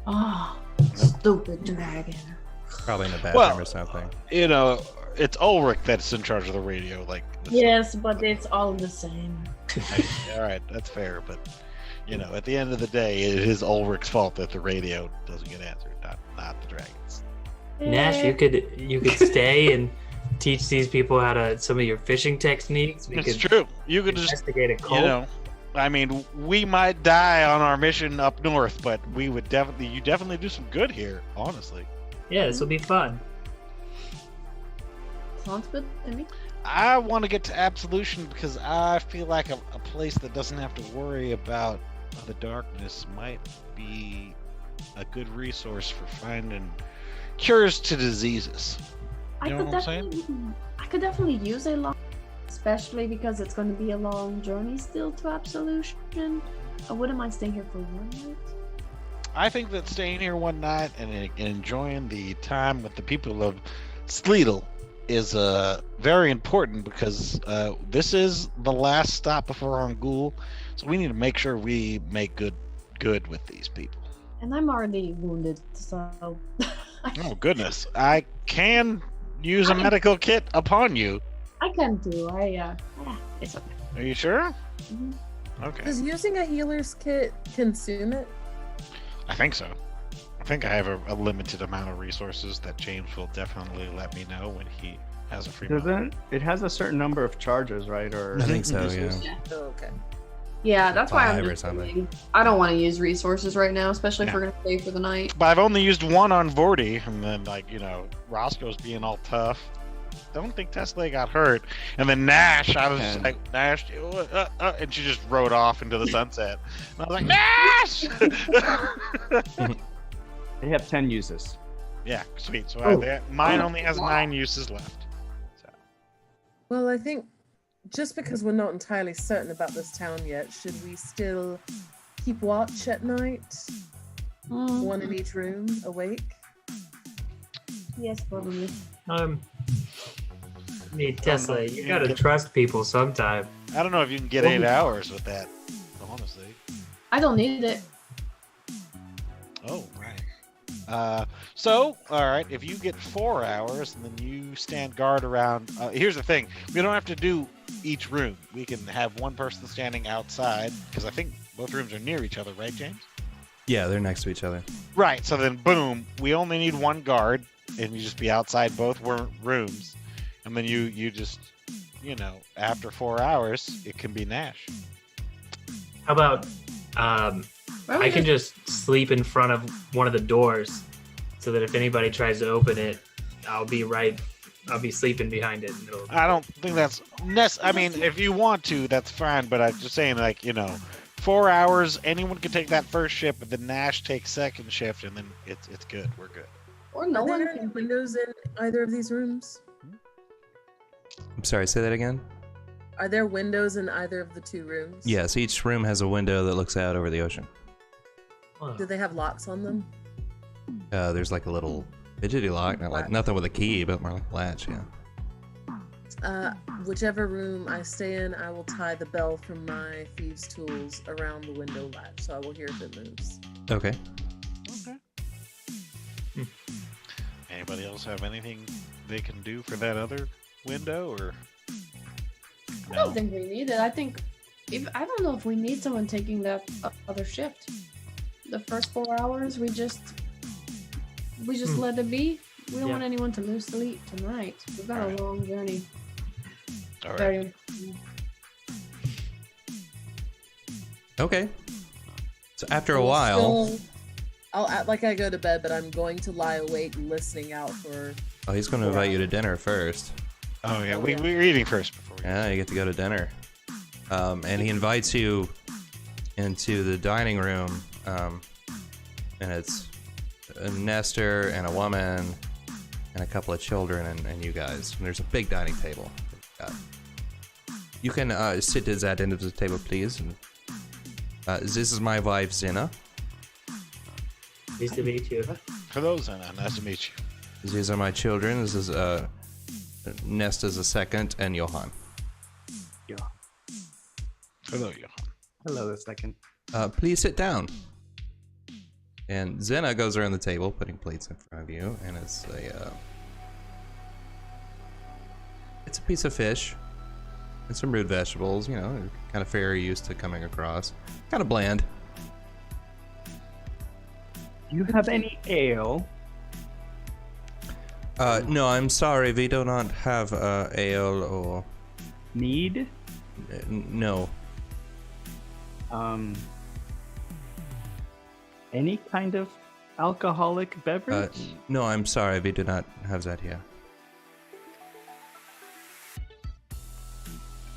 Oh, stupid dragon. Probably in the bathroom Well, or something. You know, it's Ulrich that's in charge of the radio. Yes, but it's all the same. All right, that's fair. But, at the end of the day, it is Ulrich's fault that the radio doesn't get answered, not the dragons. Nash, you could stay and teach these people some of your fishing techniques. We It's could true. You could just, investigate a cult. we might die on our mission up north, but you definitely do some good here, honestly. Yeah, this will be fun. Sounds good to me. I want to get to Absolution because I feel like a place that doesn't have to worry about the darkness might be a good resource for finding cures to diseases. You know what I'm saying? I could definitely use a lot especially because it's going to be a long journey still to Absolution. I wouldn't mind staying here for one night. I think that staying here one night and enjoying the time with the people of Sleedle is very important because this is the last stop before Angul, so we need to make sure we make good with these people. And I'm already wounded, so. Oh goodness, I can use a medical kit upon you. I can do. It's okay. Are you sure? Mhm. Okay. Does using a healer's kit consume it? I think so. I think I have a limited amount of resources that James will definitely let me know when he has a free moment. Doesn't it has a certain number of charges, right? Or I think so, uses? yeah. Oh, okay. Yeah, that's why I'm 5 or just something. saying, I don't want to use resources right now, especially if Yeah. we're gonna stay for the night. But I've only used one on Vorty, and then Roscoe's being all tough. Don't think Tesla got hurt. And then Nash, I was just like, Nash, and she just rode off into the sunset. And I was like, Nash! They have 10 uses. Yeah, sweet. So Oh. mine only has 9 uses left. So. Well, I think just because we're not entirely certain about this town yet, should we still keep watch at night? One in each room, awake? Yes, probably. I mean, Tesla, you gotta trust people sometime. I don't know if you can get 8 hours with that, honestly. I don't need it. Oh, right. So, all right, if you get 4 hours and then you stand guard around, here's the thing. We don't have to do each room. We can have one person standing outside, because I think both rooms are near each other, right, James? Yeah, they're next to each other. Right, so then boom, we only need one guard, and you just be outside both rooms. And then you just, after 4 hours, it can be Nash. How about I can just sleep in front of one of the doors so that if anybody tries to open it, I'll be sleeping behind it. I don't think that's I mean, if you want to, that's fine, but I'm just saying, 4 hours, anyone can take that first shift, but then Nash takes second shift, and then it's good. We're good. Or no Are one there any can. windows in either of these rooms? I'm sorry, say that again? Are there windows in either of the 2 rooms? Yes, each room has a window that looks out over the ocean. Do they have locks on them? There's like a little fidgety lock, nothing with a key, but more like a latch, yeah. Whichever room I stay in, I will tie the bell from my thieves' tools around the window latch, so I will hear if it moves. Okay. Anybody else have anything they can do for that other window, or? I don't think we need it. I don't know if we need someone taking that other shift. The first 4 hours, we just let it be. We don't want anyone to lose sleep tonight. We've got a long journey. All right. Very. Okay. So after a while... I'll act like I go to bed, but I'm going to lie awake listening out for... Oh, he's going to invite you to dinner first. Oh, yeah, we're eating first before we... Yeah, you get to go to dinner. And he invites you into the dining room, and it's a Nestor and a woman and a couple of children and you guys. And there's a big dining table. You can sit at that end of the table, please. And, this is my wife, Zena. Nice to meet you. Hello, Zena. Nice to meet you. These are my children. This is Nesta's a second, and Johan. Hello, Johan. Hello, the second. Please sit down. And Zena goes around the table, putting plates in front of you, and it's a piece of fish and some root vegetables. Kind of fare you're used to coming across. Kind of bland. Do you have any ale? No, I'm sorry, we do not have ale or Mead? no. Any kind of alcoholic beverage? No, I'm sorry, we do not have that here.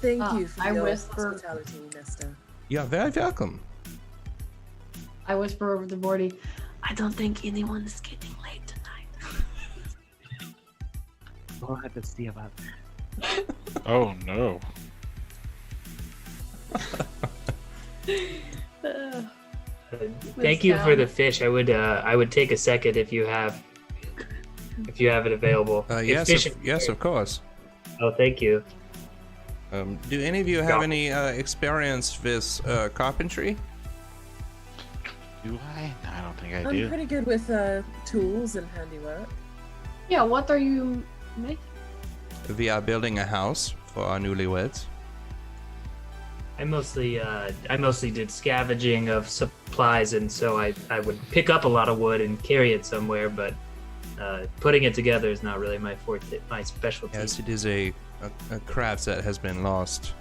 Thank you for I your whisper- hospitality, Nesta. You're very welcome. I whisper over the boardy, I don't think anyone's getting late tonight. We'll have to see about that. Oh no. Thank you for the fish. I would take a second if you have it available. If Yes, fish- yes, of course. Oh, thank you. Do any of you have any experience with carpentry? Do I? No, I don't think I I'm do. pretty good with tools and handiwork. Yeah, what are you making? We are building a house for our newlyweds. I mostly did scavenging of supplies, and so I would pick up a lot of wood and carry it somewhere, but putting it together is not really my forte, my specialty. Yes, it is a craft that has been lost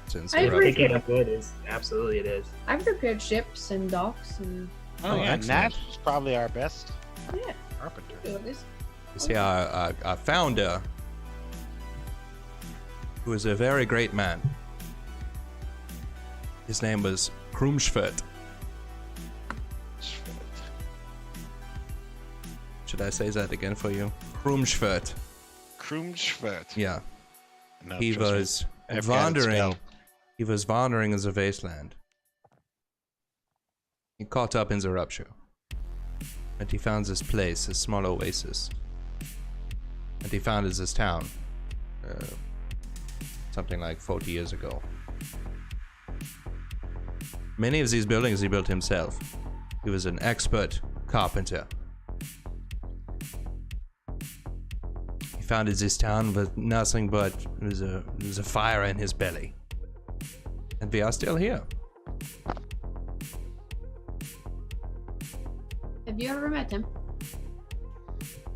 since I the agree. Picking up wood is absolutely it is. I've repaired ships and docks and Oh, Oh, yeah, excellent. Nash is probably our best yeah, carpenter. do this. You see, our founder, who is a very great man. His name was Krumschfurt. Should I say that again for you? Krumschfurt. Krumschwert. Yeah. No, He trust me. was I've got it wandering. spelled. He was wandering in the wasteland. He caught up in the rupture. And he found this place, this small oasis. And he founded this town. Something like 40 years ago. Many of these buildings he built himself. He was an expert carpenter. He founded this town with nothing but there was a fire in his belly. And we are still here. Have you ever met him?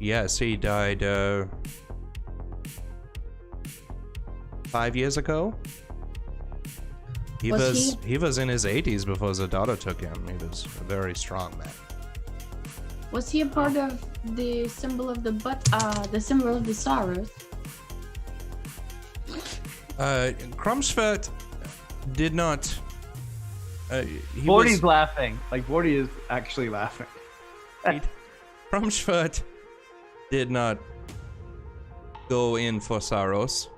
Yes, he died 5 years ago. He was in his 80s before the daughter took him. He was a very strong man. Was he a part of the symbol of the the symbol of the sorrows? Krumschfurt did not. Bordy's laughing. Like Bordy is actually laughing. Krumschfurt did not go in for Saros,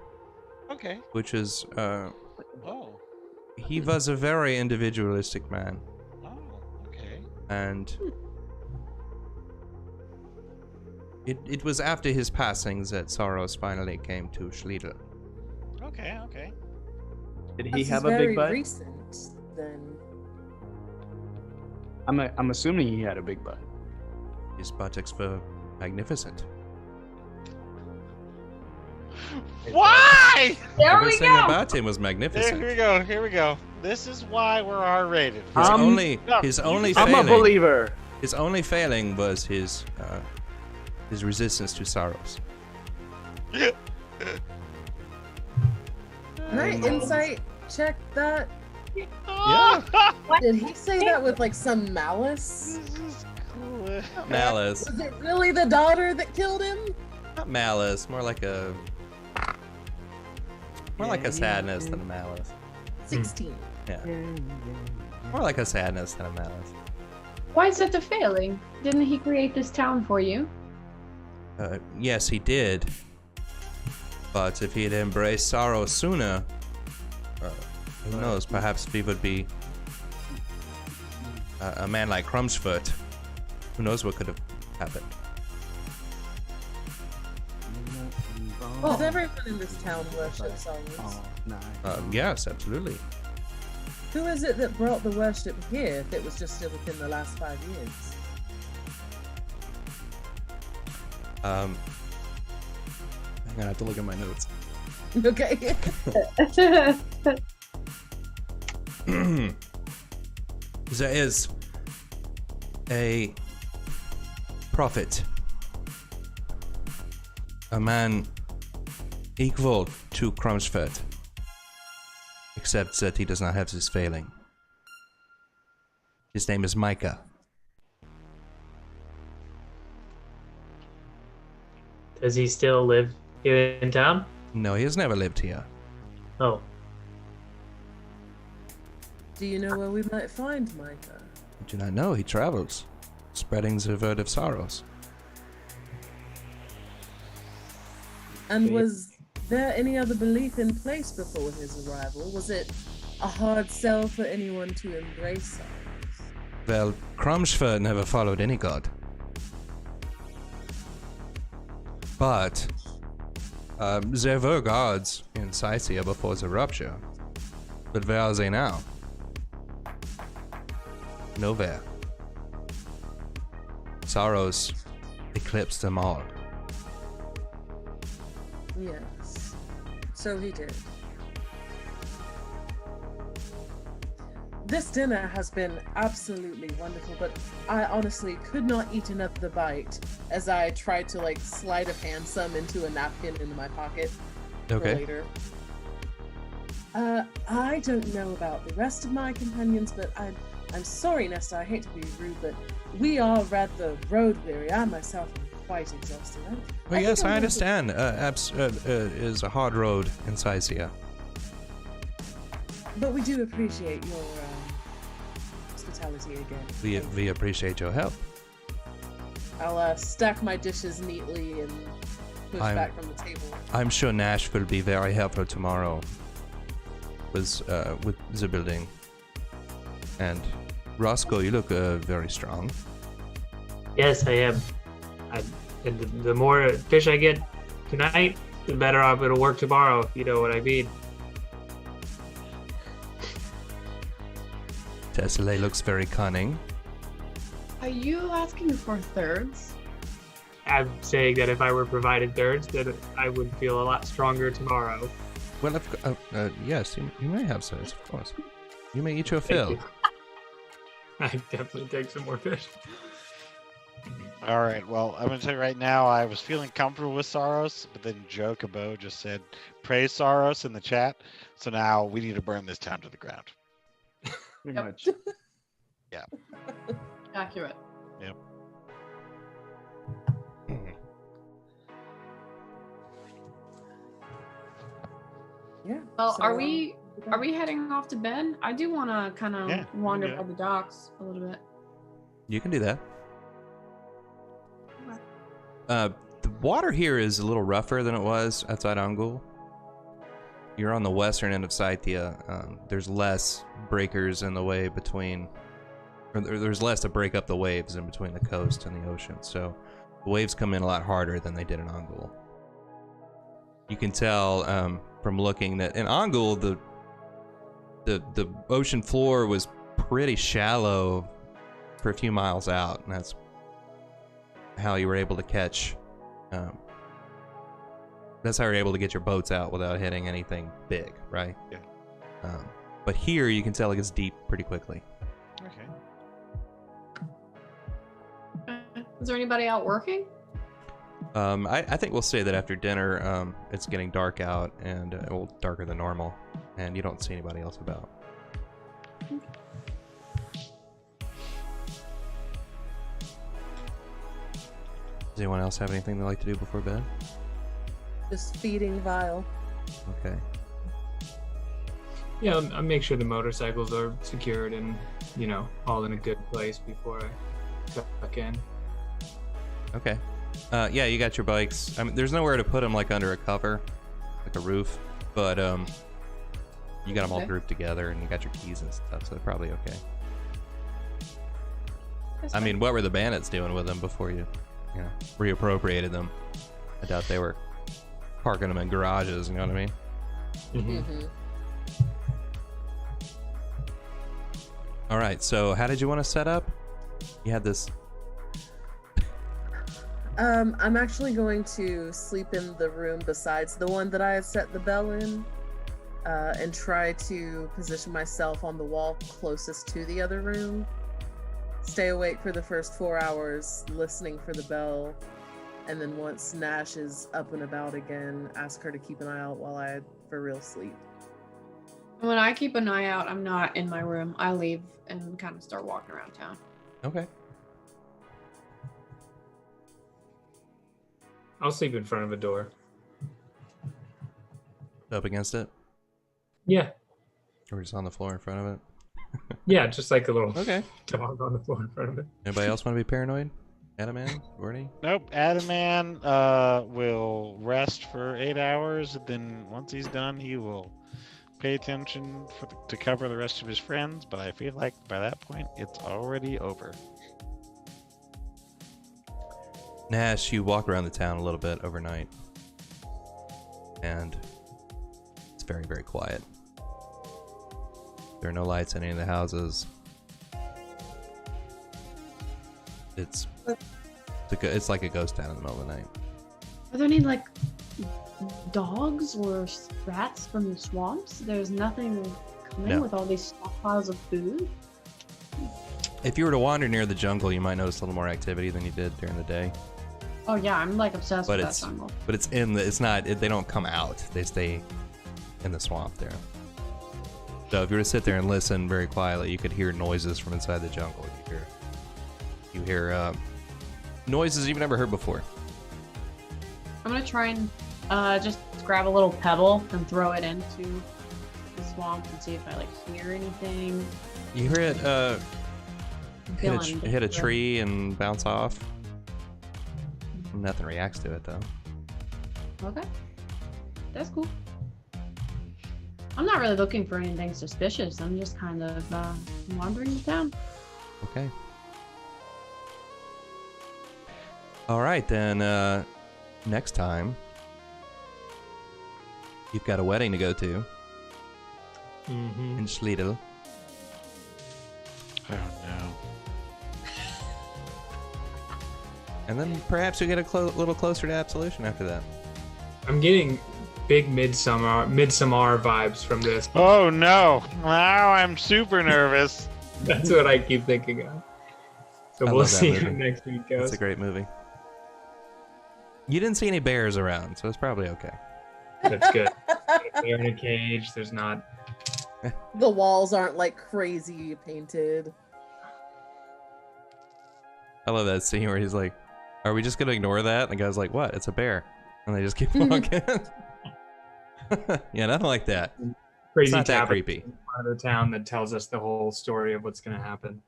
Okay. which is Oh. he was a very individualistic man, Oh. Okay. and it was after his passing that Saros finally came to Schliedel. Okay. Okay. Did he This have is a very big butt? recent, then. I'm assuming he had a big butt. His buttocks were magnificent. Why? There we Everything go. about him was Here magnificent. we go. Here we go. This is why we're R-rated. His Um, only no, his you- only I'm a failing, believer. his only failing was his resistance to Saros. Can I insight check that? Yeah. Did he say that with like some malice? This is cool. Malice, Was it really the daughter that killed him? not malice, more like a sadness than a malice. 16. Yeah, more like a sadness than a malice. Why is that a failing? Didn't he create this town for you? Yes, he did. But if he had embraced sorrow sooner, who knows? Perhaps we would be a man like Krumschfurt. Who knows what could have happened? Does everyone in this town worship Solomon? Yes, absolutely. Who is it that brought the worship here if it was just still within the last 5 years? Hang on, I have to look at my notes. Okay. There is a prophet, a man equal to Krumschfurt, except that he does not have this failing. His name is Micah. Does he still live here in town? No, he has never lived here. Oh, Do you know where we might find Micah? I do not know. He travels, spreading the word of sorrows. And was there any other belief in place before his arrival? Was it a hard sell for anyone to embrace us? Well, Krumshva never followed any god. But there were gods in Scythia before the rupture. But where are they now? Nowhere. Sorrows eclipsed them all. Yes, so he did. This dinner has been absolutely wonderful, but I honestly could not eat another bite as I tried to like sleight of hand some into a napkin into my pocket for Okay. later. I don't know about the rest of my companions, but I'm sorry, Nesta, I hate to be rude, but we are rather road weary. I myself am quite exhausted. Well, yes, think I I'm understand. Is a hard road in Scythia. But we do appreciate your hospitality again. We appreciate your help. I'll stack my dishes neatly and push I'm- back from the table. I'm sure Nash will be very helpful tomorrow with the building. And Roscoe, you look very strong. Yes, I am. And the more fish I get tonight, the better off it'll work tomorrow, if you know what I mean. Tesselae looks very cunning. Are you asking for thirds? I'm saying that if I were provided thirds, then I would feel a lot stronger tomorrow. Well, yes, you may have size, of course. You may eat your fill. Thank you. I definitely take some more fish. All right. Well, I'm gonna tell you right now. I was feeling comfortable with Saros, but then Joe Cabot just said praise Saros in the chat. So now we need to burn this town to the ground. Pretty Yep. much. Accurate. Yeah. Well, so, are we heading off to bed? I do want to kind of Yeah, we can wander do by that. the docks a little bit. You can do that. Okay. The water here is a little rougher than it was outside Angul. You're on the western end of Scythia. There's less breakers in the way between, or there's less to break up the waves in between the coast and the ocean. So the waves come in a lot harder than they did in Angul. You can tell from looking that in Angul the ocean floor was pretty shallow for a few miles out, and that's how you were able to catch. That's how you're able to get your boats out without hitting anything big, right? Yeah. But here you can tell it gets deep pretty quickly. Okay. Is there anybody out working? I think we'll say that after dinner, it's getting dark out, and well, darker than normal, and you don't see anybody else about. Does anyone else have anything they like to do before bed? Just feeding Vile. Okay. Yeah, I'll make sure the motorcycles are secured and, you know, all in a good place before I tuck in. Okay. Yeah, you got your bikes. I mean, there's nowhere to put them like under a cover, like a roof, but you got them all Okay. grouped together, and you got your keys and stuff, so they're probably okay. That's I fine. mean, what were the bandits doing with them before you know, reappropriated them? I doubt they were parking them in garages. You know what I mean? Mm-hmm. Mm-hmm. All right. So, how did you want to set up? You had this. I'm actually going to sleep in the room besides the one that I had set the bell in, and try to position myself on the wall closest to the other room. Stay awake for the first 4 hours, listening for the bell, and then once Nash is up and about again, ask her to keep an eye out while I for real sleep. When I keep an eye out, I'm not in my room. I leave and kind of start walking around town. Okay. I'll sleep in front of a door. Up against it, Yeah. or just on the floor in front of it. Yeah, just like a little Okay. dog on the floor in front of it. Anybody else want to be paranoid? Adaman, Gordy? Nope. Adaman will rest for 8 hours, and then once he's done, he will pay attention to cover the rest of his friends. But I feel like by that point, it's already over. Nash, you walk around the town a little bit overnight, and it's very, very quiet. There are no lights in any of the houses. It's like a ghost town in the middle of the night. Are there any like dogs or rats from the swamps? There's nothing coming No. with all these stockpiles of food. If you were to wander near the jungle, you might notice a little more activity than you did during the day. Oh yeah, I'm like obsessed But with it's that jungle. but it's in the it's not they don't come out. They stay in the swamp there. So if you were to sit there and listen very quietly, you could hear noises from inside the jungle. You hear noises you've never heard before. I'm gonna try and just grab a little pebble and throw it into the swamp and see if I like hear anything. You hear it I'm feeling hit a desperate. tree and bounce off. Nothing reacts to it though. Okay, that's cool. I'm not really looking for anything suspicious. I'm just kind of wandering the town. Okay. All right, then next time you've got a wedding to go to Mm-hmm. in Schliedel. Oh no. And then perhaps you'll get a little closer to Absolution after that. I'm getting big midsummer vibes from this. Oh no. Now I'm super nervous. That's what I keep thinking of. So I we'll love that see movie. how next week goes. It's a great movie. You didn't see any bears around, so it's probably okay. That's good. They're in a cage. There's not. The walls aren't like crazy painted. I love that scene where he's like, "Are we just gonna ignore that?" And the guy's like, "What? It's a bear." And they just keep walking. Yeah, nothing like that. Crazy It's not that tavern creepy. in part of the town that tells us the whole story of what's going to happen.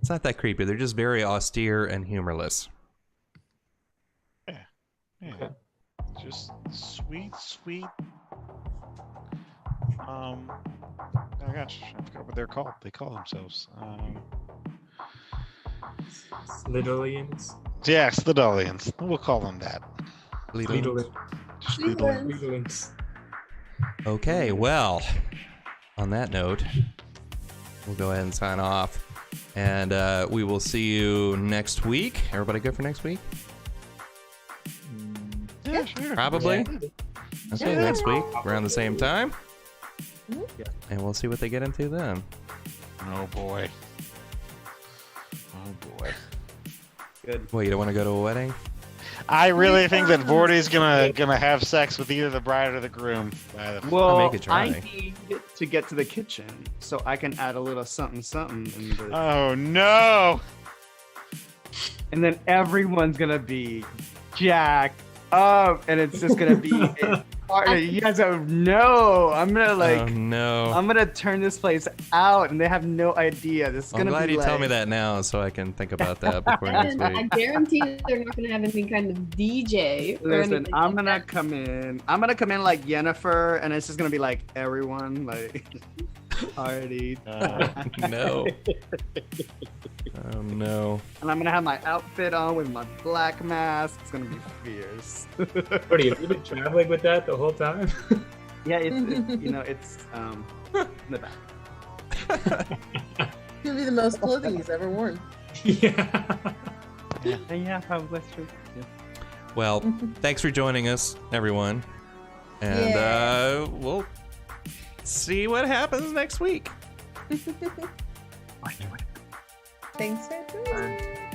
It's not that creepy. They're just very austere and humorless. Yeah. Okay. Just sweet. Oh gosh, I forgot what they're called. They call themselves. Lidlians. Yes, the Dolians. We'll call them that. Lidlians. Just Lidlians. Lidlians. Okay, well, on that note, we'll go ahead and sign off. And we will see you next week. Everybody good for next week? Yeah, sure. Probably. Okay, Yeah. next week, around the same time. Mhm. And we'll see what they get into then. Oh boy. Oh boy. Good. Well, you don't want to go to a wedding? I really think that Vordy's gonna have sex with either the bride or the groom. By the Well, make it try. I need to get to the kitchen so I can add a little something in the, Oh no! and then everyone's gonna be jacked up, and it's just gonna be. You guys don't know. I'm gonna Oh no. I'm gonna turn this place out, and they have no idea. This is I'm gonna glad be you like, tell me that now so I can think about that before next And I week. guarantee they're not gonna have any kind of DJ. Or Listen, anything I'm like gonna that. come in. I'm gonna come in like Yennefer, and it's just gonna be like everyone like already. No. Oh no. And I'm gonna have my outfit on with my black mask. It's gonna be fierce. What are you? You've been traveling with that the whole time? Yeah, it's it's in the back. It'll be the most clothing he's ever worn. Yeah. Yeah, that's true. Yeah. Well, thanks for joining us, everyone. And Yeah. We'll see what happens next week. Thanks for joining.